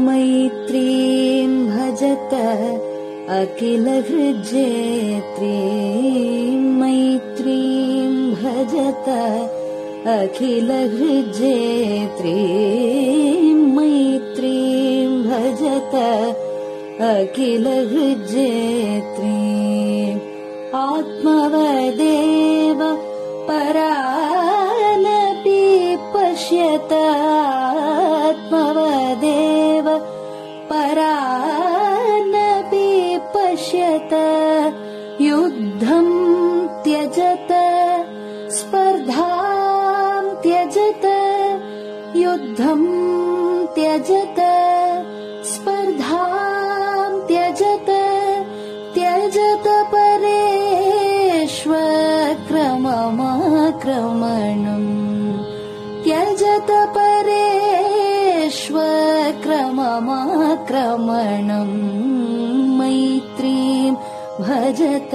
मैत्रीं भजत अखिलहृज्जेत्रीं मैत्रीं भजत अखिलहृज्जेत्रीं मैत्रीं भजत अखिलहृज्जेत्रीम् आत्मवदेव परानपि पश्यत आत्मवदेव परानपि पश्यत युद्धं त्यजत स्पर्धां त्यजत युद्धं त्यजत स्पर्धां त्यजत त्यजत परेष्वक्रममाक्रमणम् त्यजत परेष्वक्रममाक्रमणम् मैत्रीं भजत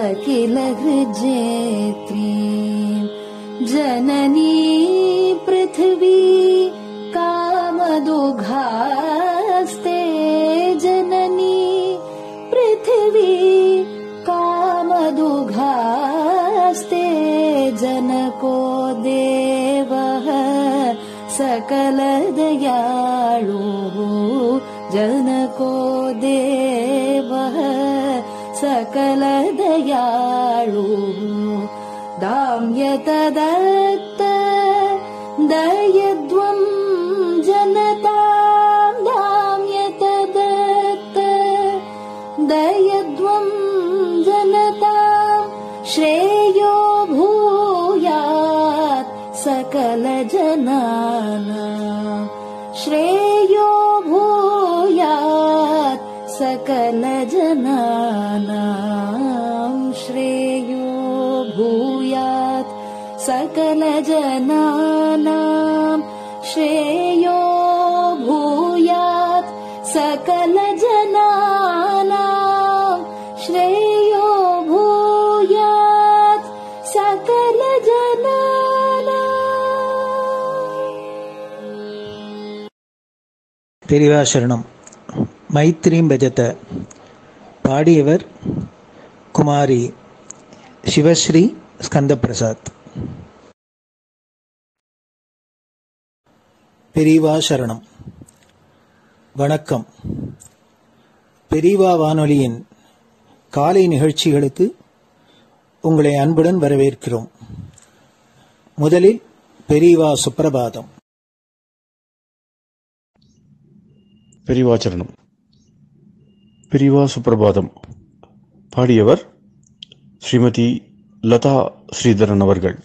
अखिलहृज्जेत्रीं जननी पृथिवी कामदुघास्ते जननी पृथिवी कामदुघास्ते जनको देवः सकलदयाळुः जनको देवः सकलदयाळुः दाम्यतदत्त दयद्वं जनतां दाम्यतदत्त दयद्वं जनतां श्रेयो भूयात् सकलजनानां श्रेयो भूयात् सकलजनानां श्रेयो भूयात् सकलजनानां श्रेयो भूयात् सकलजनानां श्रेयो भूयात् सकलजनानां. பெரியவா சரணம். மைத்ரீம் பஜத. பாடியவர் குமாரி சிவஸ்ரீ ஸ்கந்தபிரசாத். பெரியவா சரணம். வணக்கம். பெரியவா வானொலியின் காலை நிகழ்ச்சிகளுக்கு உங்களை அன்புடன் வரவேற்கிறோம். முதலில் பெரியவா சுப்பிரபாதம். பெரியவா சரணம். பெரியவா சுப்பிரபாதம். பாடியவர் ஸ்ரீமதி லதா ஸ்ரீதரன் அவர்கள்.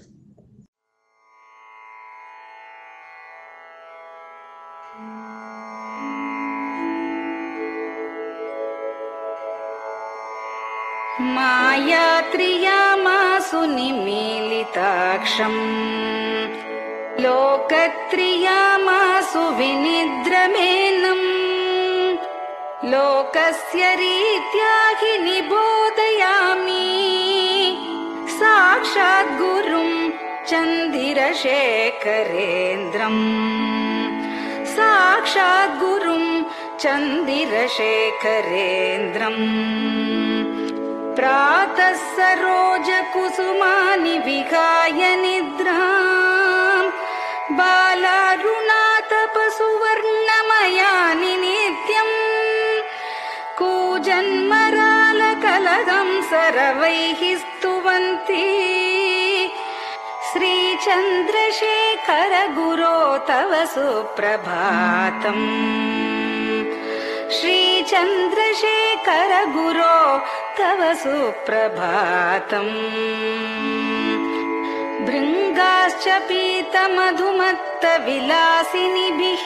मायात्रियामासु निमीलिताक्षम् लोकत्रियामासु विनिद्रमेनम् लोकस्य रीत्या हि निबोधयामि साक्षात् गुरुं चन्दिरशेखरेन्द्रम् साक्षात् गुरुं चन्दिरशेखरेन्द्रम् प्रातः सरोजकुसुमानि विहाय निद्राम् बालारुणातपसुवर्णमयानि नित्यम् कूजन्मरालकलहं सरवैः स्तुवन्ति श्रीचन्द्रशेखर गुरो तव सुप्रभातम् श्रीचन्द्रशेखर गुरो तव सुप्रभातम् भृङ्गाश्च पीतमधुमत्तविलासिनिभिः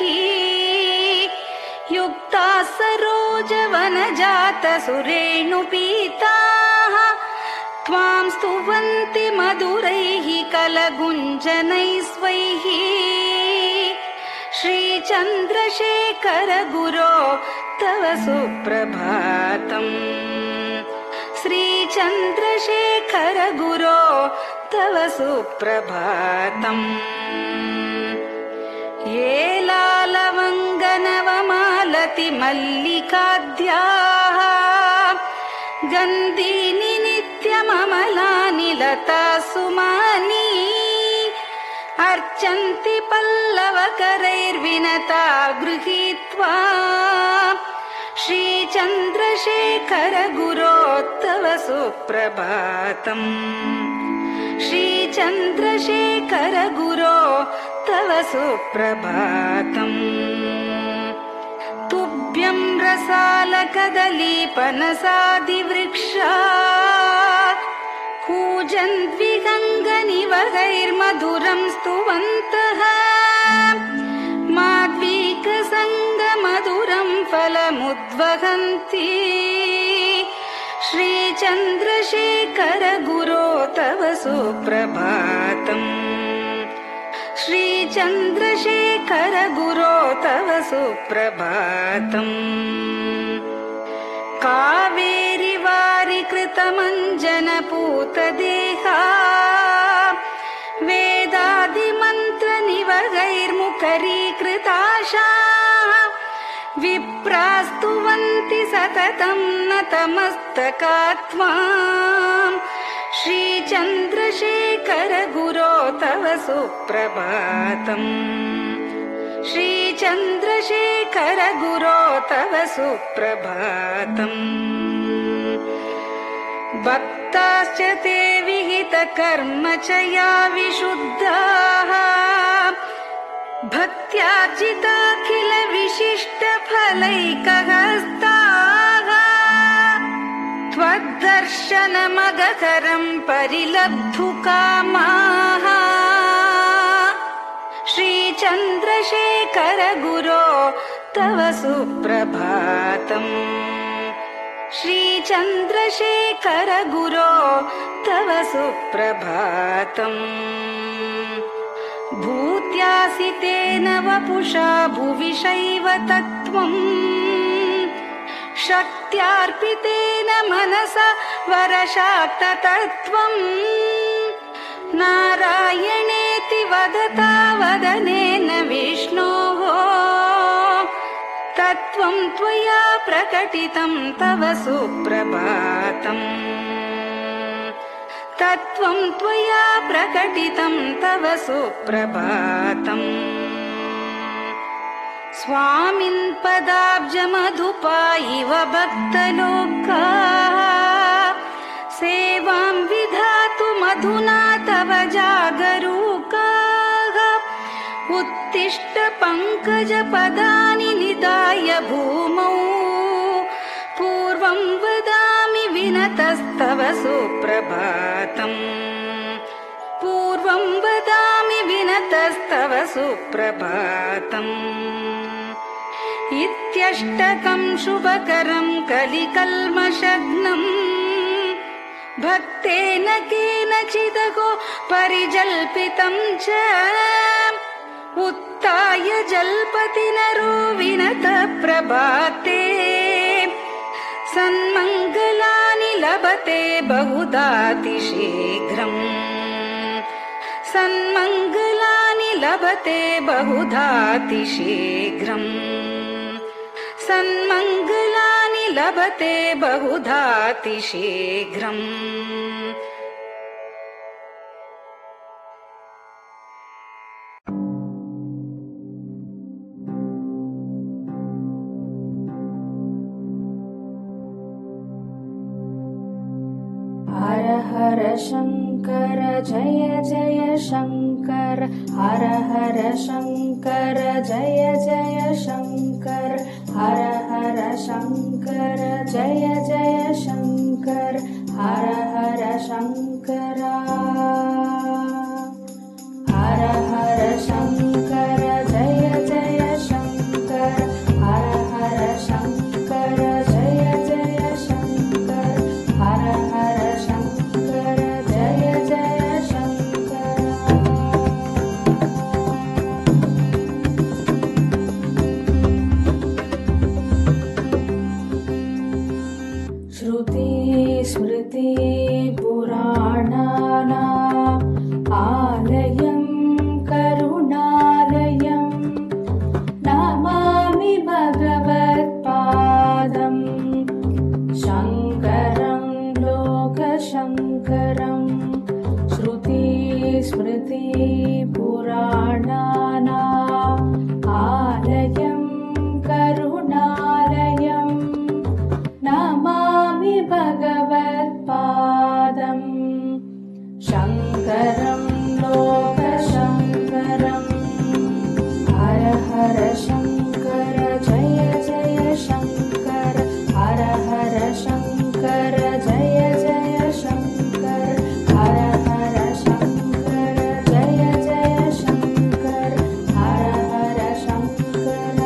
युक्ताः सरोजवनजातसुरेणुपीताः त्वां स्तुवन्ति मधुरैः कलगुञ्जनैस्वैः श्रीचन्द्रशेखर गुरो तव सुप्रभातम् श्रीचन्द्रशेखर गुरो तव सुप्रभातम् ये लालवङ्गनवमालति मल्लिकाद्याः गन्धीनि नित्यममलानि लता सुमानि अर्चन्ति पल्लवकरैर्विनता गृहीत्वा श्रीचन्द्रशेखर गुरो तव सुप्रभातम् श्रीचन्द्रशेखर गुरो तव सुप्रभातम् तुभ्यं रसालकदलीपनसादिवृक्षा कूजन्द्विगङ्गनिवहैर्मधुरं स्तुवन्तः माद्वीकसङ्गमधुरं फलमुद्वहन्ति श्रीचन्द्रशेखर गुरो तव सुप्रभातम् श्रीचन्द्रशेखर गुरो तव सुप्रभातम् कावेरि वारिकृतमञ्जनपूतदेहा वेदादिमन्त्रनिवहैर्मुखरीकृताशा विप्रास्तुवन्ति सततं नतमस्तकात्माम् श्रीचन्द्रशेखर गुरो तव सुप्रभातम् श्रीचन्द्रशेखर गुरो तव सुप्रभातम् भक्ताश्च ते विहितकर्मचया विशुद्धाः भक्त्यार्जिताखिल विशिष्टफलैकहस्ताः त्वद्दर्शनमगकरं परिलब्धुकामाः श्रीचन्द्रशेखर गुरो तव सुप्रभातम् श्रीचन्द्रशेखर गुरो तव सुप्रभातम् भूत्यासितेन वपुषा भुविशैव तत्त्वम् शक्त्यार्पितेन मनसा वरशाक्ततत्त्वम् नारायणेति वदता वदनेन विष्णोः तत्त्वं त्वया प्रकटितं तव सुप्रभातम् तत्त्वं त्वया प्रकटितं तव सुप्रभातम् स्वामिन् पदाब्जमधुपा इव भक्तलोकाः सेवां विधातुमधुना तव जागरूकाः उत्तिष्ठ पङ्कजपदानि निधाय भूमौ पूर्वं वदामि विनतस्तव सुप्रभातम् पूर्वं वदामि विनतस्तव सुप्रभातम् इत्यष्टकं शुभकरं कलिकल्मषग्नम् भक्तेन केनचिदहो परिजल्पितं च उत्थाय जल्पति नरो विनतः प्रभाते सन्मङ्गलानि लभते बहुधातिशीघ्रम् सन्मङ्गलानि लभते बहुधातिशीघ्रम् सन्मङ्गलानि लभते बहुधातिशीघ्रम् हर हर शङ्कर जय जय शङ्कर हर हर शङ्कर जय जय शङ्कर हर हर शङ्कर जय जय शङ्कर हर हर शङ्कर हर हर शङ्कर जय जय शङ्कर हर हर शङ्कर जय जय शङ्कर हर हर शङ्कर जय जय शङ्कर श्रुति स्मृति पुराणानां स्मृतिपुराणानाम् आलयं करुणालयं नमामि भगवत्पादम् शङ्करं लोकशङ्करम् हर हर शङ्कर जय जय शङ्कर हर हर शङ्कर जय जय शङ्कर हर हर शङ्कर जय जय शङ्कर हर हर शङ्कर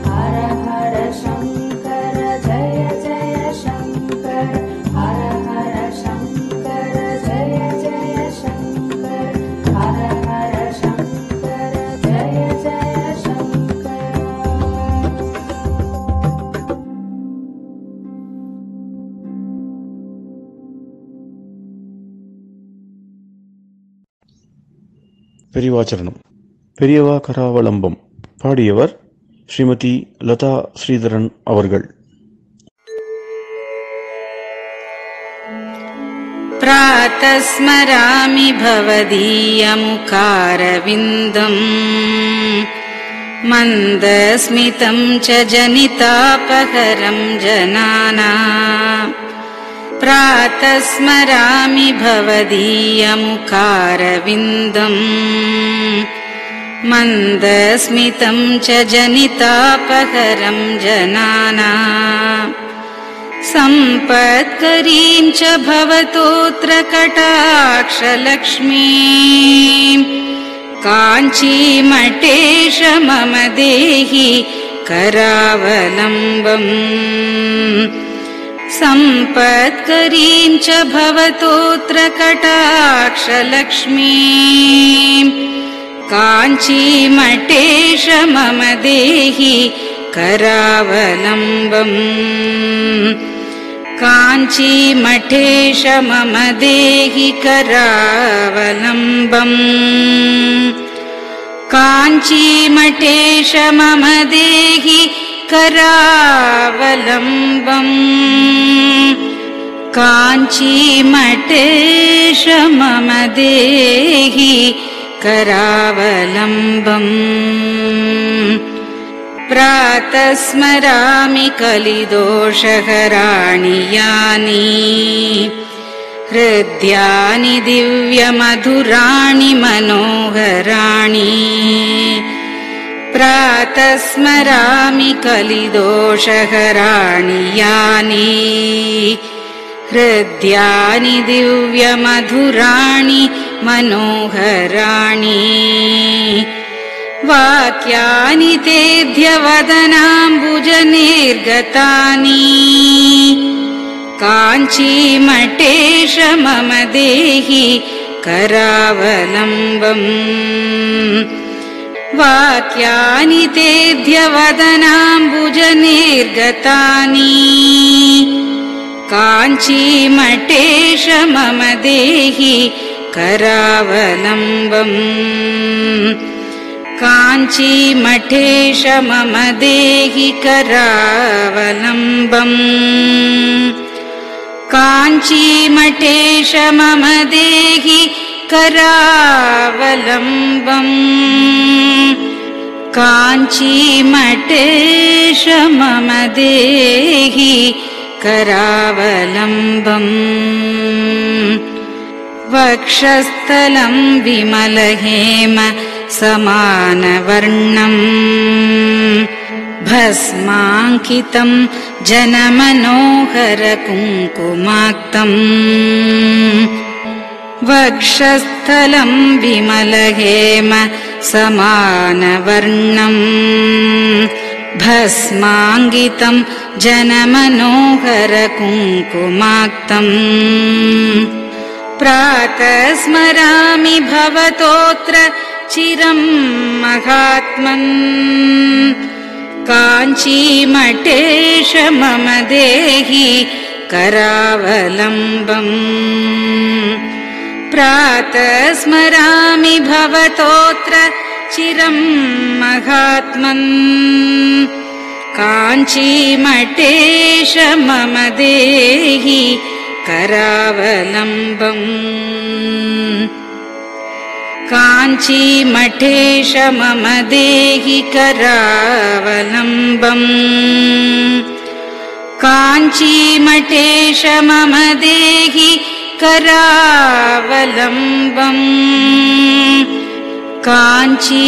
हर हर शङ्कर जय जय शङ्कर हर हर शङ्कर जय जय शङ्कर हर हर शङ्कर जय जय शङ्कर பெரிவாச்சரணம். பெரியவா கராவலம்பம். பாடியவர் ஸ்ரீமதி லதா ஸ்ரீதரன் அவர்கள். प्रातः स्मरामि भवदीयमुखारविन्दम् मन्दस्मितं च जनितापहरं जनानाम् प्रातः स्मरामि भवदीयमुखारविन्दम् मन्दस्मितं च जनितापहरं जनानाम् सम्पत्करीं च भवतोऽत्र कटाक्षलक्ष्मीम् काञ्चीमठेश मम देहि करावलम्बम् सम्पत्करीं च भवतोऽत्र कटाक्षलक्ष्मीम् काञ्चीमठेश मम देहि करावलम्बम् काञ्चीमठेश मम देहि करावलम्बम् काञ्चीमठेश मम देहि करावलम्बम् काञ्चीमठेश मम देहि करावलम्बम् प्रातः स्मरामि कलिदोषहराणि यानि हृद्यानि दिव्यमधुराणि मनोहराणि प्रातः स्मरामि कलिदोषहराणि यानि हृद्यानि दिव्यमधुराणि मनोहराणि वाक्यानि तेऽध्यवदनाम्बुजनिर्गतानि काञ्चीमठेश मम देहि करावलम्बम् वाक्यानि तेऽध्यवदनाम्बुजनिर्गतानि काञ्चीमठेश मम देहि करावलम्बम् काञ्चीमठेश मम देहि करावलम्बम् काञ्चीमठेश मम देहि करावलम्बम् काञ्चीमठेश मम देहि करावलम्बम् वक्षस्थलं विमलहेम समानवर्णम् भस्माङ्कितं जनमनोहर कुङ्कुमाक्तम् वक्षस्थलं विमलहेम समानवर्णम् भस्माङ्कितं जनमनोहर कुङ्कुमाक्तम् प्रातः स्मरामि भवतोऽत्र चिरं महात्मन् काञ्चीमठेश मम देहि करावलम्बम् प्रातः स्मरामि भवतोऽत्र चिरं महात्मन् काञ्चीमठेश मम देहि करावलम्बम् काञ्चीमठेश मम देहि करावलम्बम् काञ्चीमठेश मम देहि करावलम्बम् काञ्चीमठेश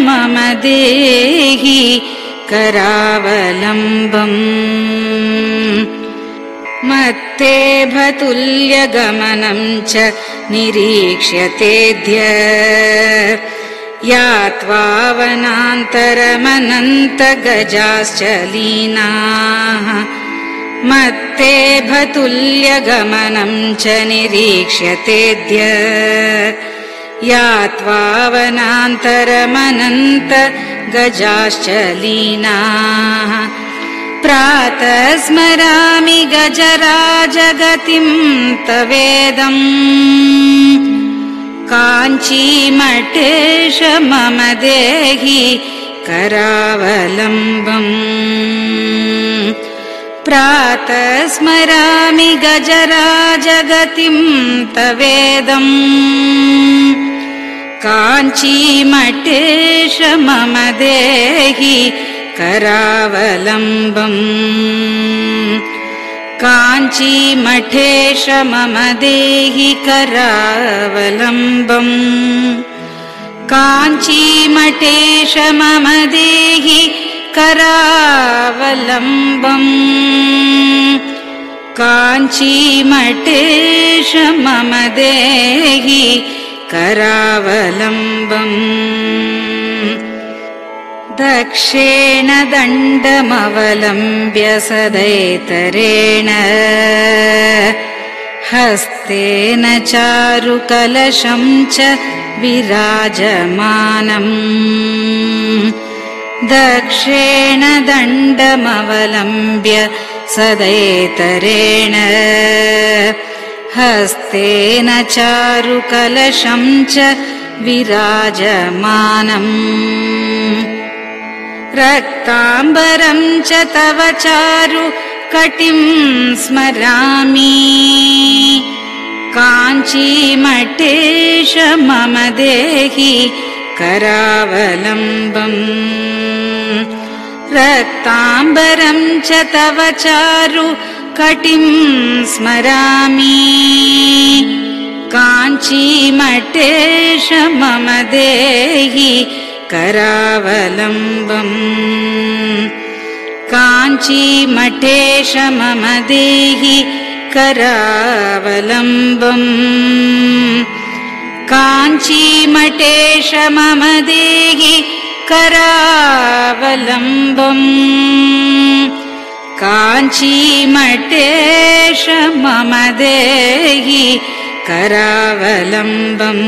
मम देहि करावलम्बम् मत्तेभतुल्यगमनं च निरीक्ष्यतेऽद्य यात्वा वनान्तरमनन्तगजाश्च लीनाः मत्तेभतुल्यगमनं च निरीक्ष्यतेऽद्य यात्वा वनान्तरमनन्तगजाश्च लीनाः प्रातः स्मरामि गजराजगतिं तवेदम् काञ्चीमठेश मम देहि करावलम्बम् प्रातः स्मरामि गजराजगतिं तवेदम् काञ्चीमठेश मम देहि करावलम्बम् काञ्चीमठेश मम देहि करावलम्बम् काञ्चीमठेश मम देहि करावलम्बम् काञ्चीमठेश मम देहि करावलम्बम् दक्षेण दण्डमवलम्ब्य सदैतरेण हस्तेन चारुकलशं च विराजमानम् दक्षेण दण्डमवलम्ब्य सदैतरेण हस्तेन चारुकलशं च विराजमानम् रक्ताम्बरं च तव चारु कटिं स्मरामि काञ्चीमठेश मम देहि करावलम्बम् रक्ताम्बरं च तव चारु कटिं स्मरामि काञ्चीमठेश मम देहि करावलम्बम् काञ्चीमठेश मम देहि करावलम्बम् काञ्चीमठेश मम देहि करावलम्बम् काञ्चीमठेश मम देहि करावलम्बम्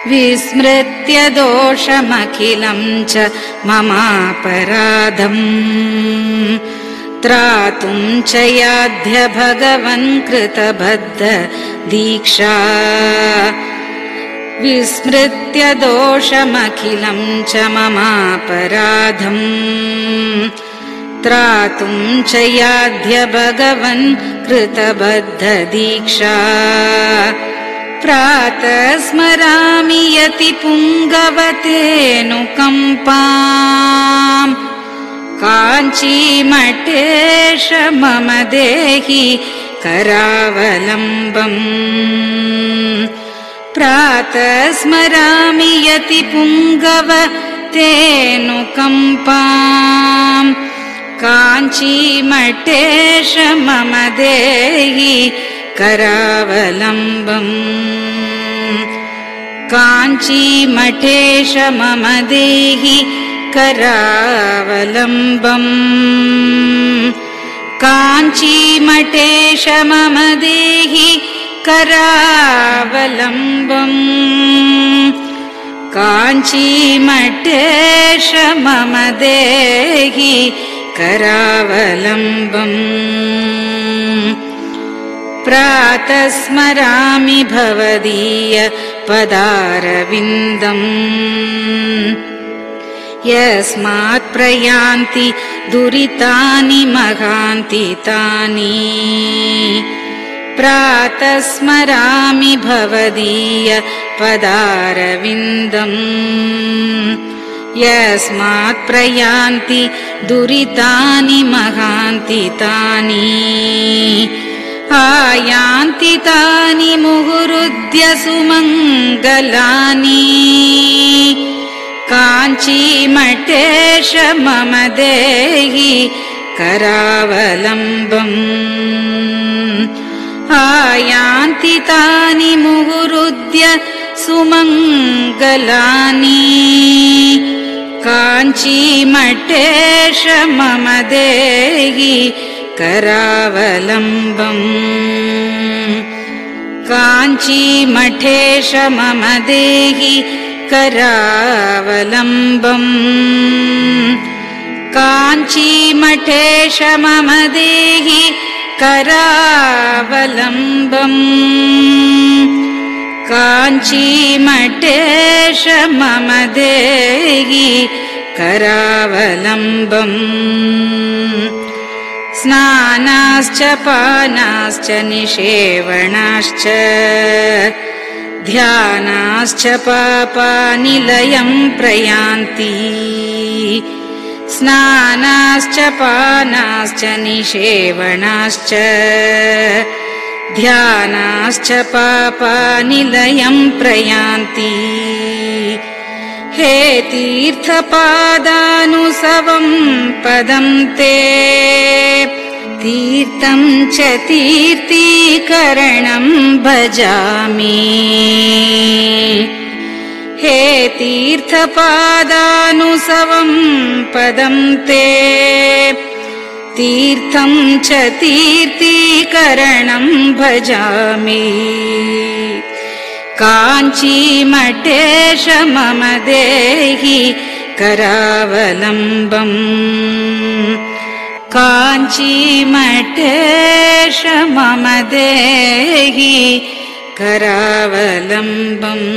विस्मृत्य दोषमखिलं च ममापराधम् त्रातुं च याध्य भगवन् कृतबद्ध दीक्षा विस्मृत्य दोषमखिलं च ममापराधम् त्रातुं च याध्य भगवन् कृतबद्ध दीक्षा प्रातः स्मरामि यति पुङ्गवतेऽनुकम्पाम् काञ्चीमठेश मम देहि करावलम्बम् प्रातः स्मरामि यति पुङ्गवतेऽनुकम्पाम् काञ्चीमठेश मम देहि करावलम्बम् काञ्चीमठेश मम देहि करावलम्बम् काञ्चीमठेश मम देहि करावलम्बम् काञ्चीमठेश मम देहि करावलम्बम् प्रातः स्मरामि भवदीय पदारविन्दम् यस्मात् प्रयान्ति दुरितानि महान्ति तानि प्रातः स्मरामि भवदीय पदारविन्दम् यस्मात् प्रयान्ति दुरितानि महान्ति तानि आयान्ति तानि मुहुरुद्य सुमङ्गलानि काञ्चीमठेश मम देहि करावलम्बम् आयान्ति तानि मुहुरुद्य सुमङ्गलानि काञ्चीमठेश मम देहि करावलम्बम् काञ्चीमठेश मम देहि करावलम्बम् काञ्चीमठेश मम देहि करावलम्बम् काञ्चीमठेश मम देहि करावलम्बम् स्नानाश्च पानाश्च निषेवणाश्च ध्यानाश्च पापानिलयं प्रयान्ति स्नानाश्च पानाश्च निषेवणाश्च ध्यानाश्च पापानिलयं प्रयान्ति हे तीर्थपादानुसवं पदं ते तीर्थं च तीर्थीकरणं भजामि हे तीर्थपादानुसवं पदं ते तीर्थं च तीर्थीकरणं भजामि काञ्चीमठेश मम देहि करावलम्बम् काञ्चीमठेश मम देहि करावलम्बम्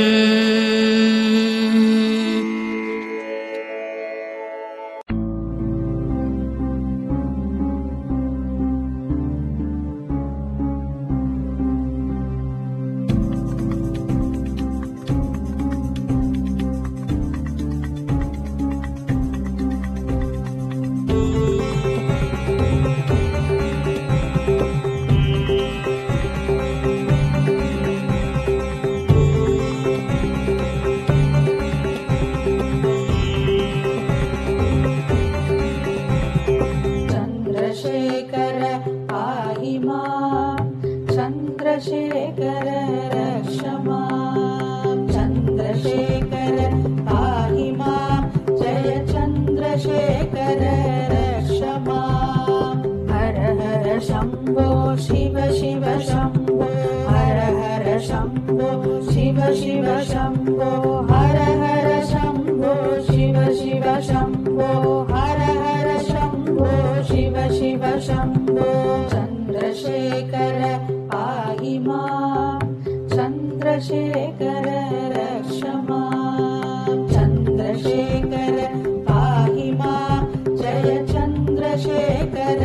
चन्द्रशेखर रक्ष मां चन्द्रशेखर पाहि मां जय चन्द्रशेखर रक्ष मां हर हर शम्भो शिव शिव शम्भो हर हर शम्भो शिव शिव शम्भो हर हर शम्भो शिव शिव शम्भो हर हर शम्भो शिव शिव शम्भो चन्द्रशेखर पाहि मां चन्द्रशेखर रक्ष मां चन्द्रशेखर पाहि मां जय चन्द्रशेखर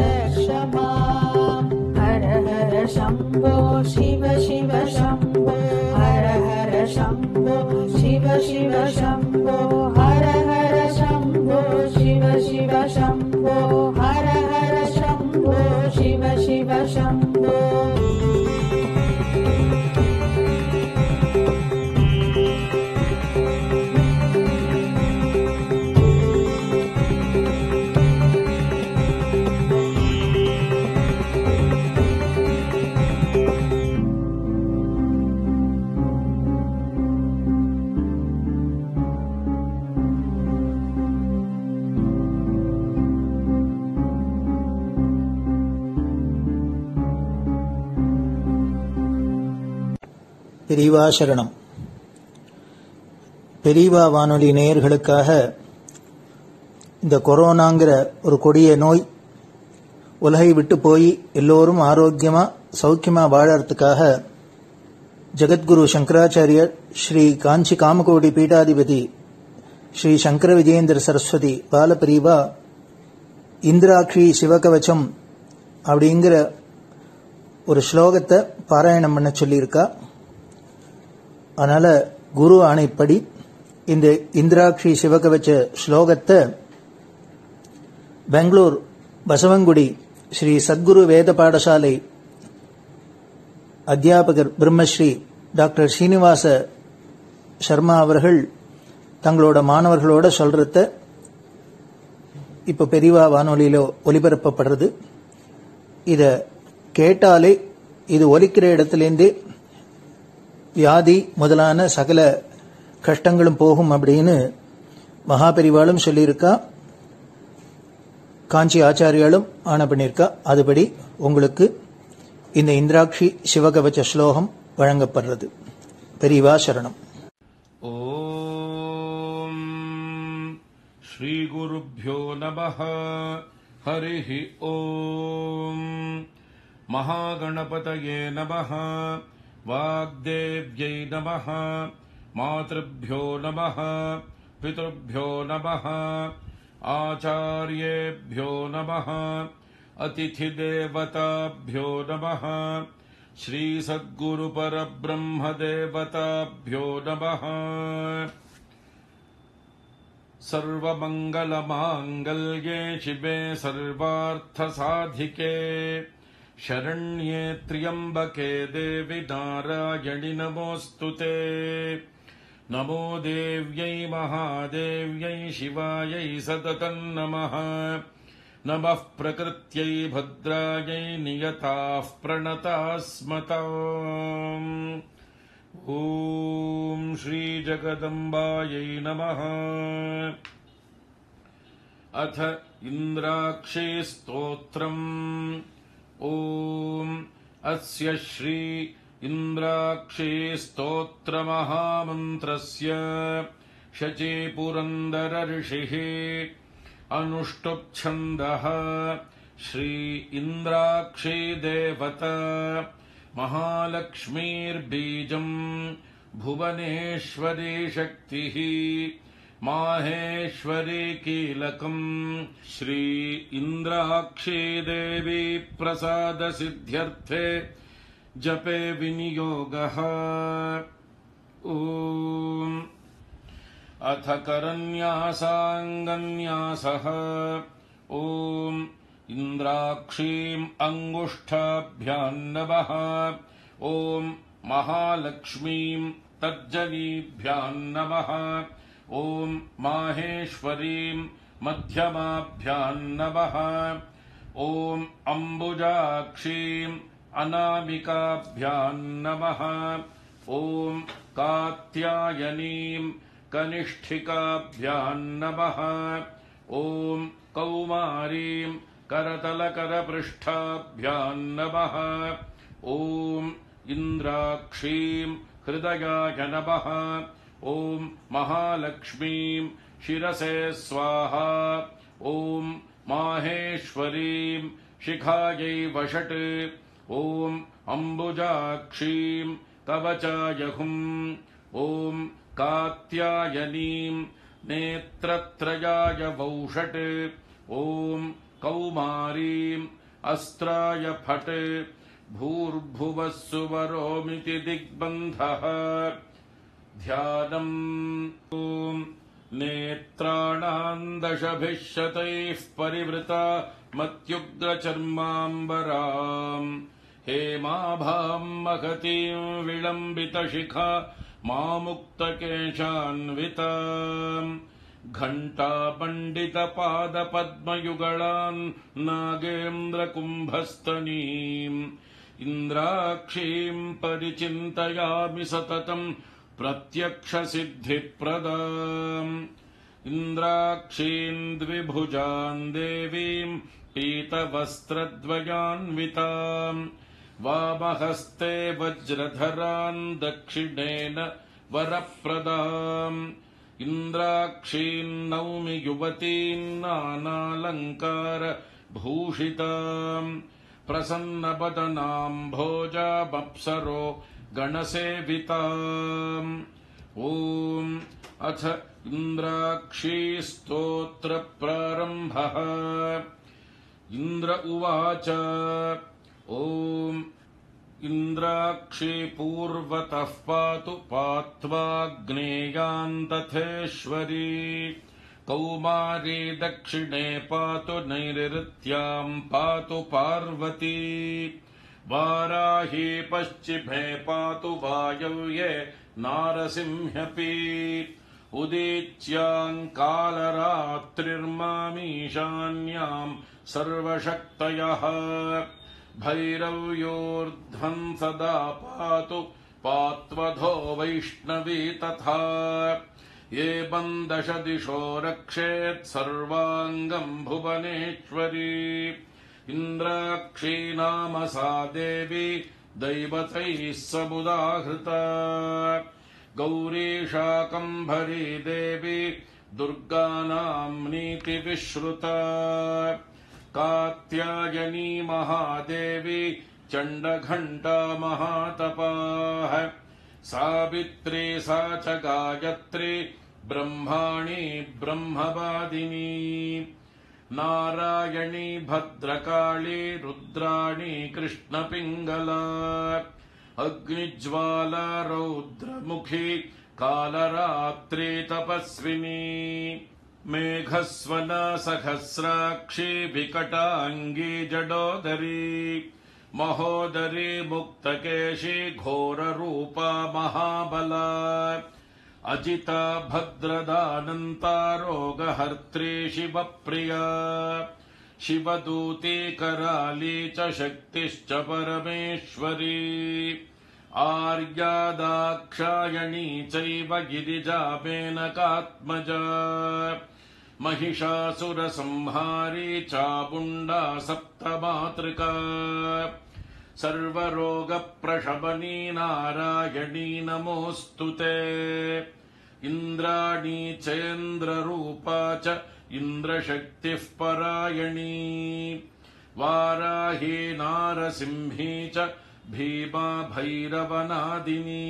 रक्ष मां हर हर शम्भो शिव शिव शम्भो हर हर शम्भो शिव शिव शम्भो हर हर शम्भो शिव शिव शम्भो हर हर शम्भो शिव शिव शम्भो பெரியவா சரணம். பெரியவா வானொலி நேயர்களுக்காக இந்த கொரோனாங்கிற ஒரு கொடிய நோய் உலகை விட்டு போய் எல்லோரும் ஆரோக்கியமா சௌக்கியமா வாழறதுக்காக ஜெகத்குரு சங்கராச்சாரியர் ஸ்ரீ காஞ்சி காமகோடி பீடாதிபதி ஸ்ரீ சங்கர விஜயேந்திர சரஸ்வதி பாலபிரிவா இந்திராட்சி சிவகவச்சம் அப்படிங்கிற ஒரு ஸ்லோகத்தை பாராயணம் பண்ண சொல்லியிருக்கா. அதனால குரு ஆணைப்படி இந்த இந்திராட்சி சிவகவச்ச ஸ்லோகத்தை பெங்களூர் பசவங்குடி ஸ்ரீ சத்குரு வேத பாடசாலை அத்தியாபகர் பிரம்மஸ்ரீ டாக்டர் ஸ்ரீனிவாச சர்மா அவர்கள் தங்களோட மாணவர்களோட சொல்றத இப்ப பெரியவா வானொலியில ஒலிபரப்பப்படுறது. இத கேட்டாலே இது ஒலிக்கிற இடத்திலேருந்தே வியாதி முதலான சகல கஷ்டங்களும் போகும் அப்படின்னு மகாபெரிவாளும் சொல்லியிருக்கா, காஞ்சி ஆச்சாரியாலும் ஆணை பண்ணியிருக்கா. அதுபடி உங்களுக்கு இந்த இந்திராட்சி சிவகவச்ச ஸ்லோகம் வழங்கப்படுறது. பெரியவா சரணம். ஓம் ஸ்ரீ குருப்யோ நமஹ. ஹரிஹி ஓம். மகாகணபதயே நமஹ. வாக்தேவ்யை நமஹ. மாத்ருப்யோ நமஹ. பித்ருப்யோ நமஹ. ஆச்சார்யேभ्यो நமஹ. அதிதிதேவதாभ्यो நமஹ. श्री सद्गुरु परब्रह्म देवताभ्यो नमः. सर्वमंगलमांगल्ये शिवे सर्वार्थसाधिके शरण्ये त्र्यंबके देवी नारायणि नमोस्तुते. नमो देव्यै महादेव्यै शिवायै सततं नमः. नमः प्रकृत्यै भद्रायै नियताः प्रणतास्मताम्. ॐ श्री जगदम्बायै नमः. अथ इन्द्राक्षी स्तोत्रम्. ॐ अस्य श्री इन्द्राक्षी स्तोत्रमहामन्त्रस्य शचीपुरन्दर ऋषिः अनुष्टुप् श्री इन्द्राक्षी देवता महालक्ष्मीर्बीजम् भुवनेश्वरी शक्तिः माहेश्वरी कीलकम्. श्री इन्द्राक्षी देवी प्रसाद सिद्ध्यर्थे जपे विनियोगः. ॐ अथ करन्यासाङ्गन्यासः. ॐ इन्द्राक्षीम् अङ्गुष्ठाभ्यां नमः. ॐ महालक्ष्मीं तर्जनीभ्यां नमः. ॐ माहेश्वरीं मध्यमाभ्यां नमः. ॐ अम्बुजाक्षीम् अनामिकाभ्यां नमः. ॐ कात्यायनीं कनिष्ठिकाभ्यां नमः. ॐ कौमारीं करतलकरपृष्ठाभ्यां नमः. ॐ इन्द्राक्षीं हृदयाय नमः. ॐ महालक्ष्मीं शिरसे स्वाहा. ॐ माहेश्वरीं शिखायै वषट्. ॐ अम्बुजाक्षीं कवचाय हुम्. ॐ कात्यायनीं नेत्रत्रयाय वौषट्. ॐ कौमारीं अस्त्राय फट्. भूर्भुवः सुवरोमिति दिग्बन्धः. ध्यानम्. ॐ नेत्राणां दशभिः शतैः परिवृता मत्युग्रचर्माम्बराम्. हेमाभां महतीं विलम्बितशिखा मामुक्तकेशान्विताम्. घण्टापण्डितपादपद्मयुगलान् नागेन्द्रकुम्भस्तनीम्. इन्द्राक्षीं परिचिन्तयामि सततं प्रत्यक्षसिद्धिप्रदाम्. इन्द्राक्षीं द्विभुजां देवीं पीतवस्त्रद्वयान्विताम्. वामहस्ते वज्रधरान् दक्षिणेन वरप्रदाम्. इन्द्राक्षीं नौमि युवतीं नानालङ्कार भूषिताम्. प्रसन्नवदनाम्भोजामप्सरो गणसेविताम्. ॐ अथ इन्द्राक्षी स्तोत्रप्रारम्भः। इन्द्र उवाच ॐ इन्द्राक्षी पूर्वतः पातु पात्वाग्नेयान्तथेश्वरी कौमारी दक्षिणे पातु नैऋत्याम् पातु पार्वती वाराही पश्चिमे पातु वायव्ये नारसिंह्यपि उदीच्याम् कालरात्रिर्मामीशान्याम् सर्वशक्तयः भैरव्योर्ध्वम् सदा पातु पात्वधो वैष्णवी तथा एवम् 10 दिशो रक्षेत् सर्वाङ्गम् भुवनेश्वरी इन्द्राक्षी नाम सा देवी दैवतैः समुदाहृता गौरी शाकम्भरी देवी दुर्गानाम् नीतिविश्रुता कात्यायनी महादेवी चण्डघण्टा महातपाः सावित्री सा च गायत्री ब्रह्माणी ब्रह्मवादिनी नारायणी भद्रकाली रुद्राणी कृष्णपिङ्गला अग्निज्वाला रौद्रमुखी कालरात्रि तपस्विनी मेघस्वना सहस्राक्षी विकटाङ्गी जडोदरी महोदरी मुक्तकेशी घोररूपा महाबला अजिता भद्रदानन्ता रोगहर्त्री शिवप्रिया शिवदूती कराली च शक्तिश्च परमेश्वरी आर्या दाक्षायणी चैव गिरिजा मेनकात्मजा महिषासुरसंहारी चामुण्डा सप्तमातृका सर्वरोगप्रशमनी नारायणी नमोऽस्तु ते इन्द्राणी चेन्द्ररूपा च इन्द्रशक्तिः परायणी वाराही नारसिंही च भीमा भैरवनादिनी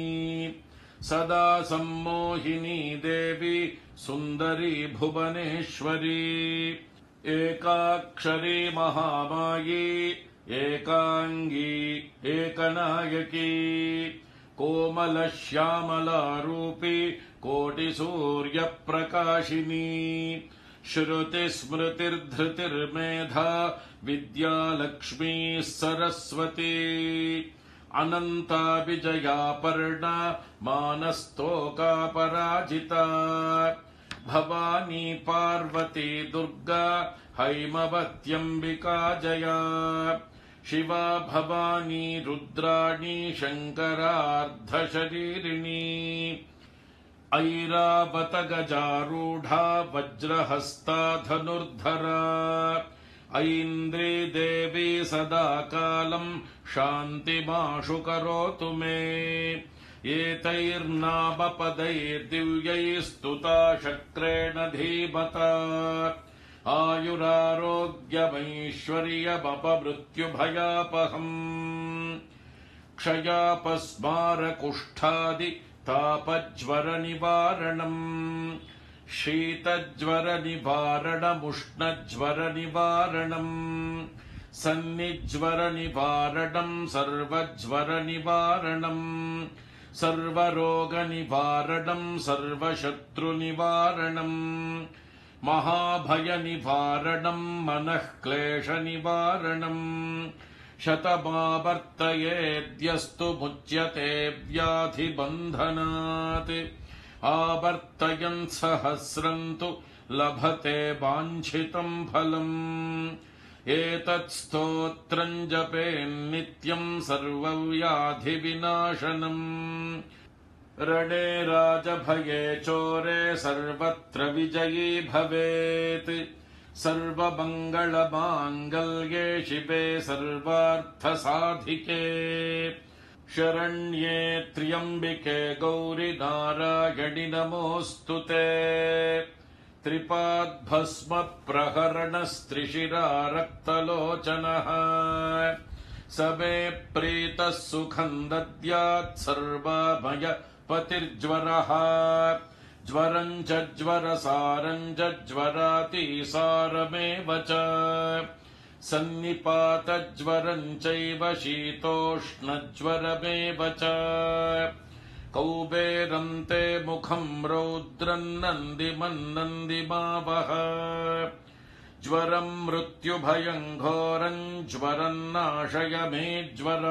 सदा सम्मोहिनी देवी सुन्दरी भुवनेश्वरी एकाक्षरी महामायी एकाङ्गी एकनायकी कोमलश्यामलारूपी कोटिसूर्यप्रकाशिनी श्रुतिस्मृतिर्धृतिर्मेधा विद्यालक्ष्मीः सरस्वती अनन्ता विजयापर्णा मानस्तोका पराजिता भवानी पार्वती दुर्गा हैमवत्यम्बिका जया शिवा भवानी रुद्राणी शङ्करार्धशरीरिणी ऐरावत गजारूढा वज्रहस्ता धनुर्धरा ऐन्द्री देवी सदा कालम् शान्तिमाशु करोतु मे एतैर्नामपदैर्दिव्यैस्तुता शक्रेण धीमता आयुरारोग्यमैश्वर्यमपमृत्युभयापहम् क्षयापस्मारकुष्ठादि तापज्वरनिवारणम् शीतज्वरनिवारणमुष्णज्वरनिवारणम् सन्निज्वरनिवारणम् सर्वज्वरनिवारणम् सर्वरोगनिवारणम् सर्वशत्रुनिवारणम् महाभयनिवारणम् मनःक्लेशनिवारणम् शतमावर्तयेद्यस्तु मुच्यते व्याधिबन्धनात् आवर्तयन् सहस्रम् तु लभते वाञ्छितम् फलम् एतत् स्तोत्रम् जपेन्नित्यम् सर्वव्याधिविनाशनम् रणे राजभये चोरे सर्वत्र विजयी भवेत् सर्वमङ्गलमाङ्गल्ये शिवे सर्वार्थसाधिके शरण्ये त्र्यम्बिके गौरि नारायणि नमोऽस्तु ते त्रिपाद्भस्म प्रहरणस्त्रिशिरा रक्तलोचनः समे प्रीतः सुखम् दद्यात् सर्वमय पतिर्ज्वरः ज्वरं च ज्वरसारं च ज्वरातिसारमेव च सन्निपातज्वरं चैव शीतोष्णज्वरमेव च कौबेरं ते मुखं रौद्रं नन्दिमन्नन्दिमावह ज्वरं मृत्युभयं घोरं ज्वरं नाशय मे ज्वर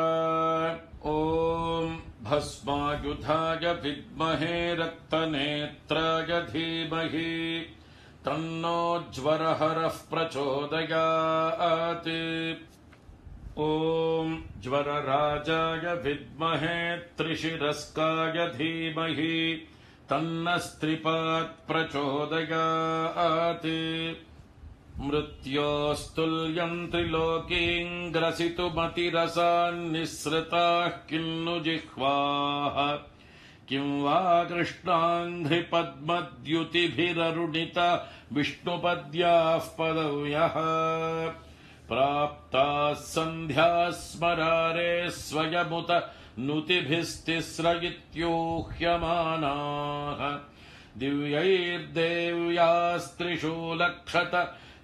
ॐ भस्मायुधाय विद्महे रक्तनेत्राय धीमहि तन्नो ज्वरहरः प्रचोदयात् ॐ ज्वरराजाय विद्महे त्रिशिरस्काय धीमहि तन्नस्त्रिपात् प्रचोदयात् मृत्योस्तुल्यं त्रिलोकीं ग्रसितुमतिरसान्निःसृताः किन्नु जिह्वाः किं वा कृष्णाङ्घ्रिपद्मद्युतिभिररुणिता विष्णुपद्याः पदव्यः प्राप्ताः सन्ध्याः स्मरारे स्वयमुत नुतिभिस्तिस्रयित्यूह्यमानाः दिव्यैर्देव्यास्त्रिशूलक्षत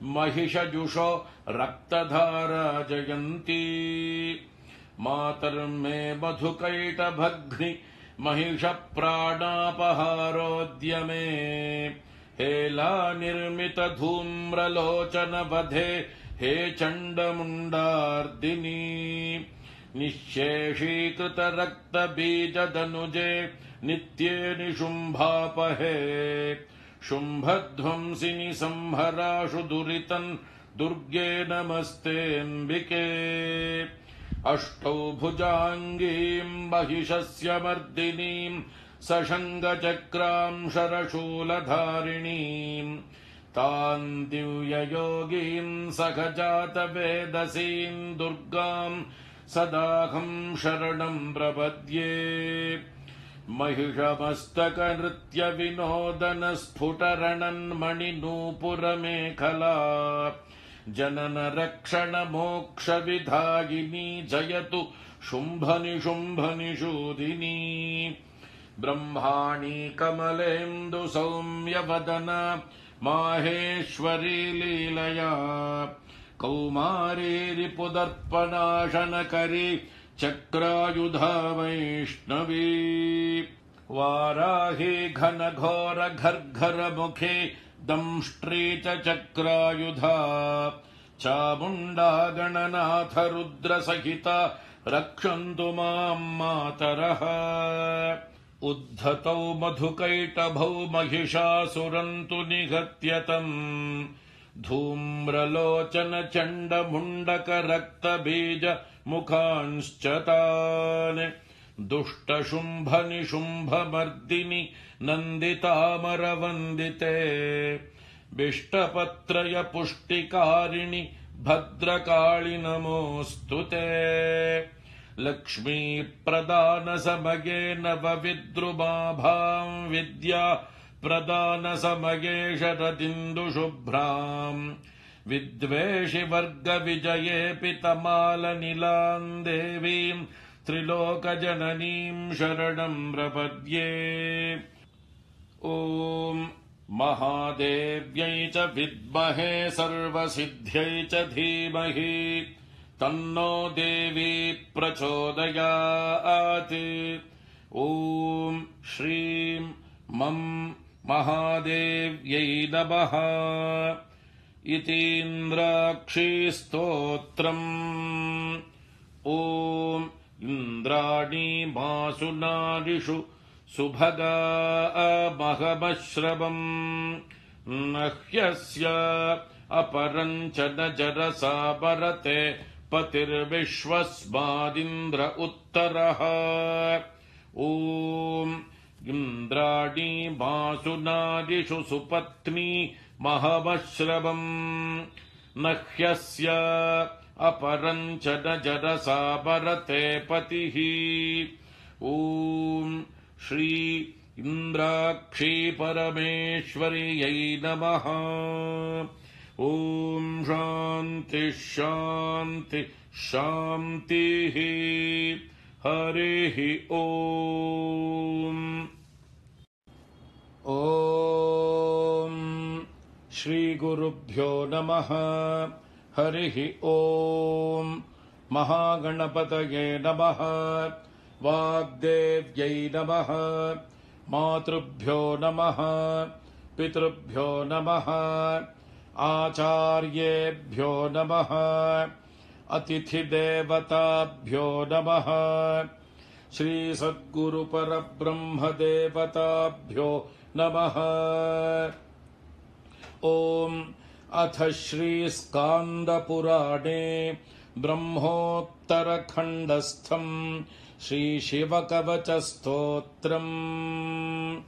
महिषजुषो रक्तधारा जयन्ती मातर्मे मधुकैटभग्नि महिषप्राणापहारोद्यमे हेला निर्मित धूम्रलोचन वधे हे चण्डमुण्डार्दिनी निःशेषीकृत रक्तबीजदनुजे नित्ये निशुम्भापहे शुम्भध्वंसिनि संहराशु दुरितन् दुर्गे नमस्तेऽम्बिके अष्टौ भुजाङ्गीं महिषस्य मर्दिनीं सशङ्गचक्रां शरशूलधारिणीं तां दिव्ययोगीं सखजातवेदसीं दुर्गां सदाहं शरणं प्रपद्ये महिषमस्तकनृत्यविनोदनस्फुटरणन्मणिनूपुरमेखला जननरक्षणमोक्षविधायिनी जयतु शुम्भनिशुम्भनिषूदिनी ब्रह्माणी कमलेन्दुसौम्यवदना माहेश्वरी लीलया कौमारी रिपुदर्पणाशनकरी चक्रायुधा वैष्णवी वाराही घनघोर घर्घरमुखे दंष्ट्री च चक्रायुधा चामुण्डा गणनाथ रुद्रसहिता रक्षन्तु मां मातरः उद्धतौ मधुकैटभौ महिषासुरन्तु निहत्यतम् धूम्रलोचन चण्डमुण्डक रक्तबीज मुखांश्च तान् दुष्टशुम्भनिशुम्भमर्दिनि नन्दितामरवन्दिते बिष्टपत्रय पुष्टिकारिणि भद्रकाळि नमोऽस्तु ते लक्ष्मीप्रदानसमये नवविद्रुमाभां विद्या प्रदानसमये शरदिन्दुशुभ्राम् विद्वेषि वर्गविजयेऽपि तमालनिलां देवीं त्रिलोकजननीं शरणं प्रपद्ये ॐ महादेव्यै च विद्महे सर्वसिद्ध्यै च धीमहि तन्नो देवी प्रचोदयात् ॐ श्रीं मं महादेव्यै नमः इतीन्द्राक्षीस्तोत्रम् ॐ इन्द्राणीमासु नारिषु सुभगा महमश्रवम् नह्यस्य अपरम् च न जरसा परते पतिर्विश्वस्मादिन्द्र उत्तरः ॐ इन्द्राणीमासु नारिषु सुपत्नी महमश्रवम् नह्यस्य अपरम् च न जरसा परते पतिः ॐ श्री इन्द्राक्षी परमेश्वर्यै नमः ॐ शान्ति शान्ति शान्तिः हरिः ॐ श्रीगुरुभ्यो नमः। हरिः ओम्। महागणपतये नमः। वाग्देव्यै नमः। मातृभ्यो नमः। पितृभ्यो नमः। आचार्येभ्यो नमः। अतिथिदेवताभ्यो नमः। श्रीसद्गुरुपरब्रह्मदेवताभ्यो नमः। ओम्। अथ श्रीस्कान्दपुराणे ब्रह्मोत्तरखण्डस्थम् श्रीशिवकवचस्तोत्रम्।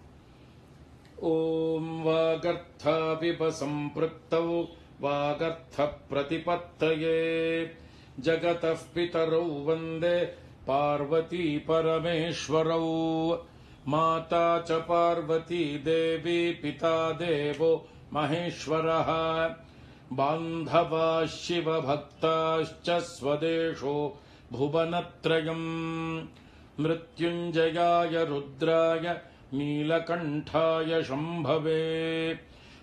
ॐ वागर्थाविपसम्पृक्तौ वागर्थप्रतिपत्तये जगतः पितरौ वन्दे पार्वती परमेश्वरौ। माता च पार्वती देवी पिता देवो महेश्वरः। बान्धवाः शिवभक्ताश्च स्वदेशो भुवनत्रयम्। मृत्युञ्जयाय रुद्राय नीलकण्ठाय शम्भवे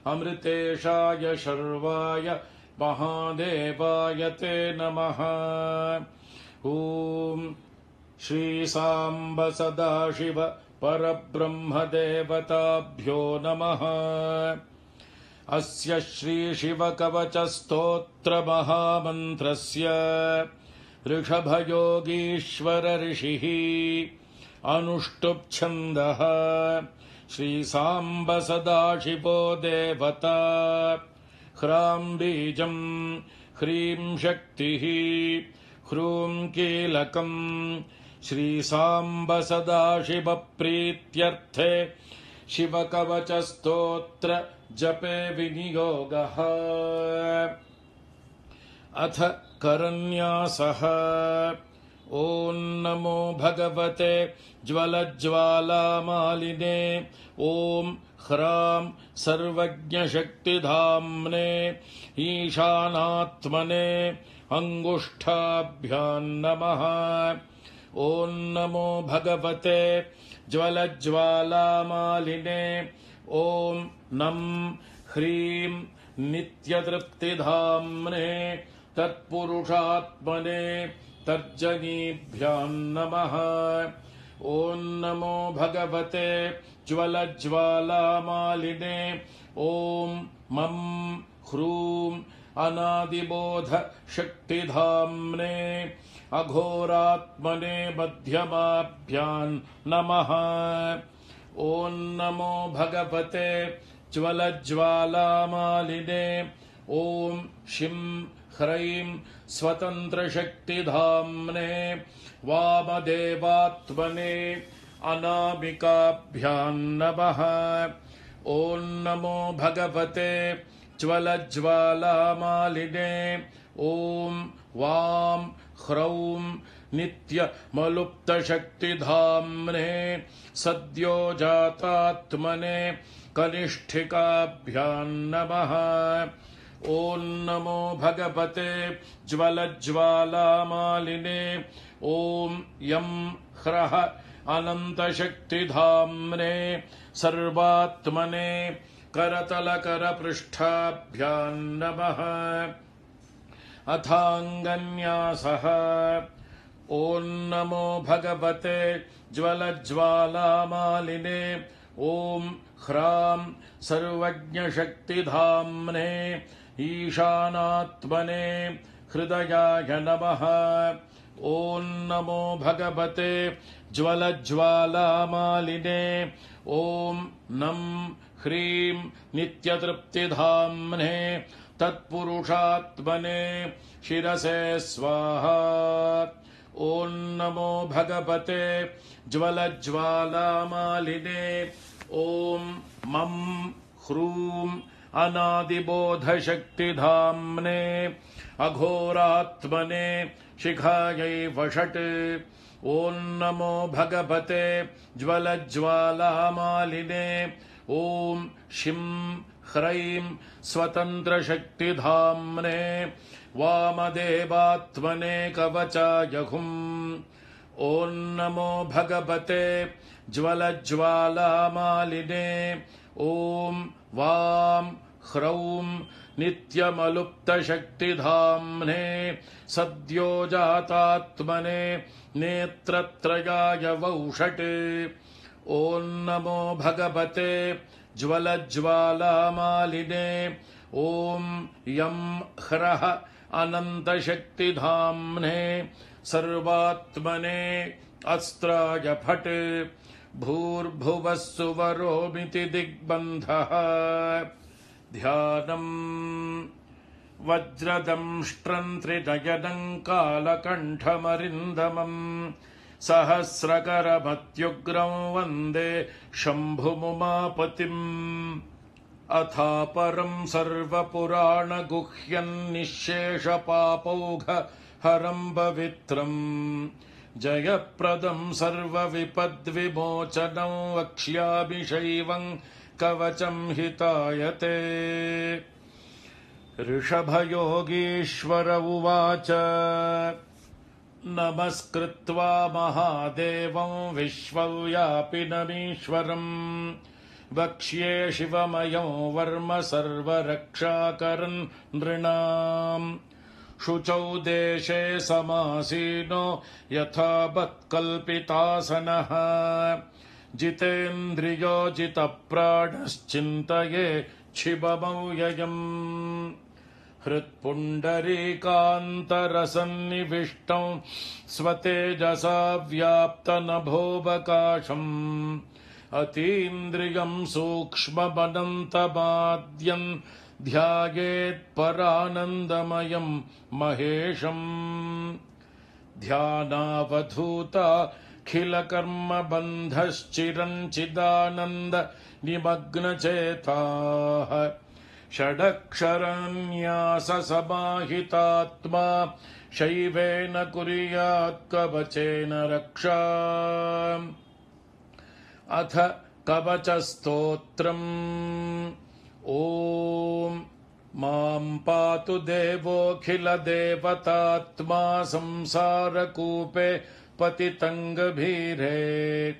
अमृतेशाय शर्वाय महादेवाय ते नमः। ॐ श्रीसाम्ब सदाशिव परब्रह्मदेवताभ्यो नमः। अस्य श्रीशिवकवचस्तोत्रमहामन्त्रस्य ऋषभयोगीश्वर ऋषिः अनुष्टुप् श्रीसाम्ब सदाशिवो देवता। ह्रां बीजम् ह्रीं शक्तिः ह्रूं कीलकम् श्रीसाम्ब सदाशिव प्रीत्यर्थे शिवकवचस्तोत्र जपे विनियोगः। अथ करन्यासः। ॐ नमो भगवते ज्वलज्ज्वालामालिने। ॐ ह्रां सर्वज्ञशक्तिधाम्ने ईशानात्मने अङ्गुष्ठाभ्यां नमः। ॐ नमो भगवते ज्वलज्ज्वालामालिने। ॐ नं ह्रीं नित्यतृप्तिधाम्ने तत्पुरुषात्मने तर्जनीभ्यां नमः। ॐ नमो भगवते ज्वलज्ज्वालामालिने। ॐ मं ह्रूं अनादिबोध शक्तिधाम्ने अघोरात्मने मध्यमाभ्यां नमः। ॐ नमो भगवते ज्वलज्ज्वालामालिने। ॐ शिं ह्रैं स्वतन्त्रशक्तिधाम्ने वामदेवात्मने अनामिकाभ्यां नमः। ॐ नमो भगवते ज्वलज्ज्वालामालिने। ॐ वां ह्रौं नित्यमलुप्तशक्तिधाम्ने सद्योजातात्मने कनिष्ठिकाभ्यां नमः। ॐ नमो भगवते ज्वलज्ज्वालामालिने। ॐ यं ह्रः अनन्तशक्तिधाम्ने सर्वात्मने करतलकरपृष्ठाभ्यां नमः। अथाङ्गन्यासः। ॐ नमो भगवते ज्वलज्ज्वालामालिने। ॐ ह्रां सर्वज्ञशक्तिधाम्ने ईशानात्मने हृदयाय नमः। ॐ नमो भगवते ज्वलज्ज्वालामालिने। ॐ नं ह्रीं नित्यतृप्तिधाम्ने तत्पुरुषात्मने शिरसे स्वाहा। ॐ नमो भगवते ज्वलज्ज्वालामालिने। ॐ मं ह्रूं अनादिबोधशक्तिधाम्ने अघोरात्मने शिखायै वषट्। ॐ नमो भगवते ज्वलज्ज्वालामालिने। ॐ शिं ह्रैं स्वतन्त्रशक्तिधाम्ने वामदेवात्मने कवचाय हुम्। ॐ नमो भगवते ज्वलज्ज्वालामालिने। ॐ वां ह्रौं नित्यमलुप्तशक्तिधाम्ने सद्यो जातात्मने नेत्रत्रयाय वौषट्। ॐ नमो भगवते ज्वलज्वालामालिने। ॐ यं ह्रः अनन्तशक्तिधाम्ने सर्वात्मने अस्त्राय फट्। भूर्भुवः सुवरोमिति दिग्बन्धः। ध्यानम् वज्रदंष्ट्रं त्रिनयनं कालकण्ठमरिन्दमम् सहस्रकरमत्युग्रं वन्दे शम्भुमुमापतिम्। अथापरं सर्वपुराणगुह्यं निःशेषपापौघहरं पवित्रम् जयप्रदं सर्वविपद्विमोचनं वक्ष्यामि शैवं कवचं हितायते। ऋषभयोगीश्वर उवाच नमस्कृत्वा महादेवं विश्वव्यापिनमीश्वरम् वक्ष्ये शिवमयं वर्म सर्वरक्षाकरन् नृणाम्। शुचौ देशे समासीनो यथावत्कल्पितासनः जितेन्द्रियो जितप्राणश्चिन्तये शिवमव्ययम्। हृत्पुण्डरीकान्तरसन्निविष्टं स्वतेजसा व्याप्तनभोऽवकाशम् अतीन्द्रियं सूक्ष्ममनन्तमाद्यं ध्यायेत्परानन्दमयं महेशम्। ध्यानावधूताखिलकर्मबन्धश्चिरञ्चिदानन्द निमग्नचेताः षडक्षरन्याससमाहितात्मा शैवेन कुर्यात् कवचेन रक्षा। अथ कवचस्तोत्रम्। ॐ मां पातु देवोऽखिलदेवतात्मा संसारकूपे पतितं गभीरे।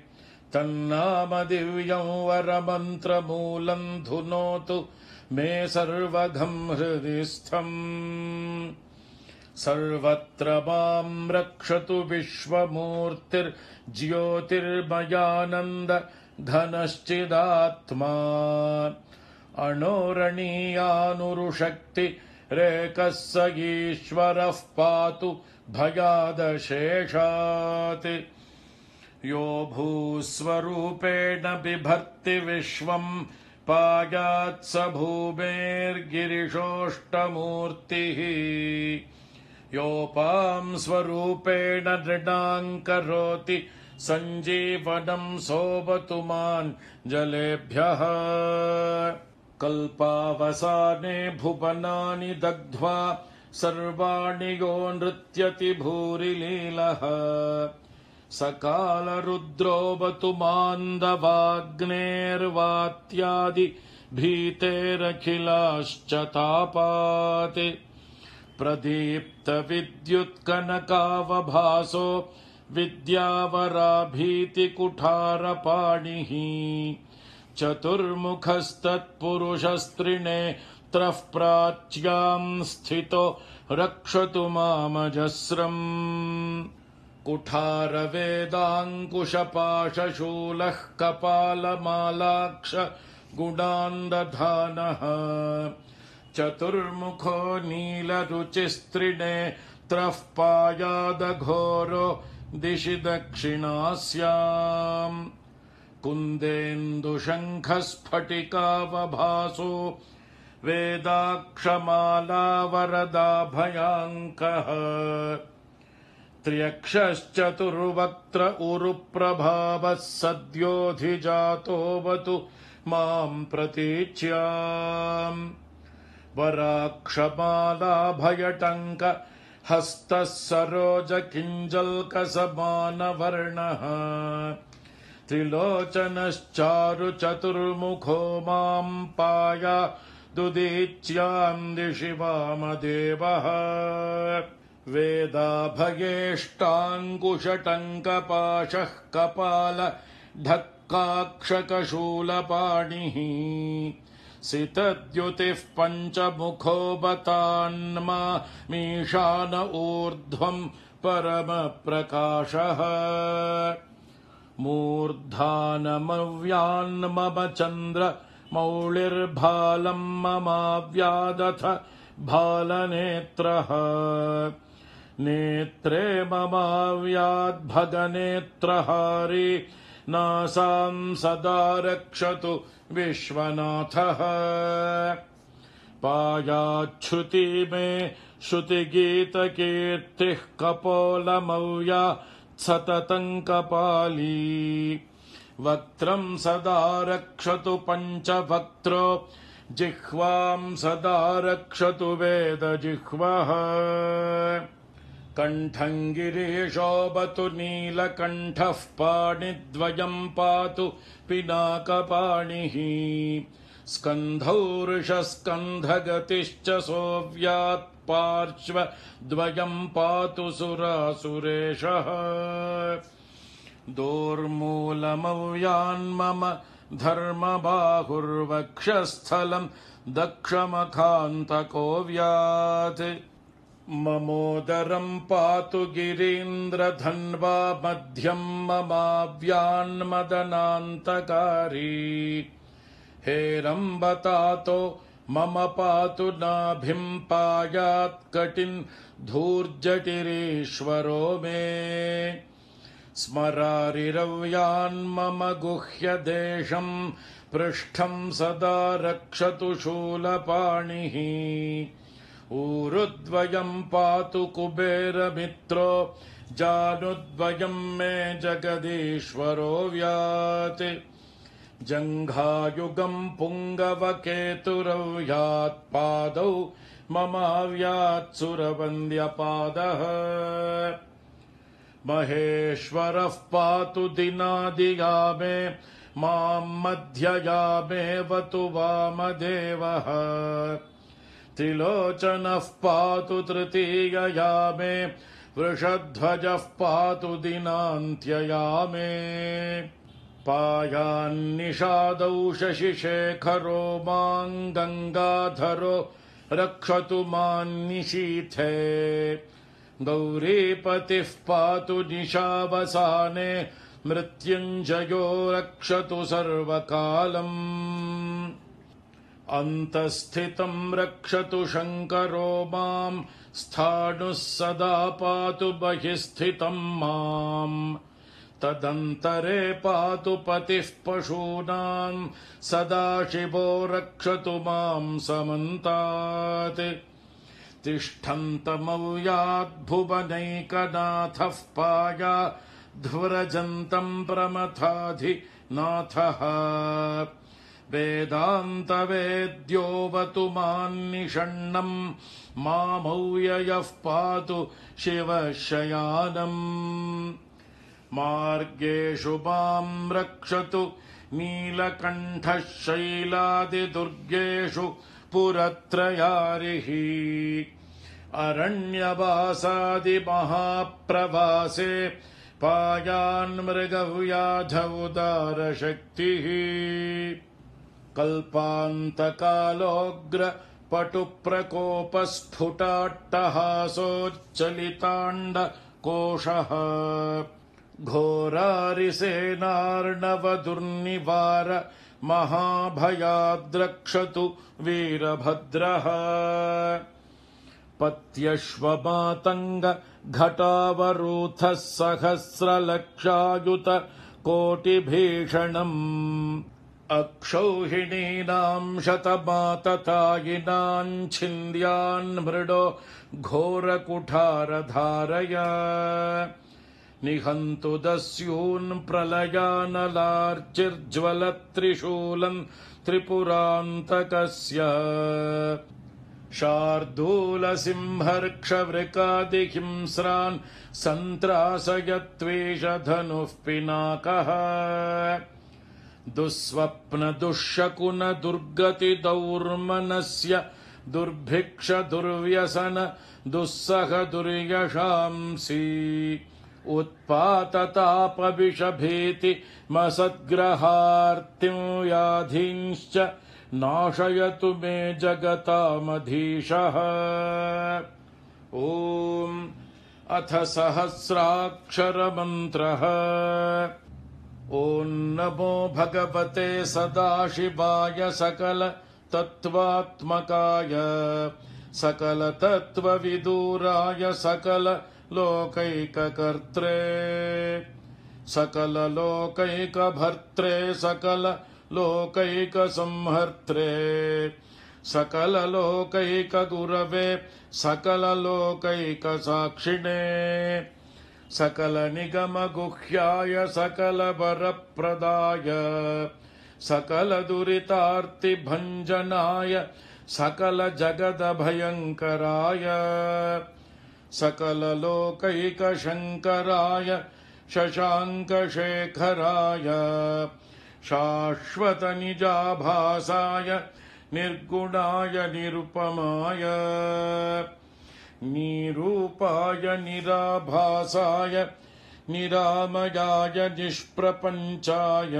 तन्नाम दिव्यं वरमन्त्रमूलं धुनोतु मे सर्वघं हृदि स्थम्। सर्वत्र मां रक्षतु विश्वमूर्तिर्ज्योतिर्मयानन्द घनश्चिदात्मा। अणोरणीयानुरुशक्तिरेकः स ईश्वरः पातु भयादशेषात्। यो भूस्वरूपेण बिभर्ति विश्वं पायात् स भूमेर्गिरिशोष्टमूर्तिः। योपां स्वरूपेण नृणां करोति सञ्जीवनं सोऽवतु मां जलेभ्यः। कल्पावसाने भुवनानि दग्ध्वा सर्वाणि यो नृत्यति भूरिलीलः। सकालरुद्रोऽवतु मान्दवाग्नेर्वात्यादि भीतेरखिलाश्च तापात्। प्रदीप्तविद्युत्कनकावभासो विद्यावराभीतिकुठारपाणिः। चतुर्मुखस्तत्पुरुषस्त्रिनेत्रः प्राच्यां स्थितो रक्षतु मामजस्रम्। कुठारवेदाङ्कुशपाशशूलः कपालमालाक्ष गुणान्दधानः। चतुर्मुखो नीलरुचिस्त्रिनेत्रः पायादघोरो दिशि दक्षिणास्याम्। कुन्देन्दुशङ्खस्फटिकावभासो वेदाक्षमालावरदाभयाङ्कः। त्र्यक्षश्चतुर्वक्त्र उरुप्रभावः सद्योऽधिजातोऽवतु मां प्रतीच्याम्। वराक्षमालाभयटङ्क हस्तः सरोजकिञ्जल्कसमानवर्णः। त्रिलोचनश्चारुचतुर्मुखो मां पायादुदीच्यां दिशि वामदेवः। वेदाभयेष्टाङ्कुशटङ्कपाशः कपाल ढक्काक्षकशूलपाणिः। सितद्युतिः पञ्चमुखो बतान्मा मीशान ऊर्ध्वम् परमप्रकाशः मूर्धानमव्यान्मम चन्द्र मौलिर्भालम् ममाव्यादथ भालनेत्रः नेत्रे ममाव्याद्भगनेत्रहारी नासां सदा रक्षतु विश्वनाथः पायाच्छ्रुति मे श्रुतिगीतकीर्तिः कपोलमव्या सततं कपाली वक्त्रं सदा रक्षतु पञ्चवक्त्रो जिह्वां सदा रक्षतु वेदजिह्वः कण्ठं गिरीशोऽवतु नीलकण्ठः पाणिद्वयं पातु पिनाकपाणिः स्कन्धौ वृषस्कन्धगतिश्च सोऽव्यात् पार्श्वद्वयं पातु सुरासुरेशः दोर्मूलमव्यान्मम धर्मबाहुर्वक्षस्थलं दक्षमखान्तकोऽव्यात् ममोदरं पातु गिरीन्द्रधन्वा मध्यं ममाव्यान्मदनान्तकारी हेरम्बतातो मम पातु नाभिं पायात् कटिन् धूर्जटिरीश्वरो मे स्मरारिरव्यान्मम गुह्यदेशं पृष्ठं सदा रक्षतु शूलपाणिः ऊरुद्वयं पातु कुबेरमित्रो जानुद्वयं मे जगदीश्वरो व्यात् जङ्घायुगं पुङ्गवकेतुरव्यात् पादौ ममाव्यात् सुरवन्द्यपादः महेश्वरः पातु दिनादियामे मां मध्ययामेवतु वामदेवः त्रिलोचनः पातु तृतीययामे वृषध्वजः पातु दिनान्त्ययामे पायान्निषादौ शशिशेखरो मां गङ्गाधरो रक्षतु मान्निशीथे गौरीपतिः पातु निशावसाने मृत्युञ्जयो रक्षतु सर्वकालम् अन्तःस्थितं रक्षतु शङ्करो मां स्थाणुः सदा पातु बहिःस्थितं माम् तदन्तरे पातु पतिः पशूनां सदाशिवो रक्षतु मां समन्तात् तिष्ठन्तमव्याद्भुवनैकनाथः पाया ध्वरजन्तं प्रमथाधिनाथः वेदान्तवेद्योऽवतु मान्निषण्णं मामव्ययः पातु शिवशयानम् मार्गेषु मां रक्षतु नीलकण्ठः शैलादिदुर्गेषु पुरत्रयारिः अरण्यवासादिमहाप्रवासे पायान्मृगव्याधौदारशक्तिः कल्पान्तकालोऽग्रपटुप्रकोपस्फुटाट्टहासोच्चलिताण्डकोशः घोरारिसेनार्णवदुर्निवार महाभयाद्रक्षतु वीरभद्रः पत्यश्वमातङ्ग घटावरूथः सहस्रलक्षायुत कोटिभीषणम् अक्षौहिणीनां शतमाततायिनां छिन्द्यान् मृडो घोरकुठारधारय निहन्तु दस्यून् प्रलयानलार्चिर्ज्वलत्रिशूलम् त्रिपुरान्तकस्य शार्दूलसिंहर्क्षवृकादिहिंस्रान् सन्त्रासयत्वेषधनुः पिनाकः दुःस्वप्नदुःशकुनदुर्गतिदौर्मनस्य दुर्भिक्षदुर्व्यसन दुस्सह दुर्यशांसि उत्पाततापविषभीति मसद्ग्रहार्तिं व्याधींश्च नाशयतु मे जगतामधीशः। ॐ अथ सहस्राक्षरमन्त्रः। ॐ नमो भगवते सदाशिवाय सकल तत्त्वात्मकाय सकल तत्त्वविदुराय सकल लोकैककर्त्रे सकल लोकैकभर्त्रे सकल लोकैकसंहर्त्रे सकल लोकैकगुरवे सकल लोकैकसाक्षिणे सकल निगम गुह्याय सकल वरप्रदाय सकल दुरितार्तिभञ्जनाय सकल जगदभयङ्कराय सकल लोकैकशङ्कराय शशाङ्कशेखराय शाश्वत निजाभासाय निर्गुणाय निरुपमाय निरूपाय निराभासाय निरामयाय निष्प्रपञ्चाय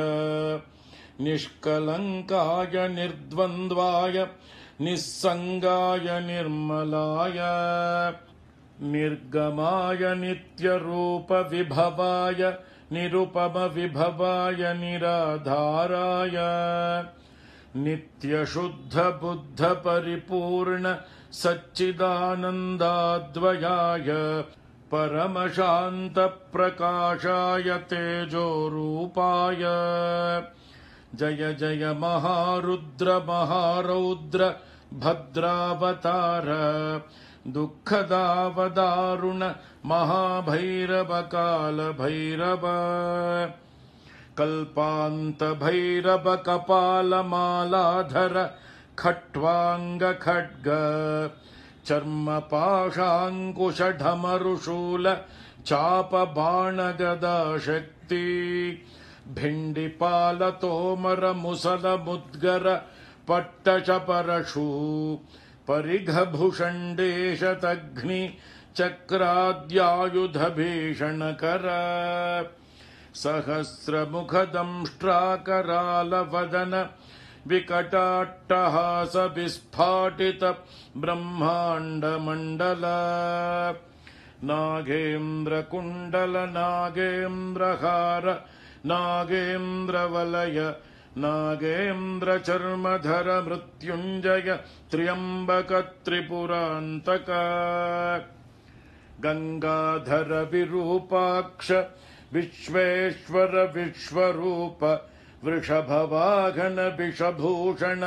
निष्कलङ्काय निर्द्वन्द्वाय निस्सङ्गाय निर्मलाय निर्गमाय नित्यरूपविभवाय निरुपमविभवाय निराधाराय नित्यशुद्धबुद्धपरिपूर्ण सच्चिदानन्दाद्वयाय परमशान्तप्रकाशाय तेजोरूपाय जय जय महारुद्र महारौद्र भद्रावतार दुःखदावदारुण महाभैरव कालभैरव कल्पान्तभैरव कपालमालाधर खट्वाङ्गखड्ग चर्मपाशाङ्कुशढमरुशूल चापबाणगदाशक्ति भिण्डिपालतोमरमुसलमुद्गर पट्टचपरशू परिघभुषण्डेशतघ्नि चक्राद्यायुधभीषणकर सहस्रमुखदंष्ट्राकरालवदन विकटाट्टहासविस्फाटित ब्रह्माण्डमण्डल नागेन्द्रकुण्डल नागेन्द्रहार नागेन्द्रवलय नागेन्द्रचर्मधर मृत्युञ्जय त्र्यम्बक त्रिपुरान्तक गंगाधर विरूपाक्ष विश्वेश्वर विश्वरूप वृषभवाहन विषभूषण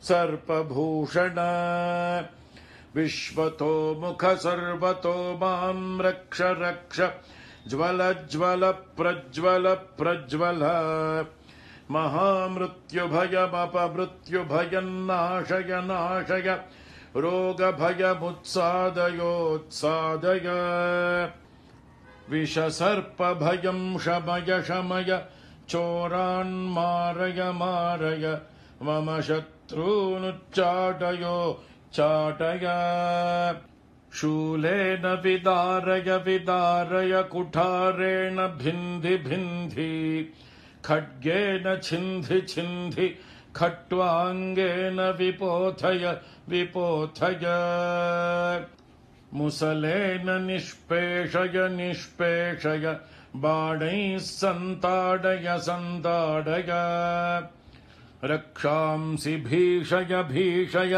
सर्पभूषण विश्वतो मुख सर्वतो मां रक्ष रक्ष ज्वल ज्वल प्रज्वल प्रज्वल महामृत्युभयमपमृत्युभयन्नाशय नाशय रोगभयमुत्सादयोत्सादय विषसर्पभयं शमय शमय चोरान्मारय मारय मम शत्रूनुच्चाटयो चाटय शूलेन विदारय विदारय कुठारेण भिन्धि भिन्धि खड्गेन छिन्धि छिन्धि खट्वाङ्गेन विपोथय विपोथय मुसलेन निष्पेषय निष्पेषय बाणैः सन्ताडय सन्ताडय रक्षांसि भीषय भीषय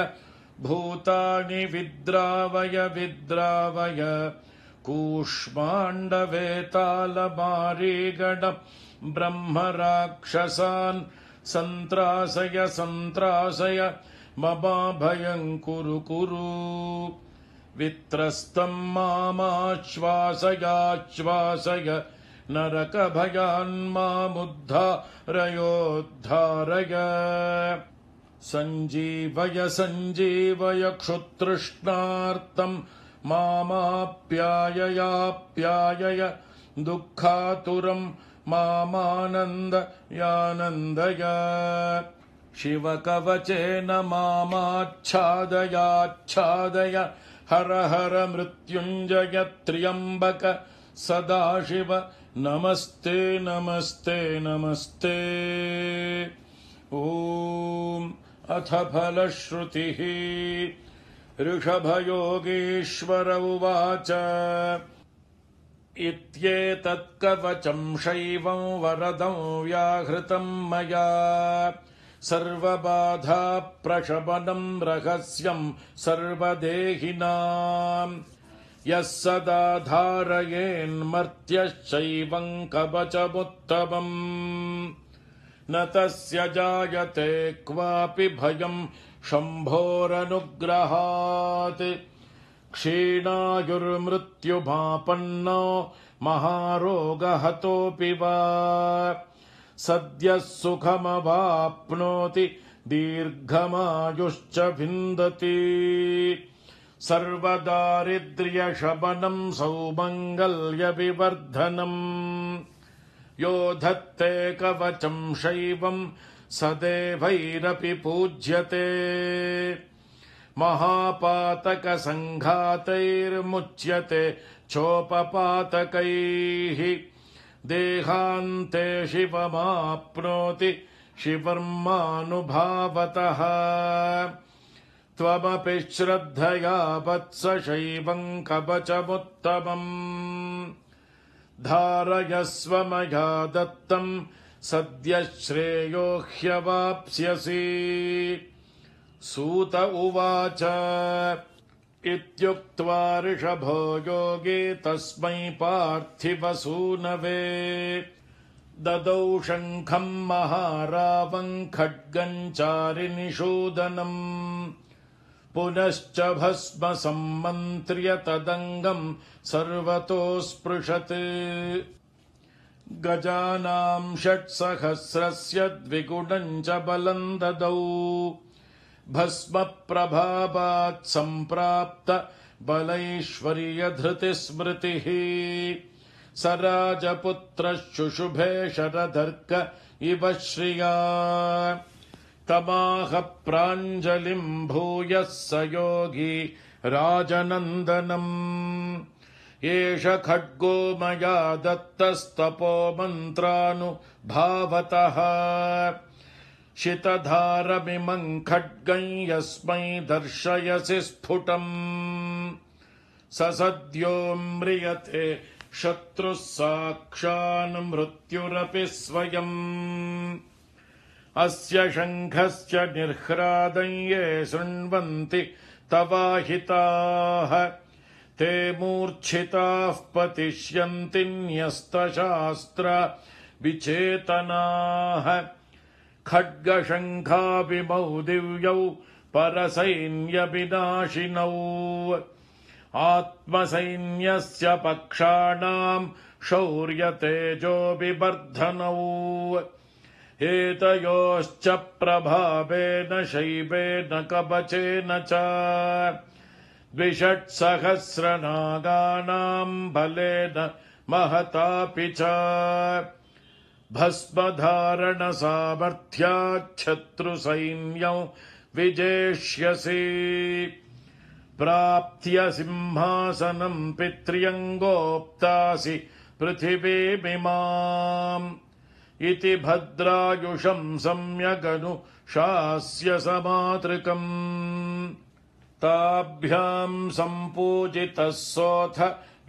भूतानि विद्रावय विद्रावय कूष्माण्डवेतालमारीगण ब्रह्मराक्षसान् सन्त्रासय सन्त्रासय ममाभयं कुरु कुरु वित्रस्तं मामाश्वासयाश्वासय नरकभयान्मामुद्धारयोद्धारय सञ्जीवय सञ्जीवय क्षुतृष्णार्तं मामाप्याययाप्यायय दुःखातुरं मामानन्दयानन्दय शिवकवचेन मामाच्छादयाच्छादय हर हर मृत्युञ्जय त्र्यम्बक सदाशिव नमस्ते नमस्ते नमस्ते ॐ अथ फलश्रुतिः ऋषभयोगीश्वर उवाच इत्येतत्कवचं शैवं वरदं व्याहृतं मया सर्वबाधाप्रशमनं रहस्यं सर्वदेहिनां यः सदा धारयेन्मर्त्यश्चैवं कवचमुत्तमम् न तस्य जायते क्वापि भयं शम्भोरनुग्रहात् क्षीणायुर्मृत्युमापन्नो महारोगहतोऽपि वा सद्यः सुखमवाप्नोति दीर्घमायुश्च विन्दति सर्वदारिद्र्यशमनं सौमङ्गल्यविवर्धनम् यो धत्ते कवचं शैवं सदेवैरपि पूज्यते महापातकसङ्घातैर्मुच्यते चोपपातकैः देहान्ते शिवमाप्नोति शिवर्मानुभावतः त्वमपि श्रद्धया वत्स शैवं कवचमुत्तमम् धारयस्व मया दत्तं सद्यः श्रेयो ह्यवाप्स्यसि सूत उवाच इत्युक्त्वा ऋषभो योगी तस्मै पार्थिवसूनवे ददौ शङ्खं महारावं खड्गं चारिनिषूदनम् पुनश्च भस्म सम्मन्त्र्य तदङ्गं सर्वतो स्पृशत् गजानां 600 द्विगुणं च बलं ददौ भस्म प्रभावात् सम्प्राप्त बलैश्वर्यधृतिस्मृतिः स राजपुत्रः शुशुभे शरधर्क इव श्रिया तमाह प्राञ्जलिं भूयः स योगी राजनन्दनम् एष खड्गो मया दत्तस्तपो मन्त्रानुभावतः शितधारमिमं खड्गं यस्मै दर्शयसि स्फुटम् स सद्यो म्रियते शत्रुः साक्षान् मृत्युरपि स्वयम् अस्य शङ्खस्य निर्ह्रादं ये शृण्वन्ति तवाहिताः ते मूर्च्छिताः पतिष्यन्ति न्यस्तशास्त्र विचेतनाः खड्गशङ्खाभिमौ दिव्यौ परसैन्यविनाशिनौ आत्मसैन्यस्य पक्षाणां शौर्यतेजोभिवर्धनौ एतयोश्च प्रभावेन शैवेन कवचेन च 2,600 नागानां बलेन महतापि च भस्मधारणसामर्थ्याच्छत्रुसैन्यं विजेष्यसि प्राप्त्य सिंहासनं पित्र्यङ्गोप्तासि पृथिवीमिमाम् इति भद्रायुषं सम्यगनुशास्य समातृकम् ताभ्यां सम्पूजितः सोऽथ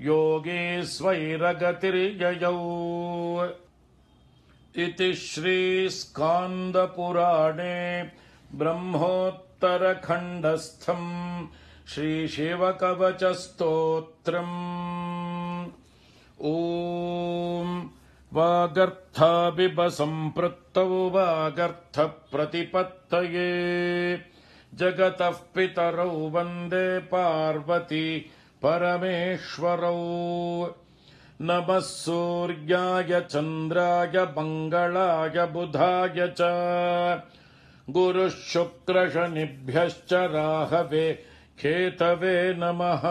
योगी स्वैरगतिर्ययौ इति श्रीस्कान्दपुराणे ब्रह्मोत्तरखण्डस्थं श्रीशिवकवचस्तोत्रम् ॐ वागर्थाभिवसम्पृक्तौ वागर्थप्रतिपत्तये जगतः पितरौ वन्दे पार्वती परमेश्वरौ नमः सूर्याय चन्द्राय मङ्गलाय बुधाय च गुरुः शुक्रशनिभ्यश्च राहवे केतवे नमः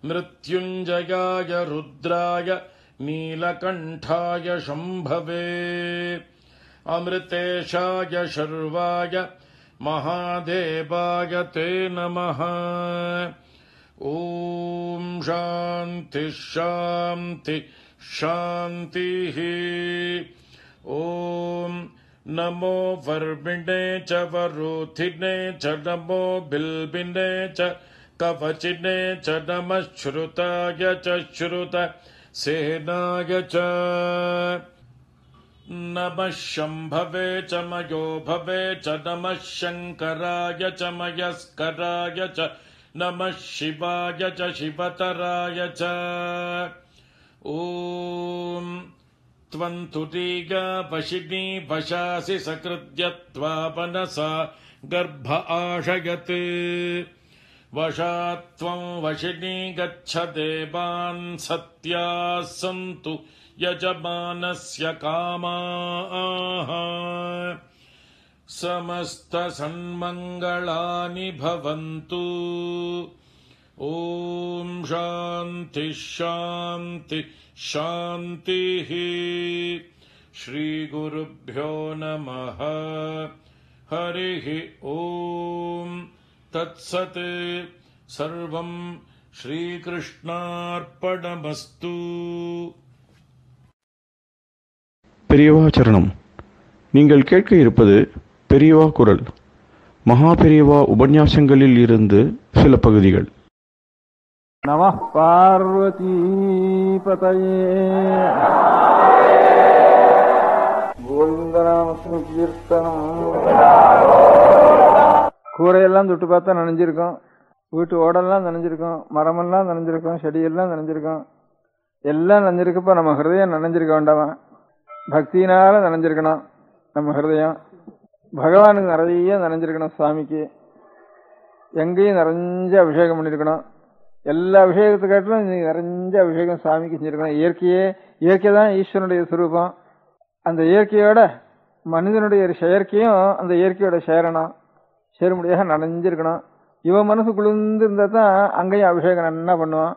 मृत्युञ्जयाय रुद्राय नीलकण्ठाय शम्भवे अमृतेशाय शर्वाय महादेवाय ते नमः ॐ शान्ति शान्ति शान्तिः ॐ नमो वर्मिणे च वरोधिने च नमो बिल्बिने च कवचिने च नमः श्रुताय च श्रुत सेनाय च नमः शम्भवे च मयो भवे च नमः शङ्कराय च मयस्कराय च नमः शिवाय च शिवतराय च ॐ त्वन्तुरीगा वशिनी वशासि सकृद्यत्वा मनसा गर्भ आशयत् वशात्वं वशिनी गच्छ देवान् सत्याः सन्तु यजमानस्य कामाः समस्तसन्मङ्गलानि भवन्तु ॐ शान्ति शान्ति शान्तिः श्रीगुरुभ्यो नमः हरिः ॐ तत्सत् सर्वं श्रीकृष्णार्पणमस्तु பெரியவா சரணம். நீங்கள் கேட்க இருப்பது பெரியவா குரல். மகா பெரியவா உபன்யாசங்களில் இருந்து சில பகுதிகள். நமः பார்வதீபதயே கோவிந்தநாம கீர்த்தனம். கூரையெல்லாம் தொட்டு பார்த்தா நனைஞ்சிருக்கும், வீட்டு ஓடெல்லாம் நனைஞ்சிருக்கும், மரமெல்லாம் நனைஞ்சிருக்கும், செடியெல்லாம் நனைஞ்சிருக்கும், எல்லாம் நனைஞ்சிருக்கப்ப நம்ம ஹிருதயம் நனைஞ்சிருக்க வேண்டாமா? பக்தியினால நனைஞ்சிருக்கணும் நம்ம ஹிருதயம். பகவானுக்கு நிறைய நனைஞ்சிருக்கணும். சுவாமிக்கு எங்கேயும் நிறைஞ்ச அபிஷேகம் பண்ணிருக்கணும். எல்லா அபிஷேகத்தை காட்டிலும் இன்னைக்கு நிறைஞ்ச அபிஷேகம் சுவாமிக்கு செஞ்சிருக்கணும். இயற்கை தான் ஈஸ்வரனுடைய சுரூபம். அந்த இயற்கையோட மனிதனுடைய செயற்கையும் அந்த இயற்கையோட சேரணும், சேரும்படியாக நனைஞ்சிருக்கணும். இவன் மனசு குளிர்ந்து இருந்தா தான் அங்கேயும் அபிஷேகம் என்ன பண்ணுவான்.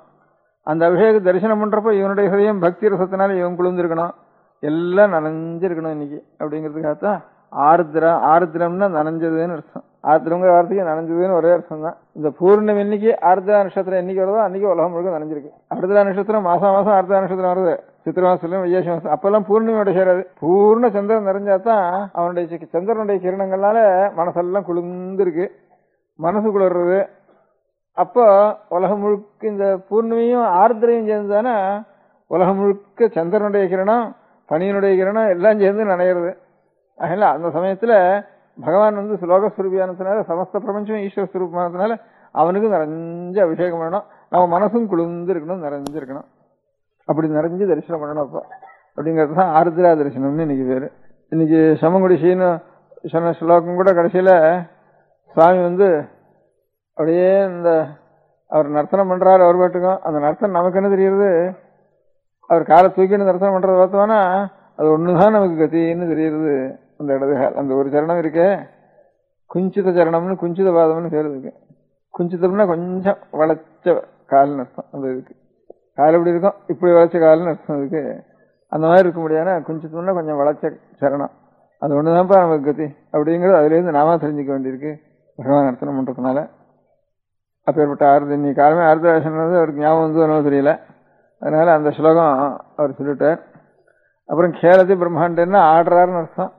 அந்த அபிஷேக தரிசனம் பண்றப்ப இவனுடைய ஹிருதயம் பக்தி ரசத்தினால இவன் குளிர்ந்துருக்கணும், எல்லாம் நனைஞ்சிருக்கணும் இன்னைக்கு. அப்படிங்கிறதுக்காகத்தான் ஆருத்ரம்னா நனைஞ்சதுன்னு அர்த்தம். ஆருத்ரங்கிற வார்த்தைக்கு நனைஞ்சதுன்னு ஒரே அர்த்தம் தான். இந்த பூர்ணமி இன்னைக்கு ஆருத்ரா நட்சத்திரம் என்னைக்கு வருதோ அன்னைக்கு உலகம் முழுக்க நனைஞ்சிருக்கு. ஆருத்ரா நட்சத்திரம் மாசம் ஆருத்ரா நட்சத்திரம் வருது. சித்திர மாசத்துலயும் வைகாசி மாசம் அப்பெல்லாம் பூர்ணிமையோட சேராது. பூர்ண சந்திரன் நிறைஞ்சாதான் அவனுடைய சந்திரனுடைய கிரணங்கள்னால மனசெல்லாம் குளிர்ந்துருக்கு, மனசு குளிர்றது. அப்போ உலகம் முழுக்க இந்த பூர்ணிமையும் ஆர்திரையும் சேர்ந்துதானே உலகம் முழுக்க சந்திரனுடைய கிரணம் பனியனுடைய கிரணம் எல்லாம் சேர்ந்து நனையிறது. அதனால அந்த சமயத்துல பகவான் ஸ்லோகஸ்வரூபியானதுனால சமஸ்த பிரபஞ்சம் ஈஸ்வர ஸ்வரூபமானதுனால அவனுக்கு நிறைஞ்ச அபிஷேகம் பண்ணணும். நம்ம மனசும் குளிர்ந்து இருக்கணும், நிறைஞ்சிருக்கணும். அப்படி நிறைஞ்சு தரிசனம் பண்ணணும். அப்போ அப்படிங்கிறது தான் ஆருத்ரா தரிசனம்னு இன்னைக்கு பேரு. இன்னைக்கு சமங்குடி சீனு சொன்ன ஸ்லோகம் கூட கடைசியில சுவாமி அப்படியே இந்த அவர் நர்த்தனம் பண்றாரு. அவர் பாட்டுக்கும் அந்த நர்த்தனம் நமக்கு என்ன தெரியுது, அவர் காலை தூக்கின்னு நர்த்தனம் பண்றத பார்த்தோம்னா அது ஒண்ணுதான் நமக்கு கத்தின்னு தெரியுது. அந்த இடது அந்த ஒரு சரணம் இருக்கே, குஞ்சித சரணம்னு குஞ்சித பாதம்னு பேர் இருக்கு. குஞ்சிதம்னா கொஞ்சம் வளைச்ச கால்னு அர்த்தம். அந்த இதுக்கு கால் எப்படி இருக்கும், இப்படி வளைச்ச கால்னு அர்த்தம். அதுக்கு அந்த மாதிரி இருக்க முடியாதுன்னா குஞ்சிதம்னா கொஞ்சம் வளைச்ச சரணம். அது ஒண்ணுதான்ப்பா நமக்கு கத்தி அப்படிங்கிறது அதுல இருந்து நாம தெரிஞ்சுக்க வேண்டியிருக்கு பகவான் நர்த்தனம் பண்றதுனால. அப்பேற்பட்ட இன்னைக்கு காலமே ஆருத்ராசனம் அவருக்கு ஞாபகம் என்னவோ தெரியல, அதனால அந்த ஸ்லோகம் அவர் சொல்லிட்டார். அப்புறம் கேலத்தி பிரம்மாண்டன்னா ஆடுறாருன்னு அர்த்தம்.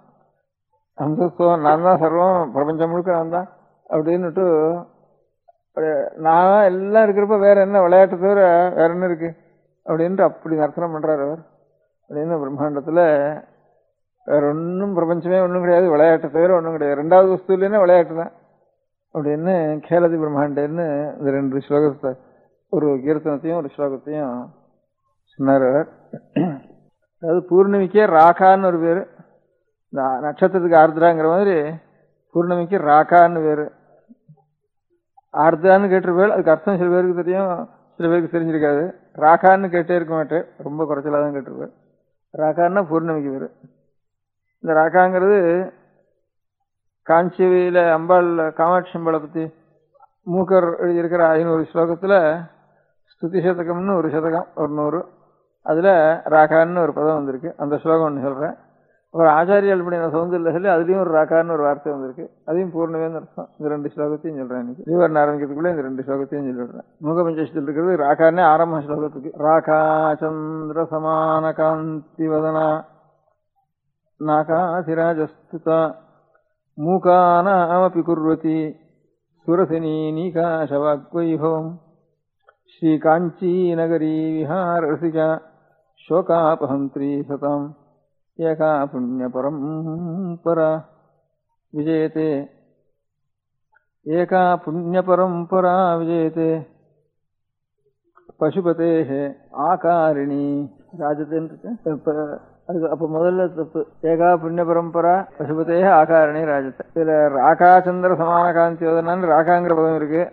அந்த நான் தான் சர்வம், பிரபஞ்சம் முழுக்க நான் தான் அப்படின்னுட்டு நான் எல்லாம் இருக்கிறப்ப வேற என்ன விளையாட்டு தவிர வேற என்ன இருக்கு அப்படின்ட்டு அப்படி நர்த்தனம் பண்றாரு அவர். அப்படின்னு பிரம்மாண்டத்துல வேற ஒன்னும் பிரபஞ்சமே ஒன்றும் கிடையாது, விளையாட்டு தவிர ஒன்றும் கிடையாது. ரெண்டாவது வஸ்து இல்லைன்னா விளையாட்டு தான் அப்படின்னு கேலதி பிரம்மாண்டன்னு இந்த ரெண்டு ஸ்லோகத்தை, ஒரு கீர்த்தனத்தையும் ஒரு ஸ்லோகத்தையும் சொன்னார் அவர். அதாவது பூர்ணிமிக்கே ராகான்னு ஒரு பேரு. இந்த நட்சத்திரத்துக்கு ஆர்திராங்கிற மாதிரி பூர்ணமிக்கு ராகான்னு பேரு. ஆர்திரான்னு கேட்டிருப்பேன், அதுக்கு அர்த்தம் சில பேருக்கு தெரியும், சில பேருக்கு தெரிஞ்சிருக்காது. ராகான்னு கேட்டே இருக்க மாட்டேன், ரொம்ப குறைச்சலாதான் கேட்டிருப்பேன். ராகான்னா பூர்ணமிக்கு பேரு. இந்த ராகாங்கிறது காஞ்சியில அம்பாள் காமாட்சி அம்பாளை பத்தி மூக்கர் எழுதியிருக்கிற 500 ஸ்லோகத்துல ஸ்துதி சதகம்னு ஒரு சதகம், ஒரு 100, அதுல ராகான்னு ஒரு பதம் வந்திருக்கு. அந்த ஸ்லோகம் ஒன்று சொல்றேன். ஒரு ஆச்சாரியால் படி சவுந்தரில் சொல்லி அதுலயும் ஒரு ராகான்னு ஒரு வார்த்தை வந்திருக்கு, அதையும் பூர்ணமேன்னு அர்த்தம். இந்த 2 ஸ்லோகத்தையும் சொல்றேன். இன்னைக்கு தீவரண ஆரம்பிக்கிறதுக்குள்ள இந்த 2 ஸ்லோகத்தையும் சொல்லிடுறேன். மூகபஞ்சத்தில் இருக்கிறது ராகான்னே ஆரம்ப ஸ்லோகத்துக்கு. ராகா சந்திர சமான காந்தி வதனா ನಾಕಾಧಿರಾಜಸ್ತುತ ಮೂಕಾನಾಮಪಿ ಕುರ್ವತಿ ಸುರಸಿನಿ ನೀಕಾಶವಾಗ್ವೈಭವಂ ಶ್ರೀಕಾಂಚೀನಗರೀ ವಿಹಾರರಸಿಕ ಶೋಕಾಪಹಂತ್ರಿ ಸತಾಂ ಏಕಾ ಪುಣ್ಯಪರಂಪರಾ ವಿಜಯತೆ ಏಕಾ ಪುಣ್ಯಪರಂಪರಾ ವಿಜಯತೆ ಪಶುಪತೆ ಆಕಾರಿಣಿ ರಾಜತೆ அப்ப முதல்ல தப்பு. ஏகா புண்ணிய பரம்பரா பசுபதே ஆகாரணி ராஜத்தை. இதுல ராகாச்சந்திர சமான காந்தி வதனான்னு ராகாங்கிற பதம் இருக்கு,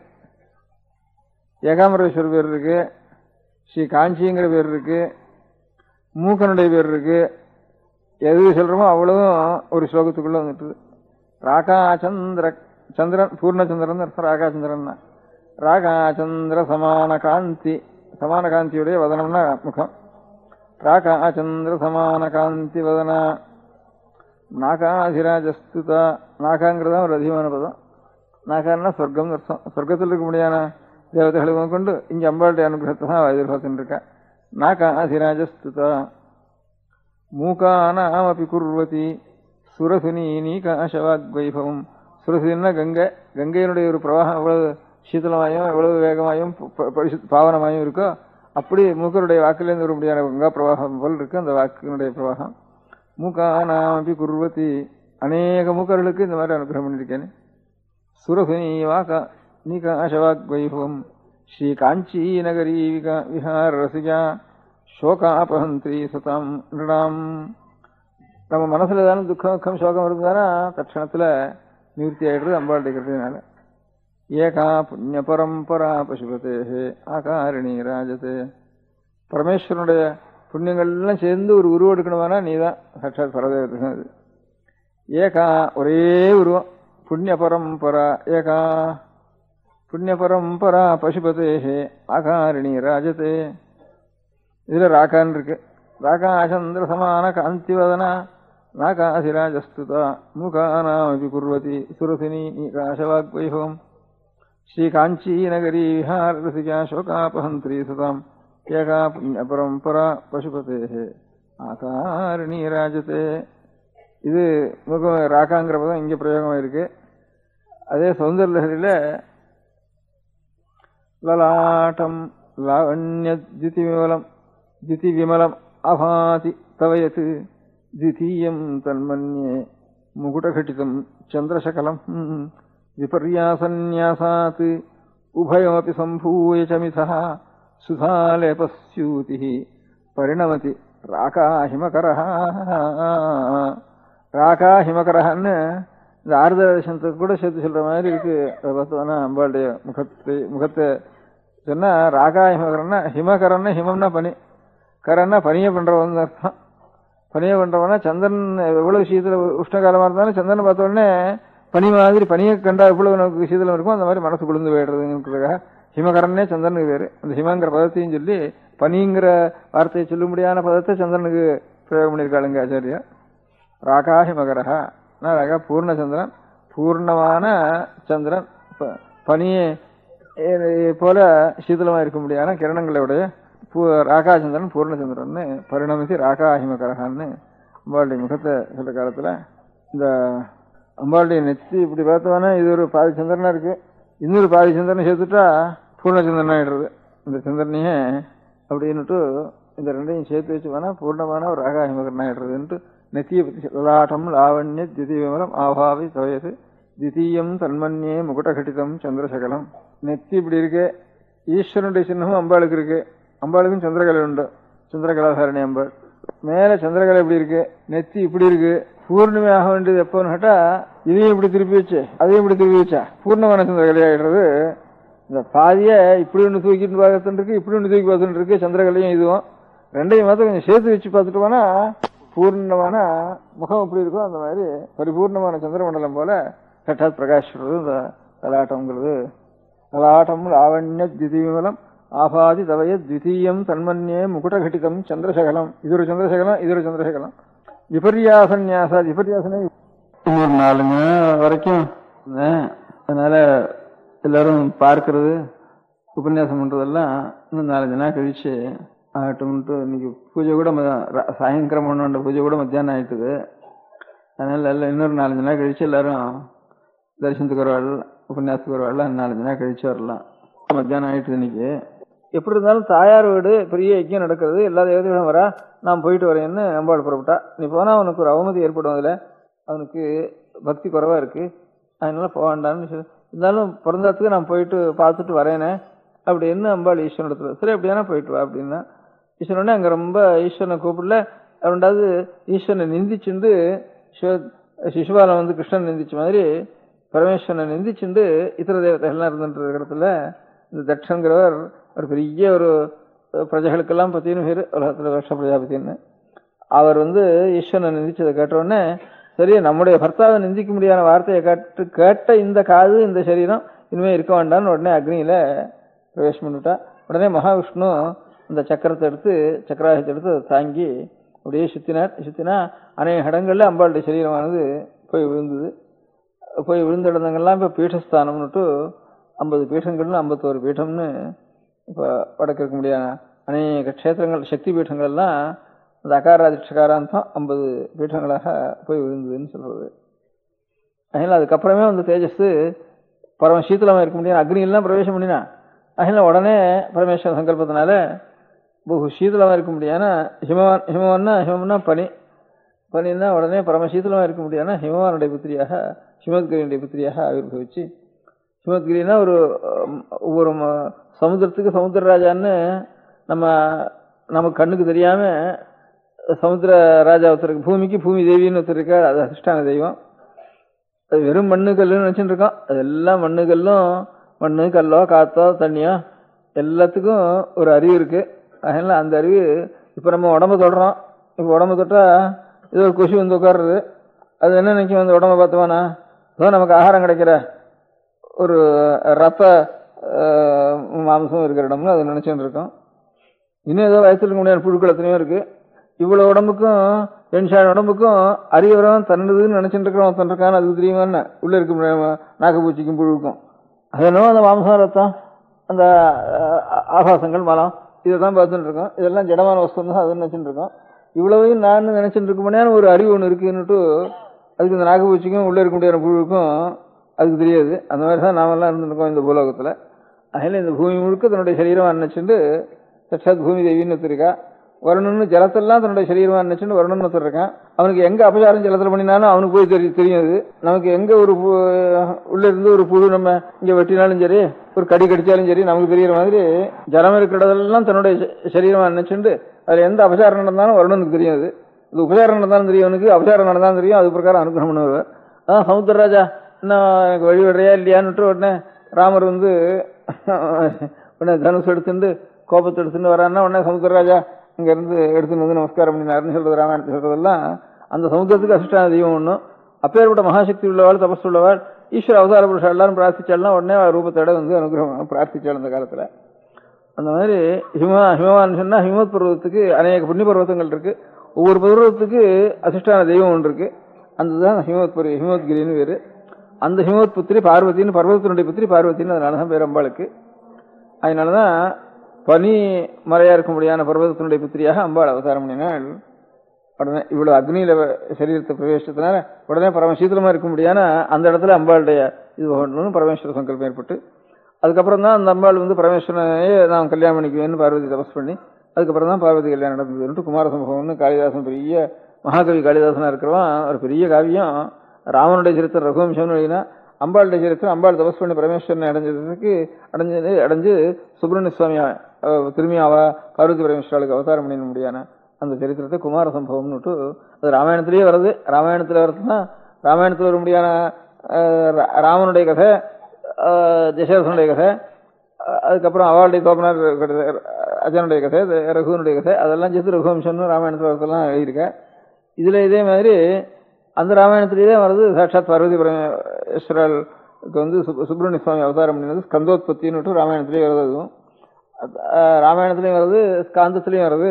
ஏகாம்பரேஸ்வரர் பேர் இருக்கு, ஸ்ரீ காஞ்சிங்கிற பேர் இருக்கு, மூக்கனுடைய பேர் இருக்கு. எது சொல்றோமோ அவ்வளவும் ஒரு ஸ்லோகத்துக்குள்ள வந்துட்டு. ராகாச்சந்திர சந்திரன் பூர்ணச்சந்திரன் அர்த்தம். ராகாச்சந்திரன் ராகாச்சந்திர சமான காந்தி, சமான காந்தியுடைய வதனம்னா முகம். ராகாச்சந்திர சமான காந்தி வதனா நாகாதிராஜஸ்துதா. நாகாங்கிறதா ஒரு அதிகமான பதம். நாகான்னா சொர்க்கம் அர்த்தம். சொர்க்கத்தில் இருக்க முடியாத தேவதைகளை கொண்டு இங்க அம்பாளுடைய அனுகிரகத்தை தான் எதிர்பார்த்துட்டு இருக்கா. நாகாதிராஜஸ்துதா மூகானாமபி குர்வதி சுரசுனி நீகாசவாக்வைபவம். சுரசுனா கங்கை. கங்கையினுடைய ஒரு பிரவாகம் எவ்வளவு சீதளமாயும் எவ்வளவு வேகமாயும் பாவனமாயும் இருக்கோ அப்படி மூக்கருடைய வாக்கிலேருந்து ஒரு முடியாத கங்கா பிரவாகம் போல் இருக்கு அந்த வாக்கினுடைய பிரவாகம். மூக்கானாமபி குர்வதி. அநேக மூக்கர்களுக்கு இந்த மாதிரி அனுகிரகம் பண்ணியிருக்கேன். சுரசுனி வாக்கா நீகாசவாக்வைபவம் ஸ்ரீ காஞ்சி நகரி விஹார ரசிகா சோகாபஹந்திரி சதாம் நிருணாம். நம்ம மனசுல தானே துக்கம் சோகம் இருந்தானா தட்சணத்துல நிவர்த்தி ஆயிடுறது அம்பாளுடைய கிருபையினால. ஏகா புண்ணிய பரம்பரா பசுபதே ஆகாரிணி ராஜதே. பரமேஸ்வரனுடைய புண்ணியங்கள்லாம் சேர்ந்து ஒரு உருவம் எடுக்கணுமானா நீதான் சாட்சாத் பரதேவதை. ஏகா ஒரே உருவம். புண்ணிய பரம்பரா ஏகா புண்ணிய பரம்பரா பசுபதே ஆகாரிணி ராஜதே. இதுல ராகான் இருக்கு. ராகாச்சந்திர சமான காந்திவதனா நாகாதிராஜஸ்துதா மூகானாமபி குர்வதி சுரசினி நீகாசவாக்வைபவம் ஸ்ரீ காஞ்சி நகரி விஹாரரசிகா சோகாபஹந்திரி சதாம் ஏகா புண்ணிய பரம்பரா பசுபதே ஆகாரிணி ராஜதே. இது ராகாங்கிற பதம் இங்க பிரயோகமாயிருக்கு. அதே சௌந்தர்யலஹரியில லலாட்டம் லாவண்ய திதி விமலம் அபாதி தவயத் திதீயம் தன்மன்யே முகுடகட்டிதம் சந்திரசகலம் விபர்யாசன்யாசாத் உபயமபி சம்பூய சமிதः சுதாலேபஸ்யூதிः பரிணமதி ராகாஹிமகரஹ. ராகாஹிமகரஹன்னு இந்த ஆர்தரசனத்துக்கு கூட சேர்த்து சொல்ற மாதிரி இருக்கு. அதை பார்த்தோம்னா அம்பாளுடைய முகத்தை சொன்னா ராகாஹிமகரன்னா ஹிமகரன்னா ஹிமம்னா பனி, கரன்னா பனியை பண்றவன் அர்த்தம். பனியை பண்றவனா சந்திரன் எவ்வளவு சீதள உஷ்ணகாலமா இருந்தாலும் சந்திரன் பார்த்த உடனே பனி மாதிரி பனியை கண்டா எவ்வளவு நமக்கு சீதளம் இருக்கும் அந்த மாதிரி மனசு குளிர்ந்து போயிடுறதுங்கிறதுக்காக ஹிமகரன்னே சந்திரனுக்கு பேரு. அந்த ஹிமங்கிற பதத்தையும் சொல்லி பனிங்கிற வார்த்தையை சொல்ல முடியாத பதத்தை சந்திரனுக்கு பிரயோகம் பண்ணியிருக்காளுங்க ஆச்சாரியா. ராகா ஹிமகரஹா ராகா பூர்ணச்சந்திரன், பூர்ணமான சந்திரன், பனியை போல சீதளமா இருக்க முடியாத கிரணங்களுடைய ராகாச்சந்திரன் பூர்ணச்சந்திரன் பரிணமிச்சு ராகாஹிமகரஹான்னு அம்பாளுடைய முகத்தை சொல்ற காலத்துல இந்த அம்பாளுடைய நெத்தி இப்படி பார்த்தோன்னா இது ஒரு பாதி சந்திரனா இருக்கு, இன்னொரு பாதி சந்திரனை சேர்த்துட்டா பூர்ணச்சந்திரன் ஆயிடுறது. இந்த சந்திரனையே அப்படின்னுட்டு இந்த ரெண்டையும் சேர்த்து வச்சு வேணா பூர்ணமான ஒரு ராகாஹிமகரன் ஆயிடுறதுன்ட்டு நெத்தியை பத்தி லலாட்டம் லாவண்ய திதி விமலம் ஆபாவி தவயது திதீயம் தன்மன்யே முகுடகட்டிதம் சந்திரசகலம். நெத்தி இப்படி இருக்கு. ஈஸ்வரனுடைய சின்னமும் அம்பாளுக்கு இருக்கு. அம்பாளுக்கும் சந்திரகலை உண்டு, சந்திரகலாதாரணி அம்பாள். மேல சந்திரகலை இப்படி இருக்கு, நெத்தி இப்படி இருக்கு. பூர்ணிமை ஆக வேண்டியது எப்போன்னு கேட்டா இதையும் இப்படி திருப்பி வச்சு அதையும் இப்படி திருப்பி வச்சா பூர்ணமான சந்திரகலை ஆயிடுறது. இந்த பாதிய இப்படி ஒண்ணு தூக்கிட்டு பார்த்துட்டு இருக்கு, இப்படி ஒண்ணு தூக்கி பார்த்துட்டு இருக்கு. சந்திரகலையும் இதுவும் ரெண்டையும் மாத்திரம் கொஞ்சம் சேர்த்து வச்சு பார்த்துட்டு போனா பூர்ணமான முகம் எப்படி இருக்கும் அந்த மாதிரி பரிபூர்ணமான சந்திரமண்டலம் போல சட்டாத் பிரகாஷ்றது இந்த லலாட்டம்ங்கிறது. லலாட்டம் லாவண்ய திதி விமலம் ஆபாதி தவய த்விதீயம் தன்மன்யே முகுடகட்டிதம் சந்திரசகலம். இது ஒரு சந்திரசகலம், இது ஒரு சந்திரசகலம். விபர்யாசன்யாசா விபர்யாசனே இன்னொரு 4 மணி நேரம் வரைக்கும். அதனால எல்லாரும் பார்க்கறது உபன்யாசம் பண்றதெல்லாம் இன்னும் 4 நாள் கழிச்சு ஆகட்டும்ட்டு. இன்னைக்கு பூஜை கூட சாயங்கிரமம் பூஜை கூட மத்தியானம் ஆயிட்டுது. அதனால எல்லாம் இன்னொரு 4-5 நாள் கழிச்சு எல்லாரும் தரிசனத்துக்கு வருவாள், உபன்யாசத்துக்கு வருவாள். 4-5 நாள் கழிச்சு வரலாம். மத்தியானம் ஆயிட்டு இன்னைக்கு. எப்படி இருந்தாலும் தாயார் வீடு பெரிய யஜ்யம் நடக்கிறது, எல்லா தேவதைகளும் வரா, நான் போயிட்டு வரேன்னு அம்பாள் புறப்பட்டா. நீ போனா அவனுக்கு ஒரு அவமதி ஏற்படும், அதுல அவனுக்கு பக்தி குறைவா இருக்கு, அதனால போக வேண்டாம்னு சொல்லி, இருந்தாலும் பிறந்ததுக்கு நான் போயிட்டு பார்த்துட்டு வரேனே அப்படின்னு அம்பாள் ஈஸ்வரன் இடத்துல. சரி அப்படியானா போயிட்டு வா அப்படின்னா, ஈஸ்வரனே அங்க ரொம்ப ஈஸ்வரனை கூப்பிடல. ரெண்டாவது ஈஸ்வரனை நிந்திச்சுண்டு சிசுபாலன் வந்து கிருஷ்ணன் நிந்திச்ச மாதிரி பரமேஸ்வரனை நிந்திச்சுண்டு இத்தர தேவதைகள்லாம் இருந்துட்டு இடத்துல இந்த தட்சங்கிறவர் ஒரு பெரிய ஒரு பிரஜைகளுக்கெல்லாம் பத்தின்னு பேரு உலகத்துல வருஷ பிரஜாபத்தின்னு. அவர் வந்து ஈஸ்வரனை நிந்திச்சதை கேட்டவுடனே, சரி நம்முடைய பர்த்தாவை நிந்திக்க முடியாத வார்த்தையை கேட்ட இந்த காது இந்த சரீரம் இனிமே இருக்க வேண்டாம்னு உடனே அக்னியில பிரவேசம் பண்ணிவிட்டா. உடனே மகாவிஷ்ணு இந்த சக்கரத்தை எடுத்து சக்கராயுதத்தை எடுத்து அதை தாங்கி அப்படியே சுத்தினா அநேக இடங்கள்ல அம்பாளுடைய சரீரமானது போய் விழுந்தது. போய் விழுந்த இடங்கள்லாம் இப்ப பீடஸ்தானம்னுட்டு 50 பீடங்கள்னு 51 பீடம்னு இப்ப வடக்கு இருக்க முடியாத அநேக கஷேத்திரங்கள் சக்தி பீடங்கள்லாம் அந்த அகாராதிஷகாராந்தம் 50 பீடங்களாக போய் விழுந்ததுன்னு சொல்றது. அதனால அதுக்கப்புறமே அந்த தேஜஸ் பரம சீத்தலமா இருக்க முடியாது, அக்னியெல்லாம் பிரவேசம் பண்ணினா. அதனால உடனே பரமேஸ்வர சங்கல்பத்தினால பகு சீதளமா இருக்க முடியாதுன்னா ஹிமம்னா பனின்னா உடனே பரமசீதளமா இருக்க முடியாதுன்னா ஹிமவானுடைய புத்திரியாக ஹிமத்கிரியுடைய புத்திரியாக ஆவிர்வவிச்சு, ஹிமத்கிரினா ஒவ்வொரு சமுத்திரத்துக்கு சமுத்திரராஜான்னு நமக்கு கண்ணுக்கு தெரியாம சமுத்திர ராஜா ஒருத்தருக்கு, பூமிக்கு பூமி தேவின்னு ஒருத்தர் இருக்கா, அது அதிஷ்டான தெய்வம். அது வெறும் மண்ணு கல்லுன்னு நினைச்சுட்டு இருக்கோம். அதெல்லாம் மண்ணு கல்லும், மண்ணு கல்லோ காத்தோ தண்ணியோ எல்லாத்துக்கும் ஒரு அறிவு இருக்கு. அதனால அந்த அறிவு இப்ப நம்ம உடம்ப தொடுறோம். இப்ப உடம்ப தொட்டா ஏதோ ஒரு கொசு வந்து உட்காருது, அது என்ன நினைக்கும், அந்த உடம்ப பார்த்தோம்னா ஏதோ நமக்கு ஆகாரம் கிடைக்கிற ஒரு ரத்த மாம்சம் இருக்கிற இடம்னு அது நினைச்சுட்டு இருக்கோம். இன்னும் ஏதோ வயசுல இருக்க முடியாத புழுக்கள் எத்தனையோ இருக்கு. இவ்வளவு உடம்புக்கும் 2 உடம்புக்கும் அறிவுறம் தன்னதுன்னு நினைச்சுட்டு இருக்கிறோம். ஒருத்தன் இருக்கான்னு அதுக்கு தெரியுமா, உள்ள இருக்க நாகப்பூச்சிக்கும் புழுவுக்கும். அதனால அந்த மாம்சம் ரத்தம் அந்த ஆபாசங்கள் மலம் இதைதான் பார்த்துட்டு இருக்கோம். இதெல்லாம் ஜடமான வஸ்து தான் அதுன்னு நினைச்சுட்டு இருக்கோம். இவ்வளவையும் நான் நினைச்சுட்டு இருக்க முடியாது ஒரு அறிவு ஒன்று இருக்குன்னுட்டு அதுக்கு இந்த நாகப்பூச்சிக்கும் உள்ள இருக்க முடியாத புழுவுக்கும் அதுக்கு தெரியாது. அந்த மாதிரி தான் நாமெல்லாம் இருந்துருக்கோம் இந்த பூலோகத்துல. அதனால இந்த பூமி முழுக்க தன்னுடைய சரீரமா நினைச்சுட்டு சட்சாத் பூமி தேவின்னு ஒருத்தருக்கா. வருணன்னு ஜலத்தெல்லாம் தன்னுடைய சரீரமா நினைச்சுட்டு வருணன் ஒருத்தர் இருக்கான். அவனுக்கு எங்க அபசாரம் ஜலத்துல பண்ணினாலும் அவனுக்கு போய் தெரியும். அது நமக்கு எங்க ஒரு உள்ள இருந்து ஒரு புழு நம்ம இங்க வெட்டினாலும் சரி, ஒரு கடி கடிச்சாலும் சரி, நமக்கு தெரியற மாதிரி ஜலம் இருக்கிற இடத்தெல்லாம் தன்னுடைய சரீரமா நினைச்சுட்டு அதுல எந்த அபசாரம் நடந்தாலும் வருணனுக்கு தெரியும். அது இது உபசாரம் நடந்தாலும் தெரியும், அவனுக்கு அபசாரம் நடந்தாலும் தெரியும். அது பிரகாரம் அனுகிரகம் பண்ணுவார். அதான் சமுத்திரராஜா இன்னும் எனக்கு வழி விடுறியா இல்லையான்னு உடனே ராமர் வந்து உடனே தனுஷ் எடுத்துட்டு கோபத்தை எடுத்துட்டு வரான்னா உடனே சமுத்திரராஜா இங்க இருந்து எடுத்துன்னு வந்து நமஸ்காரம் பண்ணினாருன்னு சொல்றது ராமாயணத்தை சொல்றதெல்லாம் அந்த சமுத்திரத்துக்கு அதிஷ்டான தெய்வம் ஒண்ணும். அப்பேற்பட்ட மகாசக்தி உள்ளவாள், தபஸ் உள்ளவாள், ஈஸ்வர அவதார புருஷா எல்லாரும் பிரார்த்திச்சாலாம் உடனே ரூபத்தோட வந்து அனுகிரகம் பிரார்த்திச்சாள் அந்த காலத்துல. அந்த மாதிரி ஹிமவான் சொன்னா ஹிமத் பர்வதத்துக்கு அநேக புண்ணிய பர்வத்தங்கள் இருக்கு. ஒவ்வொரு பர்வதத்துக்கு அதிஷ்டான தெய்வம் ஒன்று இருக்கு. அதுதான் ஹிமத்கிரின்னு பேரு. அந்த ஹிமத் புத்திரி பார்வதினு, பர்வதத்தினுடைய புத்திரி பார்வதினு, அதனாலதான் பேர் அம்பாளுக்கு. அதனாலதான் பனி மறையா இருக்க முடியாத பர்வதத்தினுடைய புத்திரியாக அம்பாள் அவதாரம் பண்ணினாள். உடனே இவ்வளவு அக்னியில சரீரத்தை பிரவேசித்தனால உடனே பரமசீதலமா இருக்க முடியாத அந்த இடத்துல அம்பாளுடைய இது பண்ணணும்னு பரமேஸ்வர சங்கல்பம் ஏற்பட்டு, அதுக்கப்புறம் தான் அந்த அம்பாள் வந்து பரமேஸ்வரனையே நான் கல்யாணம் பண்ணிக்குவேன்னு பார்வதி தபஸ் பண்ணி அதுக்கப்புறம் தான் பார்வதி கல்யாணம் நடந்ததுன்ட்டு குமார சம்பவம்னு காளிதாசன், பெரிய மகாகவி காளிதாசனா இருக்கிறவன் ஒரு பெரிய காவியம் ராமனுடைய சரித்திரம் ரகுவம்சம்னு எழுதினா, அம்பாளுடைய சரித்திரம் அம்பாள் தபஸ் பண்ணி பரமேஸ்வரனை அடைஞ்சு சுப்பிரமணிய சுவாமி திரும்பி பார்வதி பரமேஸ்வராளுக்கு அவதாரம் பண்ணிட முடியான அந்த சரித்திரத்தை குமார சம்பவம்னுட்டு அது ராமாயணத்திலேயே வருது. ராமாயணத்துல வருதுன்னா ராமாயணத்துல வர முடியாத ராமனுடைய கதை, தசரதனுடைய கதை, அதுக்கப்புறம் அவளுடைய தோப்பனார் அஜனுடைய கதை, ரகுவனுடைய கதை, அதெல்லாம் சேர்த்து ரகுவம்சம்னு ராமாயணத்துல வரதெல்லாம் எழுதியிருக்க. இதுல இதே மாதிரி அந்த ராமாயணத்திலேயே வருது. சாட்சாத் பார்வதி பரமேஸ்வரருக்கு வந்து சுப்பிரமணிய சுவாமி அவதாரம் பண்ணினது ஸ்கந்தோத்பத்தின்னு ராமாயணத்திலேயே வருது. அதுவும் ராமாயணத்திலையும் வருது, ஸ்காந்தத்திலையும் வருது,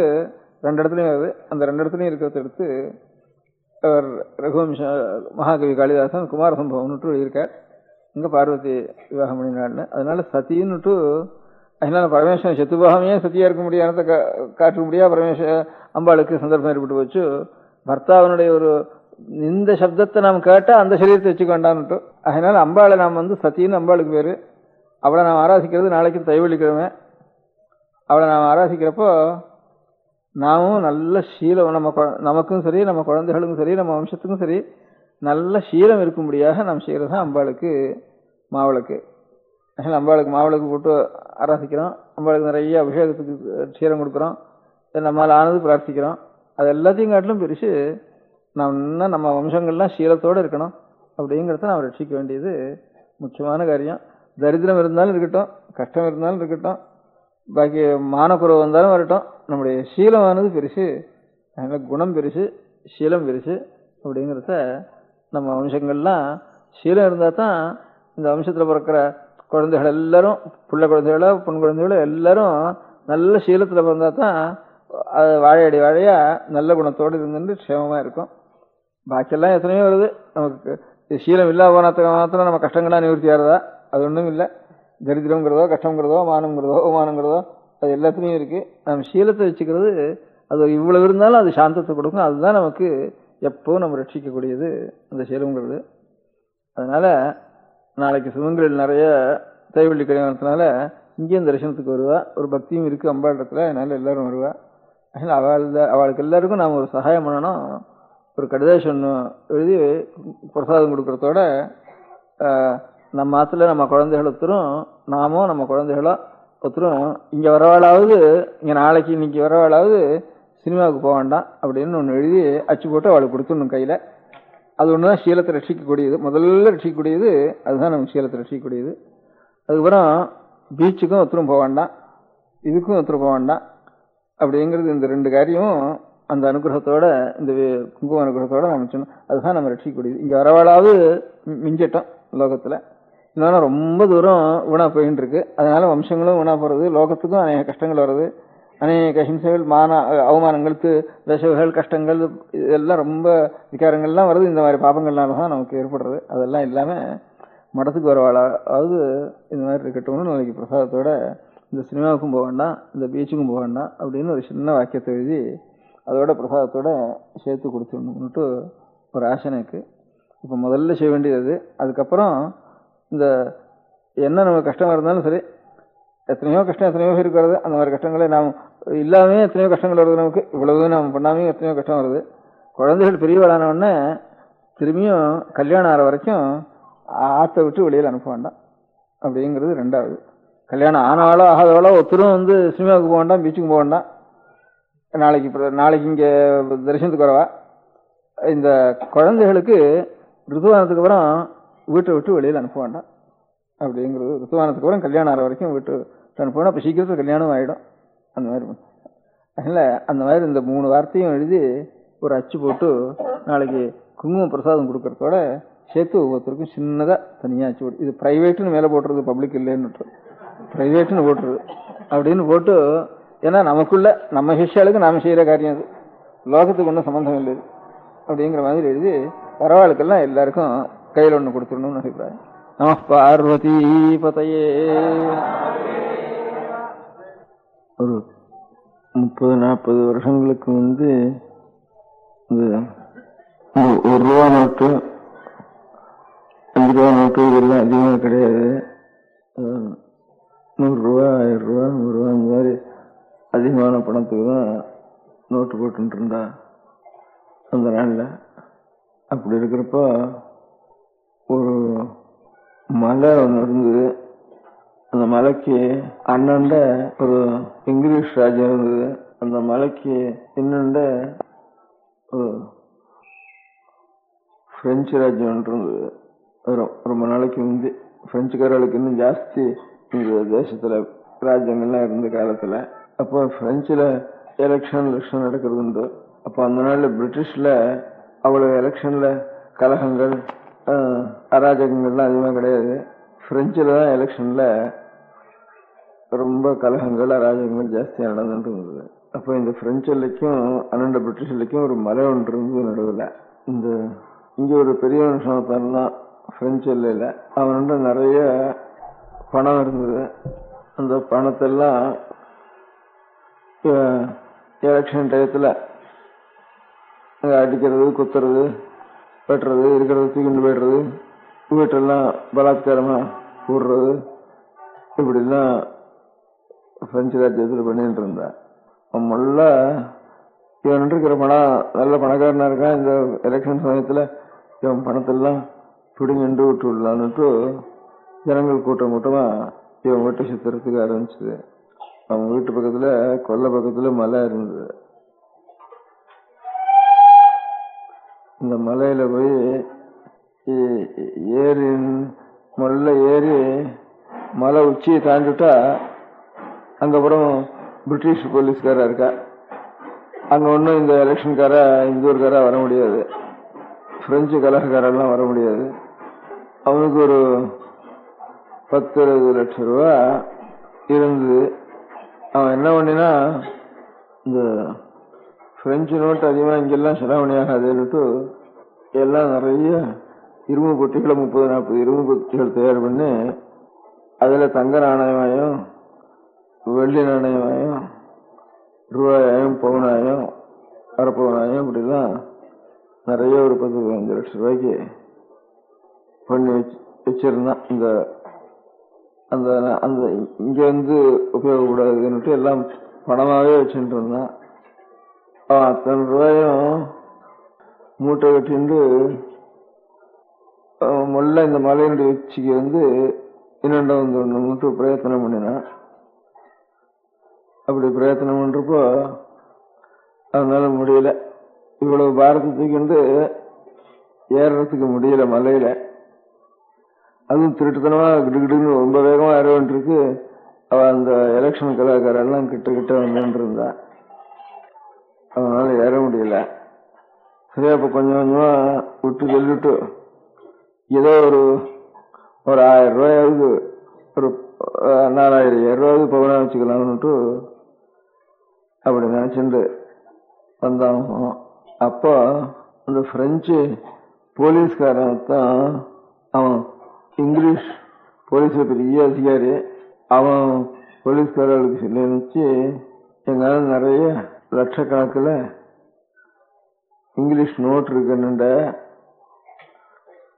2 இடத்துலையும் வருது. அந்த 2 இடத்துலையும் இருக்கிறத எடுத்து அவர் ரகுவம்ச மகாகவி காளிதாசன் குமார சம்பவம்னுட்டு எழுதியிருக்கார். இங்க பார்வதி விவாகம் பண்ணினாள்னு. அதனால சத்தின்னுட்டு அதனால பரமேஸ்வரன் சத்துபாகமே சத்தியா இருக்க முடியாத காட்ட முடியாது. பரமேஸ்வர அம்பாளுக்கு சந்தர்ப்பம் ஏற்பட்டு வச்சு பர்த்தாவனுடைய ஒரு இந்த சப்தத்தை நாம் கேட்டா அந்த சரீரத்தை வச்சுக்கொண்டான்ட்டு. அதனால அம்பாளை நாம் சத்தின்னு அம்பாளுக்கு பேரு. அவளை நாம் ஆராதிக்கிறது நாளைக்கு தைவழிக்கிறவன். அவளை நாம் ஆராதிக்கிறப்போ நாமும் நல்ல சீலம் நமக்கும் சரி, நம்ம குழந்தைகளுக்கும் சரி, நம்ம வம்சத்துக்கும் சரி நல்ல சீலம் இருக்கும்படியாக நாம் செய்யறதுதான் அம்பாளுக்கு மாவிளக்கு. அதனால அம்பாளுக்கு மாவிளக்கு போட்டு ஆராதிக்கிறோம். அம்பாளுக்கு நிறைய அபிஷேகத்துக்கு சீரம் கொடுக்குறோம். நம்மளால் ஆனது பிரார்த்திக்கிறோம். அது எல்லாத்தையும் காட்டிலும் பெருசு நம்ம வம்சங்கள்லாம் சீலத்தோடு இருக்கணும் அப்படிங்கிறத நாம் ரட்சிக்க வேண்டியது முக்கியமான காரியம். தரித்திரம் இருந்தாலும் இருக்கட்டும், கஷ்டம் இருந்தாலும் இருக்கட்டும், பாக்கி மானக்குறவு வந்தாலும் வரட்டும், நம்முடைய சீலமானது பெருசு. அதனால குணம் பெருசு, சீலம் பெருசு அப்படிங்கிறத நம்ம வம்சங்கள்லாம் சீலம் இருந்தால் தான் இந்த வம்சத்தில் பிறக்கிற குழந்தைகள் எல்லாரும், பிள்ளை குழந்தைகளோ பொன் குழந்தைகளோ எல்லாரும் நல்ல சீலத்தில் பிறந்தா தான் அது வாழையடி வாழையா நல்ல குணத்தோடு இருந்துட்டு க்ஷேமமாக இருக்கும். பாக்கியெல்லாம் எத்தனையோ வருது. நமக்கு சீலம் இல்லாத போனத்துக்கு மாத்திரம் நம்ம கஷ்டங்கள்லாம் நிவர்த்தி ஆகிறதா? அது ஒன்றும் இல்லை. தரித்திரங்கிறதோ கஷ்டங்கிறதோ மானங்கிறதோ அவமானங்கிறதோ அது எல்லாத்துலேயும் இருக்குது. நம்ம சீலத்தை வச்சுக்கிறது அது இவ்வளவு இருந்தாலும் அது சாந்தத்தை கொடுக்கும். அதுதான் நமக்கு எப்போவும் நம்ம ரட்சிக்கக்கூடியது அந்த சீலங்கிறது. அதனால் நாளைக்கு சிவங்களில் நிறைய தைவள்ளி கல்யாணத்தினால இங்கேயும் தரிசனத்துக்கு வருவா. ஒரு பக்தியும் இருக்குது அம்பாளத்தில். அதனால எல்லாரும் வருவா. அதனால் அவளுக்கு எல்லாருக்கும் நாம் ஒரு சகாயம் பண்ணணும். ஒரு கடிதம் ஒன்று எழுதி பிரசாதம் கொடுக்குறதோட நம்ம ஆற்றுல நம்ம குழந்தைகள் ஒருத்தரும் நாமோ நம்ம குழந்தைகளோ ஒருத்தரும் இங்கே வரவாளாவது, இங்கே நாளைக்கு இன்னைக்கு வரவாளாவது சினிமாவுக்கு போக வேண்டாம் அப்படின்னு ஒன்று எழுதி அச்சு போட்டு அவளுக்கு கொடுத்துடணும் கையில். அது ஒன்று தான் சீலத்தை ரட்சிக்கக்கூடியது. முதல்ல ரட்சிக்கக்கூடியது அதுதான் நம்ம சீலத்தை ரட்சிக்கக்கூடியது. அதுக்கப்புறம் பீச்சுக்கும் ஒருத்தரும் போக வேண்டாம், இதுக்கும் ஒருத்தரும் போக வேண்டாம் அப்படிங்கிறது. இந்த ரெண்டு காரியமும் அந்த அனுகிரகத்தோட, இந்த குங்கும அனுகிரகத்தோட நம்ம சொன்னோம். அதுதான் நம்ம ரட்சிக்கக்கூடியது. இங்கே வரவாளாவது மிஞ்சிட்டோம் லோகத்தில். இன்னொன்று ரொம்ப தூரம் வீணா போயின்னு இருக்கு. அதனால வம்சங்களும் வீணா போகிறது, லோகத்துக்கும் அநேக கஷ்டங்கள் வருது, அநேக ஹிம்சைகள், அவமானங்கள், விஷவுகள், கஷ்டங்கள், இதெல்லாம் ரொம்ப விகாரங்கள்லாம் வருது. இந்த மாதிரி பாபங்கள்னால தான் நமக்கு ஏற்படுறது. அதெல்லாம் இல்லாமல் மடத்துக்கு வரவாளாவது இந்த மாதிரி இருக்கட்டும்னு நாளைக்கு பிரசாதத்தோட இந்த சினிமாவுக்கும் போக வேண்டாம், இந்த பீச்சுக்கும் போக வேண்டாம் அப்படின்னு ஒரு சின்ன வாக்கியத்தை எழுதி அதோட பிரசாதத்தோட சேர்த்து கொடுத்துடணும்னுட்டு ஒரு ஆசை எனக்கு. இப்போ முதல்ல செய்ய வேண்டியது அது. அதுக்கப்புறம் இந்த என்ன நம்ம கஷ்டம் இருந்தாலும் சரி, எத்தனையோ கஷ்டம் எத்தனையோ பேருக்கு வருது. அந்த மாதிரி கஷ்டங்களை நாம் இல்லாமே எத்தனையோ கஷ்டங்கள் வருது நமக்கு. இவ்வளவு நாம் பண்ணாமே எத்தனையோ கஷ்டம் வருது. குழந்தைகள் பெரியவளானவுடனே திரும்பியும் கல்யாணம் ஆகிற வரைக்கும் ஆற்றை விட்டு வெளியில் அனுப்ப வேண்டாம் அப்படிங்கிறது ரெண்டாவது. கல்யாணம் ஆனாலோ ஆகாதவளோ ஒருத்தரும் சினிமாவுக்கு போக வேண்டாம், பீச்சுக்கு போக வேண்டாம். நாளைக்கு இங்கே தரிசனத்துக்கு வரவா. இந்த குழந்தைகளுக்கு ரித்துவானத்துக்கு அப்புறம் வீட்டை விட்டு வெளியில் அனுப்ப வேண்டாம் அப்படிங்கிறது. ரித்துவானத்துக்கு அப்புறம் கல்யாணம் ஆகிற வரைக்கும் வீட்டு அனுப்பணும். அப்போ சீக்கிரத்தில் கல்யாணம் ஆகிடும். அந்த மாதிரி அதனால் அந்த மாதிரி இந்த 3 வார்த்தையும் எழுதி ஒரு அச்சு போட்டு நாளைக்கு குங்குமம் பிரசாதம் கொடுக்கறதோட சேர்த்து ஒவ்வொருத்தருக்கும் சின்னதாக தனியாக அச்சு போட்டு, இது ப்ரைவேட்டுன்னு மேலே போட்டுறது, பப்ளிக் இல்லைன்னு ப்ரைவேட்டுன்னு போட்டுறது அப்படின்னு போட்டு. ஏன்னா நமக்குள்ள நம்ம சிஷ்யாளுக்கு நாம் செய்கிற காரியம் அது, லோகத்துக்கு ஒன்றும் சம்மந்தம் இல்லை அப்படிங்கிற மாதிரி எழுதி பரவாயில்லைக்கெல்லாம் எல்லாருக்கும் கையில் ஒன்று கொடுத்துடணும்னு அபிப்பிராயம். நம பார்வதி பதையே. ஒரு 30-40 வருஷங்களுக்கு இது 1 ரூபா நோட்டு, 5 ரூபா நோட்டு இதெல்லாம் அதிகமாக கிடையாது. 100 ரூபா, 1000 ரூபா, 100 ரூபா இந்த மாதிரி அதிகமான பணத்துக்கு தான் நோட்டு போட்டு இருந்தா அந்த நாளில். அப்படி இருக்கிறப்ப ஒரு மலை ஒன்று இருந்தது. அந்த மலைக்கு அண்ணண்ட ஒரு இங்கிலீஷ் ராஜ்யம் இருந்தது. அந்த மலைக்கு இன்னண்ட ஒரு பிரெஞ்சு ராஜ்யம் ஒன்று இருந்தது. ரொம்ப நாளைக்கு முந்தி பிரெஞ்சுக்காரர்களுக்கு இன்னும் ஜாஸ்தி இந்த தேசத்துல ராஜ்யங்கள்லாம் இருந்த காலத்துல. அப்போ பிரெஞ்சுல எலெக்ஷன் நடக்கிறது உண்டு. அப்போ அந்த நாள்ல பிரிட்டிஷ்ல அவ்வளவு எலெக்ஷன்ல கலகங்கள் அராஜகங்கள்லாம் அதிகமாக கிடையாது. பிரெஞ்சுல தான் எலெக்ஷன்ல ரொம்ப கலகங்கள் அராஜகங்கள் ஜாஸ்தியாக நடந்துட்டு இருந்தது. அப்போ இந்த பிரெஞ்சு எல்லைக்கும் அண்ணண்ட பிரிட்டிஷ் எல்லைக்கும் ஒரு மலை ஒன்று இருந்தது நடுவில். இங்க ஒரு பெரிய மனுஷன் தான் பிரெஞ்சு எல்லையில. அவன்கிட்ட நிறைய பணம் இருந்தது. அந்த பணத்தெல்லாம் எலெக்ஷன் டயத்துல அடிக்கிறது, குத்துறது, வெட்டுறது, இருக்கிறத தூக்கிட்டு போய்டுறது, வீட்டெல்லாம் பலாத்காரமா கூடுறது, இப்படிலாம் பிரெஞ்சு ராஜ்யத்தில் பண்ணிட்டு இருந்தான். முல்ல இவன் இருக்கிற பணம் நல்ல பணக்காரனா இருக்கான். இந்த எலெக்ஷன் சமயத்துல இவன் பணத்தெல்லாம் பிடிங்கிண்டு விட்டு விடலான்னுட்டு ஜனங்கள் கூட்டம் கூட்டமா இவன் வீட்டை சுத்துறதுக்கு ஆரம்பிச்சது. அவன் வீட்டு பக்கத்துல கொல்லை பக்கத்துல மலை இருந்தது. இந்த மலையில போய் ஏறி மொல்ல ஏறி மலை உச்சியை தாண்டிட்டா அங்கப்புறம் பிரிட்டிஷ் போலீஸ்காரா இருக்கா. அங்க ஒன்றும் இந்த எலெக்ஷன்கார இந்த ஊருக்காரா வர முடியாது, பிரெஞ்சு கலகக்காரெல்லாம் வர முடியாது. அவனுக்கு ஒரு 10-20 லட்சம் ரூபா இருந்தது. அவன் என்ன பண்ணினா, இந்த பிரெஞ்சு நோட்டு அதிகமாக இங்கெல்லாம் செலவணி ஆகாதுன்னுட்டு எல்லாம் நிறைய இரும்பு பொட்டிகளை 30-40 இரும்பு பொட்டிகள் தயார் பண்ணி அதில் தங்க நாணயமாயும் வெள்ளி நாணயமாயும் ரூபாயும் பவுனாயும் அரை பவுனாயும் இப்படிலாம் நிறைய ஒரு 10-15 லட்சம் ரூபாய்க்கு பண்ணி வச்சிருந்தான். இந்த அந்த அந்த இங்க வந்து உபயோகப்படாதுன்னுட்டு எல்லாம் பணமாவே வச்சுட்டு இருந்தான். அவன் அத்தனை ரூபாயும் மூட்டை கட்டிண்டு முல்ல இந்த மலையினுடைய உச்சிக்கு வந்து இன்னொண்ட வந்து ஒன்று மூட்டை பிரயத்தனம் பண்ணினான். அப்படி பிரயத்தனம் பண்றப்போ அதனால முடியல. இவ்வளவு பாரத்தை தூக்கிண்டு ஏறதுக்கு முடியல மலையில. அதுவும் திருட்டுத்தனமா கிடுகிடுன்னு ரொம்ப வேகமா ஏறவன் இருக்கு. அவன் அந்த எலெக்ஷன் கலாக்காரெல்லாம் கிட்ட கிட்ட வந்துட்டு இருந்தான். அவனால ஏற முடியல. சரியா இப்ப கொஞ்சம் கொஞ்சமா விட்டு சொல்லிட்டு ஏதோ ஒரு 1000 ரூபாயாவது ஒரு 4000 ரூபாவது பவனா வச்சுக்கலாம்னுட்டு அப்படி நினைச்சுட்டு வந்தான். அப்போ அந்த பிரெஞ்சு போலீஸ்காரன் தான், அவன் இங்கிலீஷ் போலீஸ்ல பெரிய அதிகாரி. அவன் போலீஸ்காரர்களுக்கு சொல்லி நினைச்சு எங்கால நிறைய லட்சக்கணக்கில் இங்கிலீஷ் நோட் இருக்குன்னுண்ட,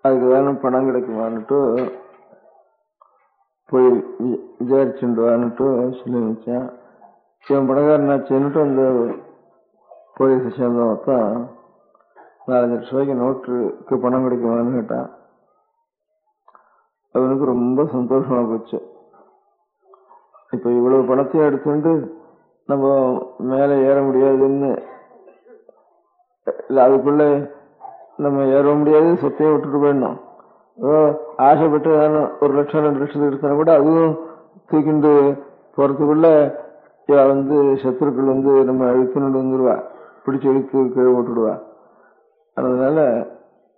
அதுக்கு வேணும் பணம் கிடைக்குமான்னுட்டு போய் விசாரிச்சுட்டு வான்னுட்டு சொல்லி நினைச்சேன். இவன் பணக்காரனாச்சுன்னுட்டு அந்த போலீஸை சேர்ந்தவன் தான் 4-5 லட்சம் ரூபாய்க்கு நோட்டுக்கு பணம் கிடைக்குமான்னு கேட்டான். அவனுக்கு ரொம்ப சந்தோஷமா போச்சு. இப்ப இவ்வளவு பணத்தையும் எடுத்துட்டு நம்ம மேல ஏற முடியாதுன்னு இல்ல, அதுக்குள்ள நம்ம ஏற முடியாது, சொத்தையும் விட்டுட்டு போயிடணும். ஆசைப்பட்டு 1 லட்சம் 2 லட்சத்துக்கு எடுத்தா கூட அதுவும் தூக்கிண்டு போறதுக்குள்ள வந்து சத்துருக்கள் வந்து நம்ம இழுத்துட்டு வந்துடுவா, பிடிச்சி இழுத்து கீழே போட்டுடுவா. அதனால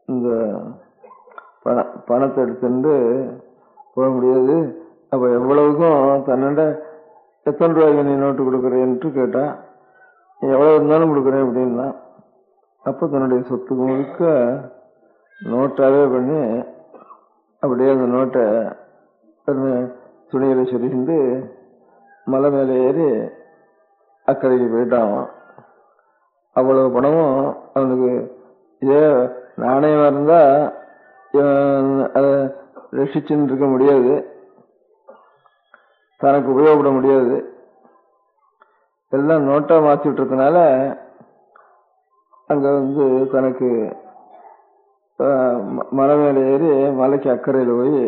இந்த பணத்தை எடுத்துட்டு போக முடியாது. அப்ப எவ்வளவுக்கும் தன்னோட எத்தனை ரூபாய்க்கு நீ நோட்டு கொடுக்குறேன்ட்டு கேட்டா, எவ்வளவு இருந்தாலும் கொடுக்குறேன் அப்படின்னா. அப்ப தன்னுடைய சொத்துக்கு முழுக்க நோட்டாவே பண்ணி அப்படியே அந்த நோட்டை துணியில சொல்லிட்டு மலை மேலே ஏறி அக்கறைக்கு போயிட்டான். அவ்வளவு பணமும் அவனுக்கு இதே நாணயமா இருந்தா அதை ரசிச்சுன்னு இருக்க முடியாது, தனக்கு உபயோகப்பட முடியாது. எல்லாம் நோட்டா மாத்தி விட்டுறதுனால அங்க வந்து தனக்கு மலை மேல ஏறி மலைக்கு அக்கறையில போய்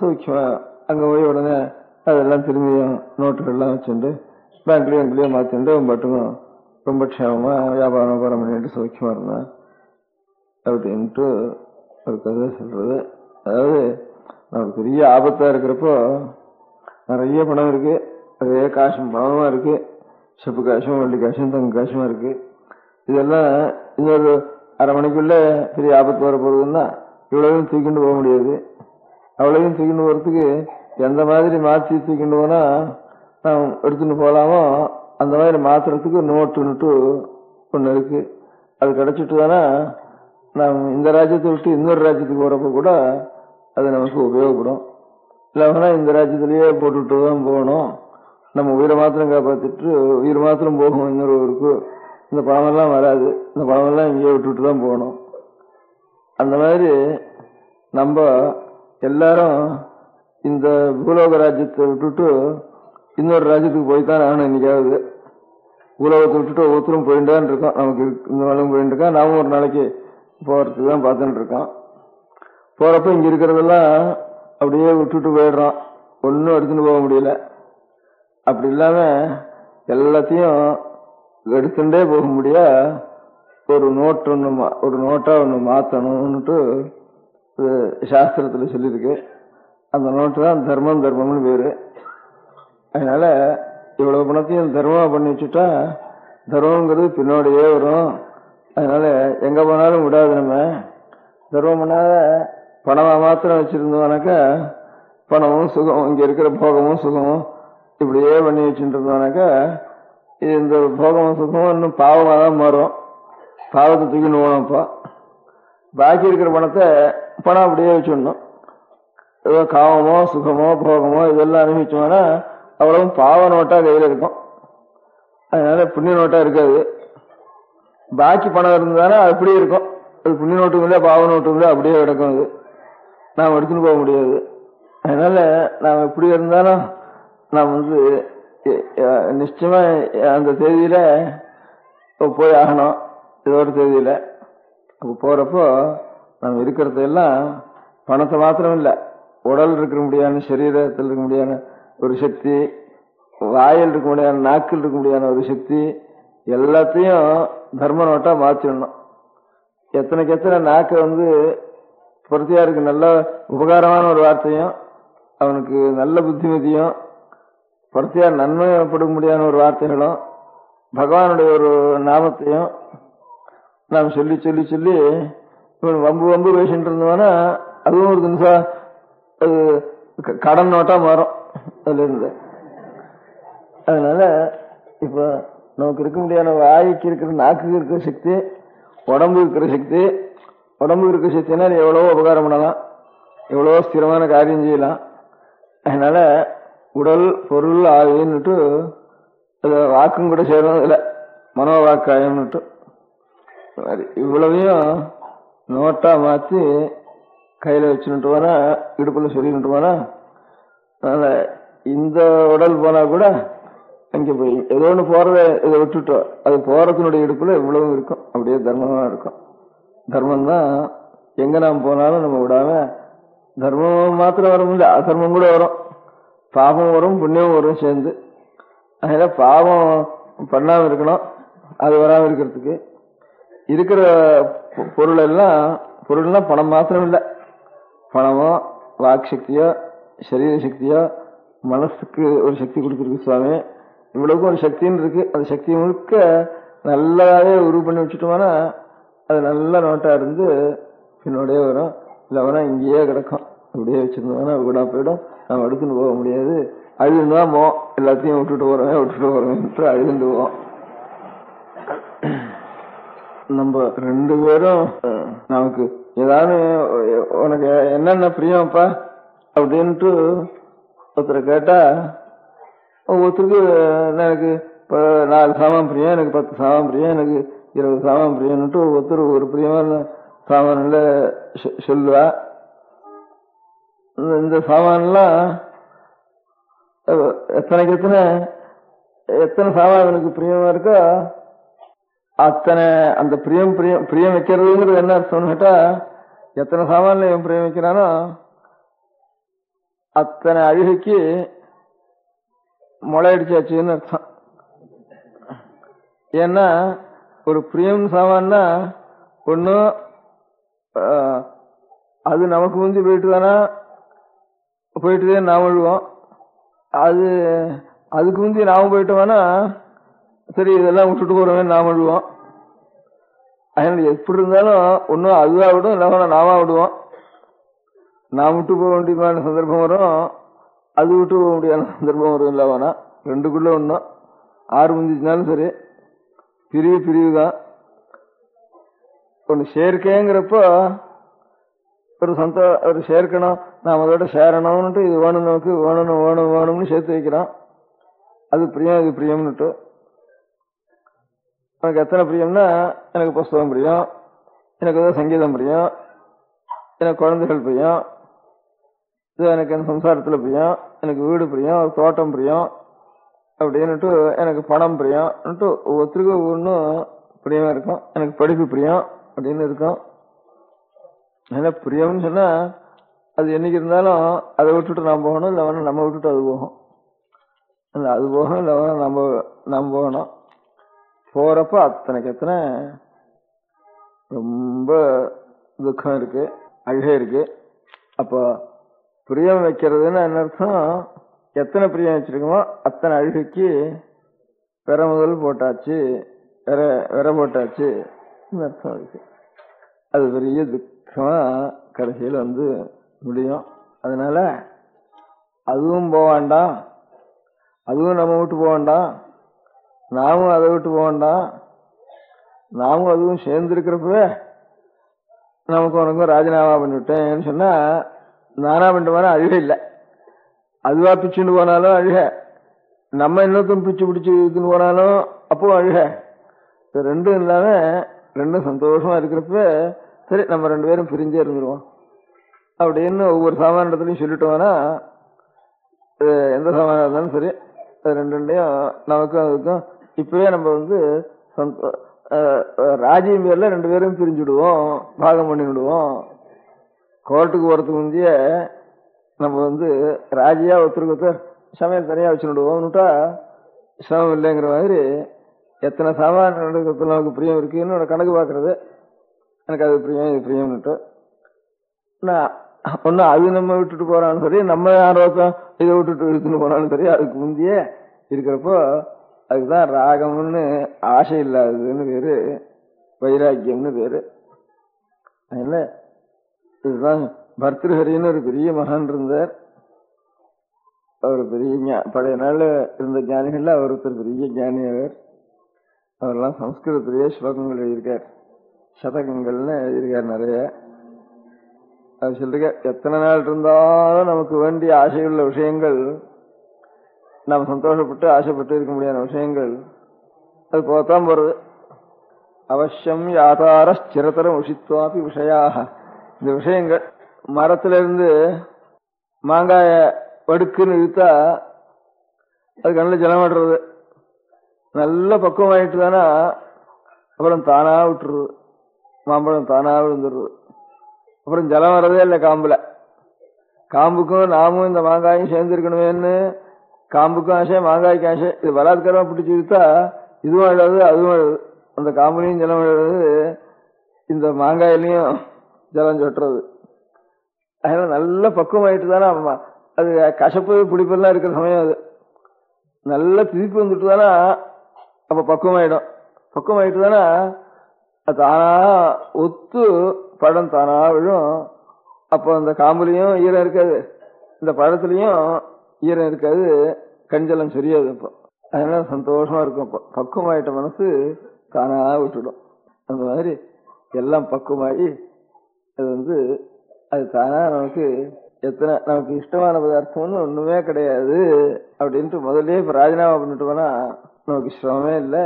சூக்கியமா அங்க போய் உடனே அதெல்லாம் திரும்பியும் நோட்டுகள்லாம் வச்சுட்டு பேங்க்லயோ மாத்திட்டு மட்டும் ரொம்ப க்ஷேமமா வியாபாரம் பண்ணிட்டு சௌக்கியமா இருந்தான் அப்படின்ட்டு ஒரு கதை சொல்றது. அதாவது நமக்கு பெரிய ஆபத்தா இருக்கிறப்போ நிறைய பணம் இருக்கு, அதே காசும் பணமா இருக்கு, செப்பு காசும் வெள்ளி காசும் தங்க காசுமா இருக்கு. இதெல்லாம் இன்னொரு அரை மணிக்குள்ள பெரிய ஆபத்து வர போறதுன்னா இவ்வளவையும் தூக்கிட்டு போக முடியாது. அவ்வளவையும் தூக்கிட்டு போறதுக்கு எந்த மாதிரி மாற்றி தூக்கிட்டு போனா நாம் எடுத்துட்டு போகலாமோ அந்த மாதிரி மாத்துறதுக்கு நோட்டுன்னுட்டு ஒண்ணு இருக்கு. அது கிடைச்சிட்டு தானே நாம் இந்த ராஜ்யத்தை விட்டு இன்னொரு ராஜ்யத்துக்கு போறப்ப கூட அது நமக்கு உபயோகப்படும். இல்லைன்னா இந்த ராஜ்யத்திலேயே போட்டுட்டு தான் போகணும், நம்ம உயிரை மாத்திரம் காப்பாத்திட்டு உயிர் மாத்திரம் போகும் இன்னொரு ஊருக்கு, இந்த பணமெல்லாம் வராது, இந்த பணமெல்லாம் இங்கேயே விட்டுட்டு தான் போகணும். அந்த மாதிரி நம்ம எல்லாரும் இந்த பூலோக ராஜ்யத்தை விட்டுட்டு இன்னொரு ராஜ்யத்துக்கு போய்தான் ஆகணும். இன்னைக்காவது பூலோகத்தை விட்டுட்டு ஒவ்வொருத்தரும் போயிட்டான் இருக்கோம். நமக்கு இந்த நாளும் போயிட்டு இருக்கோம். நாமும் ஒரு நாளைக்கு போறதுக்கு தான் பார்த்துட்டு இருக்கோம். போறப்ப இங்க இருக்கிறதெல்லாம் அப்படியே விட்டுட்டு போயிடுறோம். ஒன்னும் எடுத்துட்டு போக முடியல. அப்படி இல்லாம எல்லாத்தையும் எடுத்துட்டே போக முடிய ஒரு நோட்டா ஒண்ணு மாத்தணும்னுட்டு சாஸ்திரத்துல சொல்லியிருக்கு. அந்த நோட்டு தான் தர்மம்னு பேரு. அதனால இவ்வளவு பணத்தையும் தர்மமா பண்ணி வச்சுட்டா தர்மங்கிறது பின்னோடையே வரும். அதனால எங்க போனாலும் விடாது. நம்ம தர்மம் பண்ணாத பணமா மாத்திரம் வச்சிருந்தோம்னாக்கா பணமும் சுகமும் இங்க இருக்கிற போகமும் சுகமும் இப்படியே பண்ணி வச்சுட்டு இருந்தோம்னாக்கா இந்த போகமும் சுகமும் இன்னும் பாவமா தான் மாறும். பாவத்தை தூக்கின்னு போனோம்ப்பா. பாக்கி இருக்கிற பணத்தை பணம் அப்படியே வச்சுடணும். ஏதோ காமமோ சுகமோ போகமோ இதெல்லாம் அனுபவிச்சோம்னா அவ்வளவு பாவ நோட்டா கையில இருக்கும். அதனால புண்ணிய நோட்டா இருக்காது. பாக்கி பணம் இருந்தானா அது அப்படியே இருக்கும். அது புண்ணிய நோட்டும் இல்லை பாவ நோட்டும் இல்லை, அப்படியே கிடக்கும். அது நாம் எடுத்துன்னு போக முடியாது. அதனால நாம் எப்படி இருந்தாலும் நாம் நிச்சயமா அந்த தேதியில போய் ஆகணும். ஏதோ ஒரு தேதியில அப்ப போறப்போ நம்ம இருக்கிறதெல்லாம் பணத்தை மாத்திரம் இல்லை, உடல் இருக்க முடியாத சரீரத்தில் இருக்க முடியாத ஒரு சக்தி, வாயில் இருக்க முடியாத நாக்கில் இருக்க முடியாத ஒரு சக்தி, எல்லாத்தையும் தர்ம நோட்டா மாற்றிடணும். எத்தனைக்கு எத்தனை நாக்கு பொருத்தியாருக்கு நல்ல உபகாரமான ஒரு வார்த்தையும் அவனுக்கு நல்ல புத்திமதியும் பொருத்தியார் நன்மைப்பட முடியாத ஒரு வார்த்தைகளும் பகவானுடைய ஒரு நாமத்தையும் நாம் சொல்லி சொல்லி சொல்லி இவன் வம்பு பேசிட்டு இருந்தோம்னா அதுவும் ஒரு நிமிஷம் அது கடன் நோட்டா மாறும் அதுல இருந்து. அதனால இப்ப நமக்கு இருக்க முடியாத வாய்க்கு இருக்கிற நாக்குக்கு இருக்கிற சக்தி, உடம்பு இருக்கிற சக்தி, உடம்பு இருக்கிற சக்தினா எவ்வளவோ உபகாரம் பண்ணலாம், எவ்வளவோ ஸ்திரமான காரியம் செய்யலாம். அதனால உடல் பொருள் ஆவின்னுட்டு அது வாக்கும் கூட சேரணும். இல்லை மனோவாக்காயம்னுட்டு இவ்வளவையும் நோட்டா மாத்தி கையில வச்சுட்டு போனா, இடுப்புல சொல்லிட்டு போனா, அதனால இந்த உடல் போனா கூட அங்க போய் ஏதோ ஒண்ணு போறத இதை விட்டுட்டோம், அது போறதுனுடைய இடுப்புல இவ்வளவு இருக்கும். அப்படியே தர்மமா இருக்கும். தர்மம் தான் எங்க நாம் போனாலும் நம்ம விடாம, தர்மம் மாத்திரம் வரும் இல்லை, அதர்மம் கூட வரும், பாவம் வரும் புண்ணியம் வரும் சேர்ந்து. அதனால பாவம் பண்ணாம இருக்கணும், அது வராம இருக்கிறதுக்கு இருக்கிற பொருள்னா பணம் மாத்திரம் இல்லை, பணமோ வாக்கு சக்தியோ சரீர சக்தியோ மனசுக்கு ஒரு சக்தி கொடுத்துருக்கு சுவாமி. இவ்வளவுக்கும் ஒரு சக்தின்னு இருக்கு. அந்த சக்தி முழுக்க நல்லாவே உருவு பண்ணி வச்சுட்டோம்னா அது நல்ல நோட்டா இருந்து பின்னோடய வரும். இல்லைனா இங்கேயே கிடக்கும். அப்படியே வச்சிருந்தோம்னா விடா போயிடும். நம்ம எடுத்துன்னு போக முடியாது. அழுதுதான் போவோம், எல்லாத்தையும் விட்டுட்டு போறோம் அழுதுண்டு போவோம். நம்ம ரெண்டு பேரும் நமக்கு ஏதாவது உனக்கு என்னென்ன பிரியம்ப்பா அப்படின்ட்டு ஒருத்தரை கேட்டா, ஒவ்வொருத்தருக்கு எனக்கு 4 சாமான் பிரியம், எனக்கு 10 சாமான் பிரியம், எனக்கு 20 சாமான் பிரியம்னுட்டு ஒவ்வொருத்தர் ஒரு பிரியமான சாமான்ல சொல்லுவா. இந்த சாமான்லாம் எத்தனைக்கு எத்தனை சாமான் எனக்கு பிரியமா இருக்கோ அத்தனை அந்த பிரியம் வைக்கிறதுங்கிறது என்ன அர்த்தம்னு கேட்டா, எத்தனை சாமான்ல இவன் பிரியம் வைக்கிறானோ அத்தனை அழுகைக்கு முளை அடிச்சாச்சுன்னு அர்த்தம். ஏன்னா ஒரு பிரியம் சாமான்னா ஒன்னும் அது நமக்கு முந்தி போயிட்டுதே நாம விழுவோம், அதுக்கு முந்தி நாம போயிட்டோம்னா சரி இதெல்லாம் விட்டுட்டு போறோமே நாம விடுவோம். அதனால எப்படி இருந்தாலும் ஒன்னும் அதுவா விடும், இல்ல நாம விடுவோம். நாம் விட்டு போக வேண்டியமான சந்தர்ப்பம் வரும், அது விட்டு போக முடியாத சந்தர்ப்பம் வரும். இல்லவனா ரெண்டுக்குள்ள ஒன்னும் 6 முந்திச்சுனாலும் சரி பிரிவு தான். ஒன்னு சேர்க்கைங்கிறப்போ ஒரு சேர்க்கணும், நாம் அதோட சேரணும்னுட்டு இது வேணும், நமக்கு வேணும்னு சேர்த்து வைக்கிறோம். அது பிரியம், இது பிரியம்னுட்டு. எனக்கு எத்தனை பிரியம்னா, எனக்கு புஸ்தகம் பிரியம், எனக்கு ஏதோ சங்கீதம் பிரியம், எனக்கு குழந்தைகள் பிரியம், எனக்கு என் சம்சாரத்தில் பிரியம், எனக்கு வீடு பிரியம், ஒரு தோட்டம் பிரியம் அப்படின்னுட்டு எனக்கு பணம் பிரியம்ட்டு ஒவ்வொருத்தருக்கும் ஒவ்வொன்றும் பிரியமா இருக்கும். எனக்கு படிப்பு பிரியம் அப்படின்னு இருக்கும். ஏன்னா பிரியம்னு சொன்னா அது என்னைக்கு இருந்தாலும் அதை விட்டுட்டு நாம் போகணும், இல்லை வேணா நம்ம விட்டுட்டு அது போகும். அது போகும், இல்லை வேணா நம்ம போகணும். போறப்ப அத்தனைக்கு எத்தனை ரொம்ப துக்கம் இருக்கு, அழுகை இருக்கு. அப்போ பிரியம் வைக்கிறதுன்னு என்ன அர்த்தம்? எத்தனை பிரியம் வச்சிருக்கோமோ அத்தனை அழுகைக்கு பெற முதல் போட்டாச்சு, விர போட்டாச்சு அர்த்தம் இருக்கு. அது பெரிய துக்கமா கடைசியில் முடியும். அதனால அதுவும் போக வேண்டாம், அதுவும் நம்ம விட்டு போக வேண்டாம், நாமும் அதை விட்டு போக வேண்டாம். நாமும் அதுவும் சேர்ந்து இருக்கிறப்பவே நமக்கு உனக்கும் ராஜினாமா பண்ணிவிட்டேன்னு சொன்னா நானா பண்ணிட்டு போனா அழுகை இல்லை. அதுவா பிச்சுட்டு போனாலும் அழுக, நம்ம இன்னொருத்தம் பிச்சு பிடிச்சு இருக்குன்னு போனாலும் அப்பவும் அழுக. ரெண்டும் இல்லாம ரெண்டும் சந்தோஷமா இருக்கிறப்ப சரி நம்ம ரெண்டு பேரும் பிரிஞ்சே இருந்துருவோம் அப்படின்னு ஒவ்வொரு சாமான இடத்துலையும் சொல்லிட்டோம்னா எந்த சாமானா இருந்தாலும் சரி ரெண்டையும் நமக்கும் அதுக்கும் இப்பவே நம்ம ராஜ்யம் பேர்ல ரெண்டு பேரும் பிரிஞ்சுடுவோம், பாகம் பண்ணிவிடுவோம். கோர்ட்டுக்கு போறதுக்கு முந்தைய நம்ம ராஜியா ஒருத்தருக்கு ஒருத்தர் சமையல் தனியா வச்சுடுவோம்னுட்டா சிரமம் இல்லைங்கிற மாதிரி எத்தனை சாமான நமக்கு பிரியம் இருக்குன்னு கணக்கு பாக்குறது. எனக்கு அது பிரியம் இது பிரியம்னுட்டு ஒன்னும் அது நம்ம விட்டுட்டு போறான்னு சரி, நம்ம யாரோக்கம் இதை விட்டுட்டு இழுத்துன்னு போனாலும் சரி, அதுக்கு முந்தைய இருக்கிறப்போ அதுக்குதான் ராகம்னு ஆசை இல்லாததுன்னு பேரு, வைராக்கியம்னு பேரு. அதனால இதுதான் பர்திருஹரின்னு ஒரு பெரிய மகான் இருந்தார். அவர் பெரிய பழைய நாள்ல இருந்த ஞானிகள்ல அவர் ஒருத்தர் பெரிய ஞானி. அவரெல்லாம் சம்ஸ்கிருதத்திலேயே ஸ்லோகங்கள் எழுதியிருக்கார், சதகங்கள்னு எழுதியிருக்கார் நிறைய. அது சொல்லிருக்க எத்தனை நாள் இருந்தாலும் நமக்கு வேண்டிய ஆசையுள்ள விஷயங்கள், நாம் சந்தோஷப்பட்டு ஆசைப்பட்டு இருக்க முடியாத விஷயங்கள் அது போத்தான் போறது. அவசியம் யாதார சிரதரம் உஷித்வாபி விஷயாக. இந்த விஷயங்கள் மரத்துல இருந்து மாங்காய படுக்குன்னு இழுத்தா அது கண்ணில் ஜலம் விடுறது. நல்ல பக்குவம் ஆயிட்டு தானா அப்புறம் தானா விட்டுருது, மாம்பழம் தானா விழுந்துடுறது. அப்புறம் ஜலம் வர்றதே இல்லை காம்புல. காம்புக்கும் நாமும் இந்த மாங்காயும் சேர்ந்து இருக்கணுமேன்னு காம்புக்கும் ஆசை, மாங்காய்க்கு ஆசை. இது பலாத்காரமா பிடிச்சி இழுத்தா இதுவும் அழுது அதுவும் அழுது. அந்த காம்புலையும் ஜலம் அழுது, இந்த மாங்காயிலையும் ஜலம் சொட்டுறது. அதனால நல்ல பக்குவம் ஆயிட்டு தானே அது கசப்பு பிடிப்பெல்லாம் இருக்கிற சமயம் அது நல்ல திருப்பி வந்துட்டு தானே அப்ப பக்குவம் ஆயிடும். பக்குவம் ஆயிட்டு தானே அது தானா ஒத்து பழம் தானா விழும். அப்போ அந்த காம்புலையும் ஈரம் இருக்காது, இந்த பழத்துலயும் ஈரம் இருக்காது, கஞ்சலம் சரியாது. அப்போ அதனால சந்தோஷமா இருக்கும். அப்போ பக்குவமாயிட்ட மனசு தானா விட்டுடும். அந்த மாதிரி எல்லாம் பக்குவமாயி அது அது தானா நமக்கு எத்தனை நமக்கு இஷ்டமான பதார்த்தம்னு ஒண்ணுமே கிடையாது அப்படின்ட்டு முதல்ல இப்ப ராஜினாமா பண்ணிட்டு போனா நமக்கு சிரமமே இல்லை.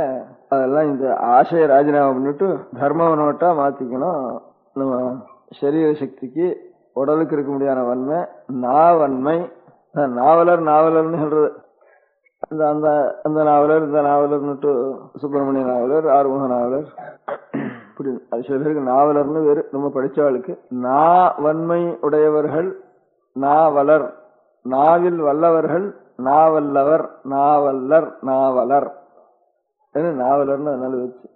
அதெல்லாம் இந்த ஆசையை ராஜினாமா பண்ணிட்டு தர்ம நோட்டா மாத்திக்கணும். நம்ம சரீர சக்திக்கு உடலுக்கு இருக்க முடியாத வன்மை நாவன்மை. நாவலர்னு சொல்றது அந்த அந்த நாவலர் இந்த நாவலர்னுட்டு சுப்பிரமணிய நாவலர், ஆறுமுக நாவலர், இப்படி அது சில பேருக்கு நாவலர்னு வேறு. நம்ம படிச்சவளுக்கு நாவன்மை உடையவர்கள் நாவலர், நாவில் வல்லவர்கள் நாவல்லவர், நாவல்லர், நாவலர் நாவலர்னு அதனால வச்சு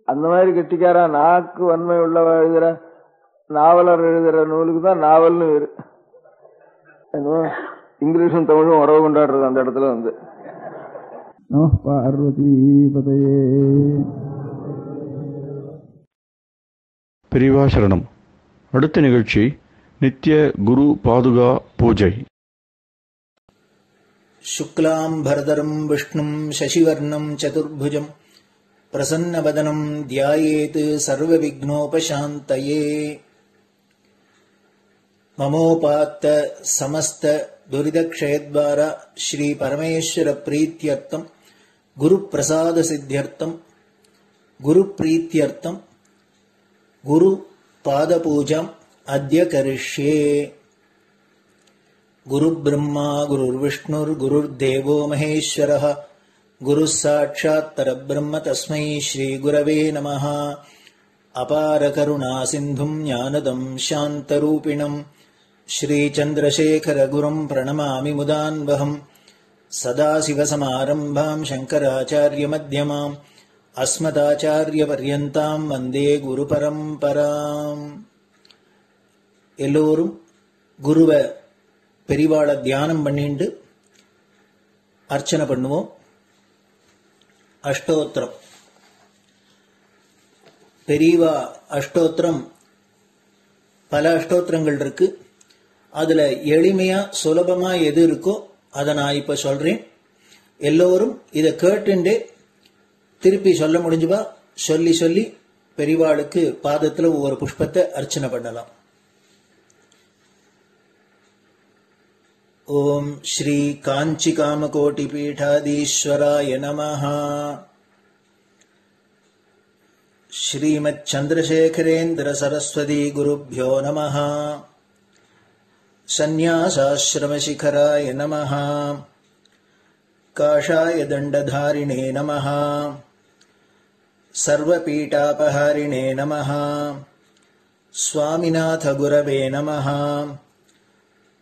அந்த மாதிரி கெட்டிக்காரா நாக்கு வன்மை உள்ள எழுதுற நாவலர் எழுதுற நூலுக்கு தான் நாவல்னு வேறு. இங்கிலீஷும் தமிழும் உறவு கொண்டாடுறது அந்த இடத்துல பார்வதிபதையே. பெரியவாசரணம். அடுத்த நிகழ்ச்சி நித்திய குரு பாதுகா பூஜை. शुक्लाम्भरधरम् विष्णुम् शशिवर्णम् चतुर्भुजम् प्रसन्नवदनम् ध्यायेत् सर्वविघ्नोपशान्तये. ममोपात्त समस्त दुरितक्षयद्वारा श्री परमेश्वर प्रीत्यर्थम् गुरुप्रसाद सिद्ध्यर्थम् गुरुप्रीत्यर्थम् गुरुपादपूजाम् अद्य करिष्ये। गुरुर्ब्रह्मा गुरुर्विष्णुर्गुरुर्देवो महेश्वरः गुरुः साक्षात् परब्रह्म तस्मै श्रीगुरवे नमः। अपारकरुणासिन्धुम् ज्ञानदम् शान्तरूपिणम् श्रीचन्द्रशेखरगुरुम् प्रणमामि मुदान्वहम्। सदाशिवसमारम्भाम् शङ्कराचार्यमध्यमाम् अस्मदाचार्यपर्यन्ताम् वन्दे गुरुपरम्पराम्. எல்லோரும் குருவை பெரிவாளை தியானம் பண்ணிண்டு அர்ச்சனை பண்ணுவோம். அஷ்டோத்திரம். பெரியவா அஷ்டோத்திரம் பல அஷ்டோத்திரங்கள் இருக்கு. அதுல எளிமையா சுலபமா எது இருக்கோ அதை நான் இப்ப சொல்றேன். எல்லோரும் இதை கேட்டுண்டே திருப்பி சொல்ல முடிஞ்சுபா சொல்லி சொல்லி பெரியவாளுக்கு பாதத்துல ஒவ்வொரு புஷ்பத்தை அர்ச்சனை பண்ணலாம். ओम श्री कांची कामकोटि पीठाधीश्वराय नमः. श्रीमच्चंद्रशेखरेन्द्र सरस्वती गुरुभ्यो नमः. सन्यासाश्रम शिखराय नमः. काषाय दंडधारिणे नमः. सर्वपीठापहारिणे नमः. स्वामिनाथ गुरवे नमः.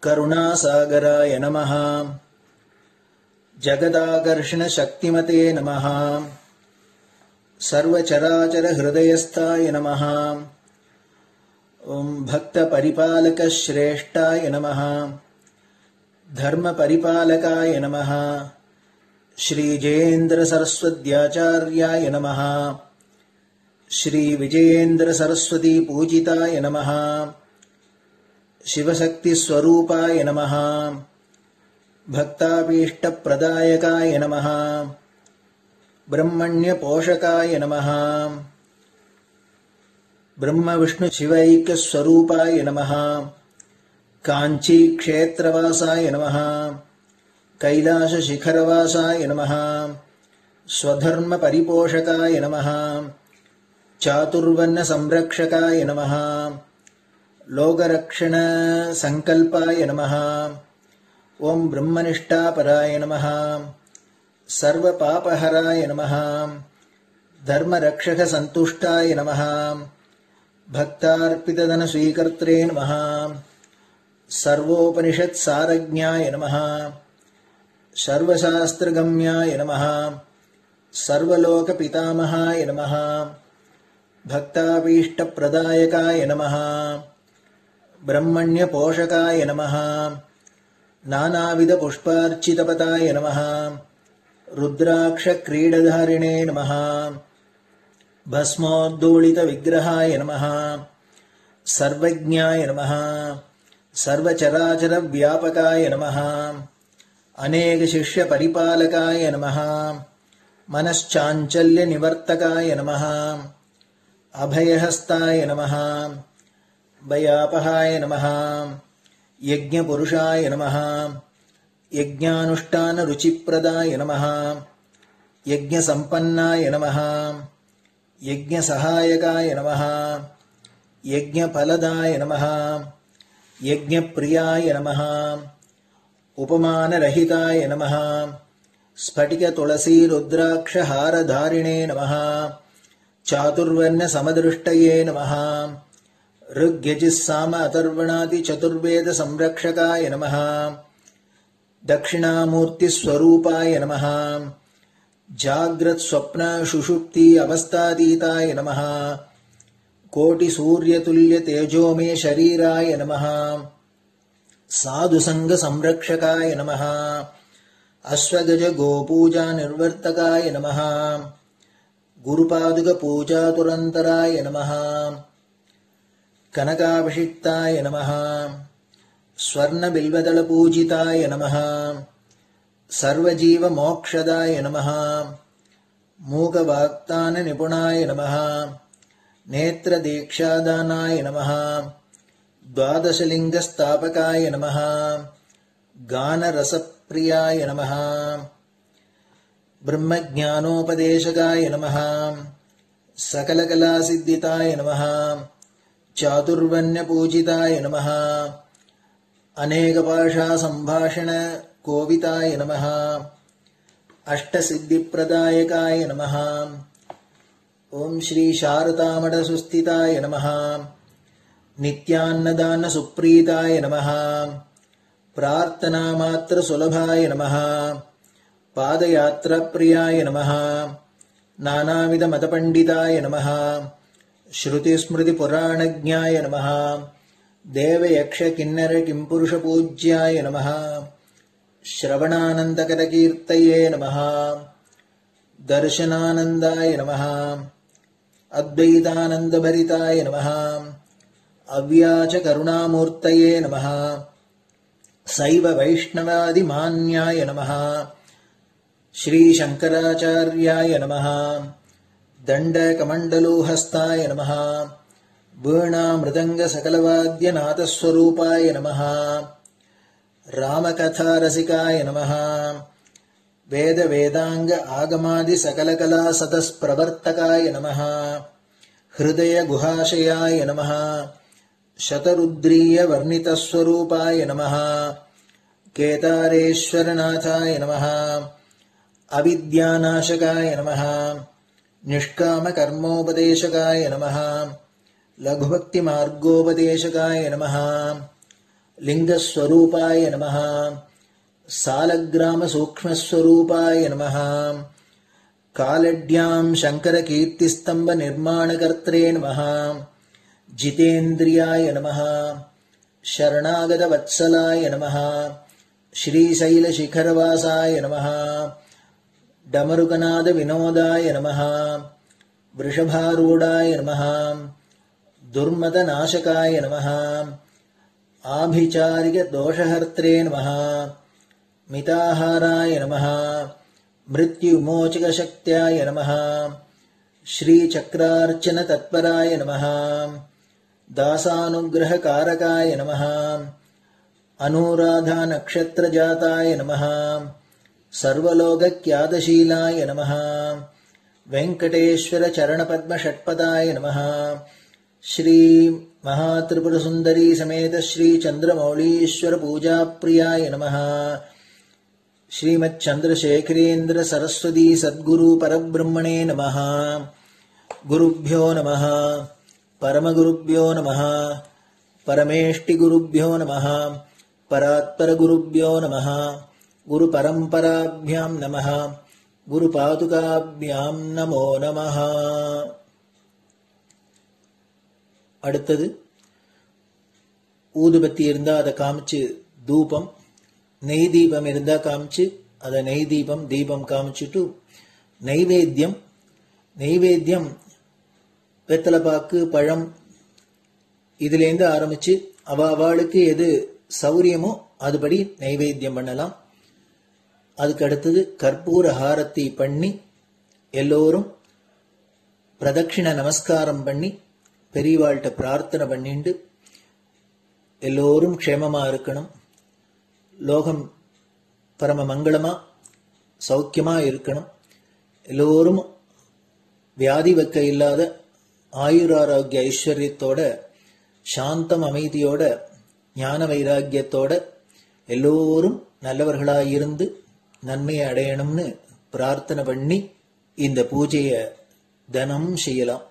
करुणासागराय नमः. जगदाकर्षण शक्तिमते नमः. सर्वचराचर हृदयस्थाय नमः. ओम भक्त परिपालक श्रेष्ठाय नमः. धर्म परिपालकाय नमः. श्री जयेन्द्र सरस्वत्याचार्याय नमः. श्री विजयेन्द्र सरस्वती पूजिताय नमः. शिवशक्ति स्वरूपाय नमः. भक्ताभीष्ट प्रदायकाय नमः. ब्रह्मण्य पोषकाय नमः. ब्रह्म विष्णु शिवैक्य स्वरूपाय नमः. कांची क्षेत्रवासाय नमः. कैलाश शिखरवासाय नमः. स्वधर्म परिपोषकाय नमः. चातुर्वर्ण संरक्षकाय नमः. लोकरक्षण संकल्पाय नमः. ओम ब्रह्मनिष्ठापराय नमः. सर्वपापहराय नमः. धर्मरक्षक संतुष्टाय नमः. भक्तार्पितधन स्वीकर्त्रे नमः. सर्वोपनिषत् सारज्ञाय नमः. सर्वशास्त्रगम्याय नमः. सर्वलोक पितामहाय नमः. भक्ताभीष्ट प्रदायकाय नमः. ब्रह्मण्य पोषकाय नमः. नानाविध पुष्पार्चितपताय नमः. रुद्राक्ष क्रीडधारिणे नमः. भस्मोद्धूलित विग्रहाय नमः. सर्वज्ञाय नमः. सर्वचराचर व्यापकाय नमः. अनेक शिष्य परिपालकाय नमः. मनश्चाञ्चल्य निवर्तकाय नमः. अभयहस्ताय नमः. भयापहाय नमः. यज्ञपुरुषाय नमः. यज्ञानुष्ठान रुचिप्रदाय नमः. यज्ञसम्पन्नाय नमः. यज्ञसहायकाय नमः. यज्ञफलदाय नमः. यज्ञप्रियाय नमः. उपमानरहिताय नमः. स्फटिक तुलसी रुद्राक्ष हारधारिणे नमः. चातुर्वर्ण समदृष्टये नमः. ऋग्यजुस्साम अथर्वणादि चतुर्वेद संरक्षकाय नमः. दक्षिणामूर्ति स्वरूपाय नमः. जाग्रत् स्वप्न सुषुप्ति अवस्थातीताय नमः. कोटि सूर्यतुल्य तेजोमय शरीराय नमः. साधु संग संरक्षकाय नमः. अश्वगज गोपूजा निर्वर्तकाय नमः. गुरुपादुक पूजा तुरंतराय नमः. कनकाभिषिक्ताय नमः. स्वर्ण बिल्वदल पूजिताय नमः. सर्वजीव मोक्षदाय नमः. मूकवाक्तान निपुणाय नमः. नेत्र दीक्षादानाय नमः. द्वादशलिंग स्थापकाय नमः. गान रसप्रियाय नमः. ब्रह्मज्ञानोपदेशकाय नमः. सकलकलासिद्धिताय नमः. चातुर्वण्यपूजिताय नमः। अनेकभाषा संभाषण कोविताय नमः। अष्टसिद्धिप्रदायकाय नमः। ओम श्री शारदामठसुस्थिताय नमः। नित्यान्नदान सुप्रीताय नमः। प्रार्थना मात्र सुलभाय नमः। पादयात्राप्रियाय नमः। नानाविध मतपंडिताय नमः। श्रुतिस्मृतिपुराणज्ञाय नमः। देवयक्ष किन्नर किंपुरुष पूज्याय नमः। श्रवणानन्दकरकीर्तये नमः। दर्शनानन्दाय नमः। अद्वैतानन्दभरिताय नमः। अव्याच करुणामूर्तये नमः। शैव वैष्णवादिमान्याय नमः। श्री शंकराचार्याय नमः। दण्डकमण्डलोहस्ताय नमः। वीणा मृदंग सकलवाद्यनाथस्वरूपाय नमः। रामकथारसिकाय नमः। वेद वेदांग आगमादि सकलकला सतस्प्रवर्तकाय नमः। हृदय गुहाशयाय नमः। शतरुद्रीय वर्णितस्वरूपाय नमः। केदारेश्वरनाथाय नमः। अविद्यानाशकाय नमः। निष्कामकर्मोपदेशकाय नमः। लघुभक्तिमार्गोपदेशकाय नमः। लिंगस्वरूपाय नमः। सालग्रामसूक्ष्मस्वरूपाय नमः। कालड्यां शंकरकीर्तिस्तंभ निर्माणकर्त्रे नमः। जितेन्द्रियाय नमः। शरणागतवत्सलाय नमः। श्रीशैलशिखरवासाय नमः। डमरुकनाद विनोदाय नमः। वृषभारूढाय नमः। दुर्मदनाशकाय नमः। आभिचारिक दोषहर्त्रे नमः। मिताहाराय नमः। मृत्युमोचकशक्त्याय नमः। श्रीचक्रार्चन तत्पराय नमः। दासानुग्रहकारकाय नमः। अनुराधा नक्षत्रजाताय नमः। सर्वलोकख्यातशीलाय नमः। वेंकटेश्वर चरणपद्म षट्पदाय नमः। श्री महात्रिपुरसुंदरी समेत श्री चंद्रमौलीश्वर पूजाप्रियाय नमः। श्रीमच्चंद्रशेखरेन्द्र सरस्वती सद्गुरु परब्रह्मणे नमः। गुरुभ्यो नमः। परमगुरुभ्यो नमः। परमेष्टिगुरुभ्यो नमः। परात्परगुरुभ्यो नमः। गुरुपरम्पराभ्यां नमः। गुरुपादुकाभ्यां नमो नमः. அடுத்தது ஊதுபத்தி இருந்தா அதை காமிச்சு தூபம், நெய் தீபம் இருந்தா காமிச்சு அதை நெய் தீபம் தீபம் காமிச்சுட்டு நைவேத்தியம் வெத்தலைப்பாக்கு பழம் இதுலேருந்து ஆரம்பிச்சு அவளுக்கு எது சௌரியமோ அதுபடி நைவேத்தியம் பண்ணலாம். அதுக்கு அடுத்தது கற்பூர ஹாரத்தி பண்ணி எல்லோரும் பிரதட்சிண நமஸ்காரம் பண்ணி பெரியவாள்கிட்ட பிரார்த்தனை பண்ணிண்டு எல்லோரும் க்ஷேமமா இருக்கணும், லோகம் பரம மங்களமா சௌக்கியமா இருக்கணும், எல்லோரும் வியாதி வெக்க இல்லாத ஆயுராரோக்கிய ஐஸ்வர்யத்தோட சாந்தம் அமைதியோட ஞான வைராக்கியத்தோட எல்லோரும் நல்லவர்களாயிருந்து நன்மையை அடையணும்னு பிரார்த்தனை பண்ணி இந்த பூஜையை தினம் செய்யலாம்.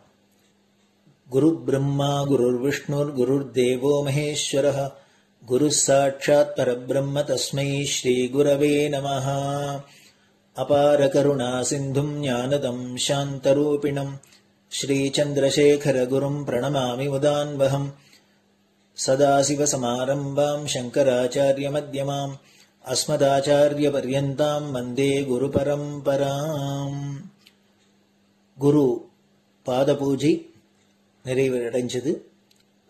குரு பிரம்மா குருர் விஷ்ணுர் குருர் தேவோ மகேஸ்வரः குரு சாட்சாத் பரபிரம்ம தஸ்மை ஸ்ரீ குரவே நமः. அபார கருணா சிந்தும் ஞானதம் சாந்தரூபிணம் ஸ்ரீ சந்திரசேகர குரும் பிரணமாமி முதான்வகம். சதாசிவ சமாரம்பாம் சங்கராச்சாரிய மத்யமாம் அஸ்மதாச்சாரிய பர்யந்தாம் வந்தே குரு பரம்பராம். குரு பாத பூஜை நிறைவடைஞ்சது.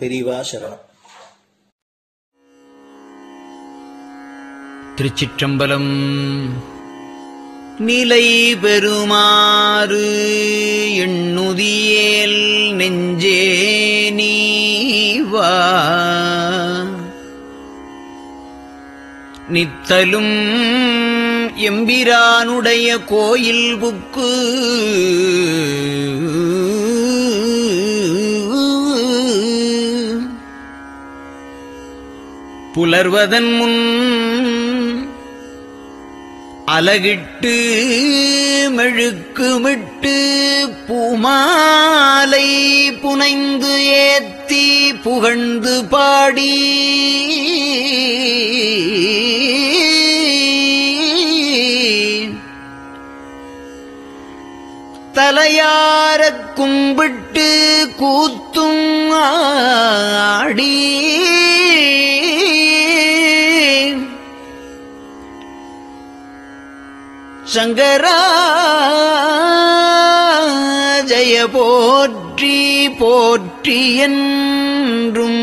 பெரியவா சரணம். திருச்சிற்றம்பலம். நிலை பெறுமாறு எண்ணுதியேல் நெஞ்சே நீவா நித்தலும் எம்பிரானுடைய கோயில் புக்கு புலர்வதன் முன் அலகிட்டு மெழுக்குமிட்டு பூமாலை புனைந்து ஏத்தி புகழ்ந்து பாடி தலையாரக் கும்பிட்டு கூத்தும் ஆடி சங்கரா ஜய போற்றி போற்றி என்றும்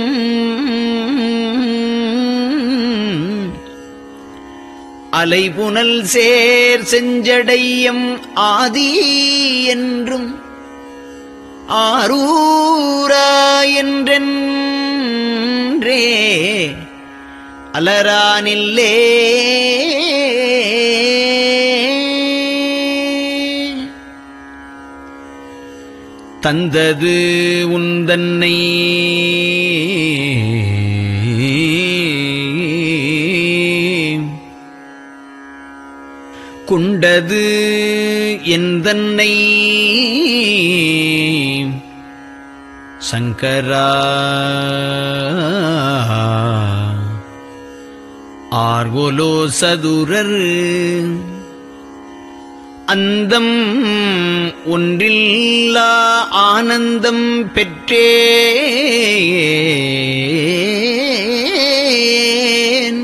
அலைபுனல் சேர் செஞ்சடையம் ஆதி என்றும் ஆரூரா என்றென்றே அலரானில்லே தந்தது உந்தன்னை கொண்டது எந்தன்னை சங்கரா ஆர்கோலோ சதுரர் அந்தம் ஒன்றில்லா ஆனந்தம் பெற்றேன்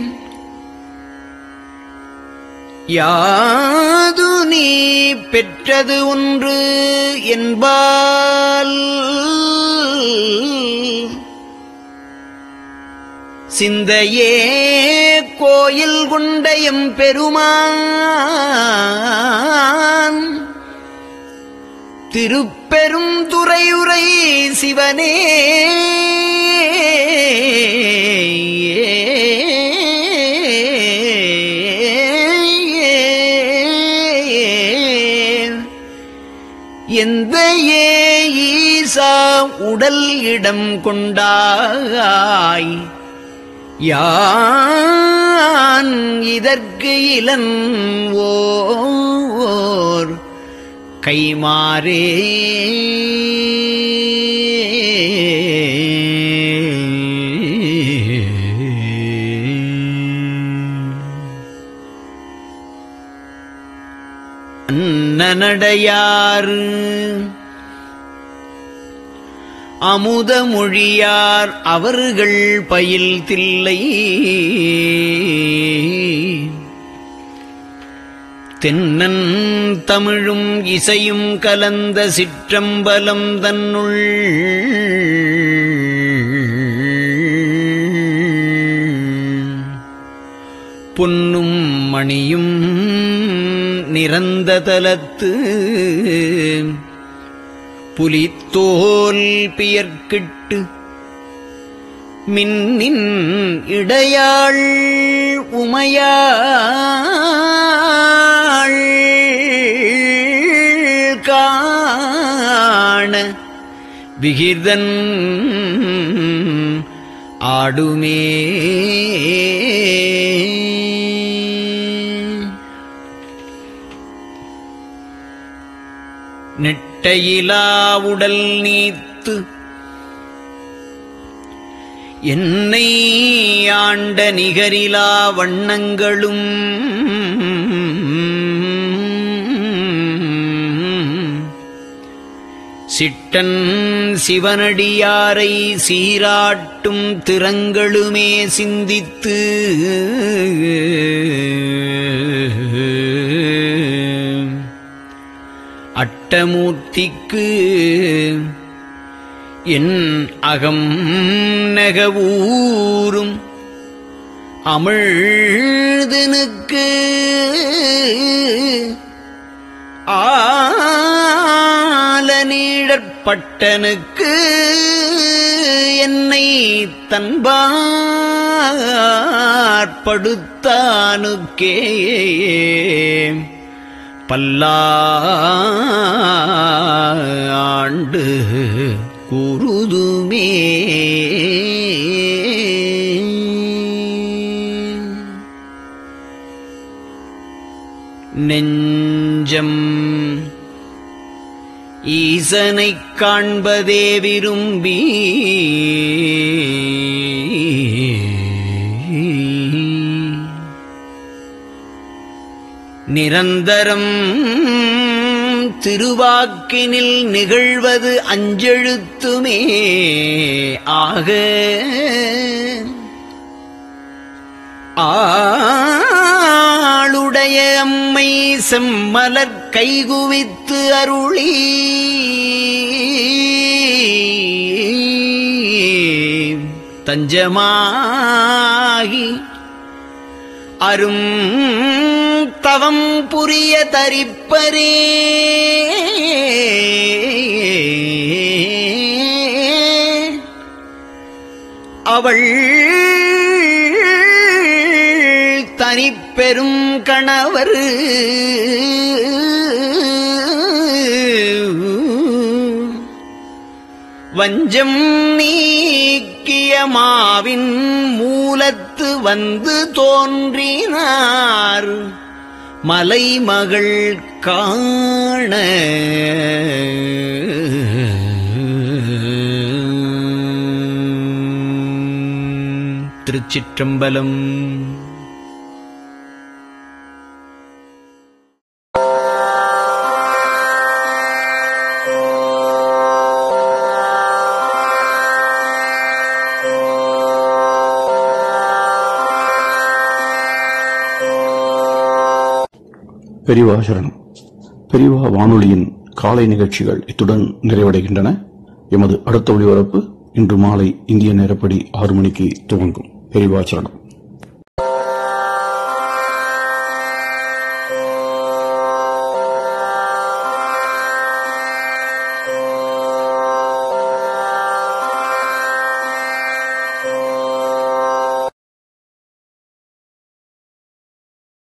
யாது நீ பெற்றது ஒன்று என்பால் சிந்தையே கோயில் கொண்டயம் பெருமான் திருப்பெரும் துறையுரை சிவனே எந்த ஈசா உடல் இடம் கொண்டாய் யான் இதற்கு இலன் ஓர் கைமாறே அன்னநடையார் அமுத மொழியார் அவர்கள் பயில் தில்லை தென்னன் தமிழும் இசையும் கலந்த சிற்றம்பலம் தன்னுள் பொன்னும் மணியும் நிறந்த தலத்து புலித்தோல் பியர்க்கிட்டு மின்னின் இடையாள் உமையாள் காண விகிர்தன் ஆடுமே நெட்டையிலா உடல் நீத்து என்னை ஆண்ட நிகரிலா வண்ணங்களும் சிட்டன் சிவனடியாரை சீராட்டும் திறங்களுமே சிந்தித்து அட்டமூர்த்திக்கு என் அகம் நெகவூரும் அமிழ்தனுக்கு ஆலநீழற்பட்டனுக்கு என்னை தன்பாற்படுத்தானுக்கே பல்லாண்டு கூறுதுமே நெஞ்சம் ஈசனைக் காண்பதே விரும்பி நிரந்தரம் திருவாக்கினில் நிகழ்வது அஞ்செழுத்துமே ஆக ஆளுடைய அம்மை செம்மலர் கைகுவித்து அருளி தஞ்சமாகி அரும் தவம் புரிய தரிப்பரே அவள் தனிப்பெரும் கணவர் வஞ்சம் நீக்கிய மாவின் மூலத்து வந்து தோன்றினார் மலைமகள் காண திருச்சிற்றம்பலம். பெரியவா சரணம். பெரியவா வானொலியின் காலை நிகழ்ச்சிகள் இத்துடன் நிறைவடைகின்றன. எமது அடுத்த ஒளிபரப்பு இன்று மாலை இந்திய நேரப்படி 6 மணிக்கு துவங்கும். பெரியவா சரணம்.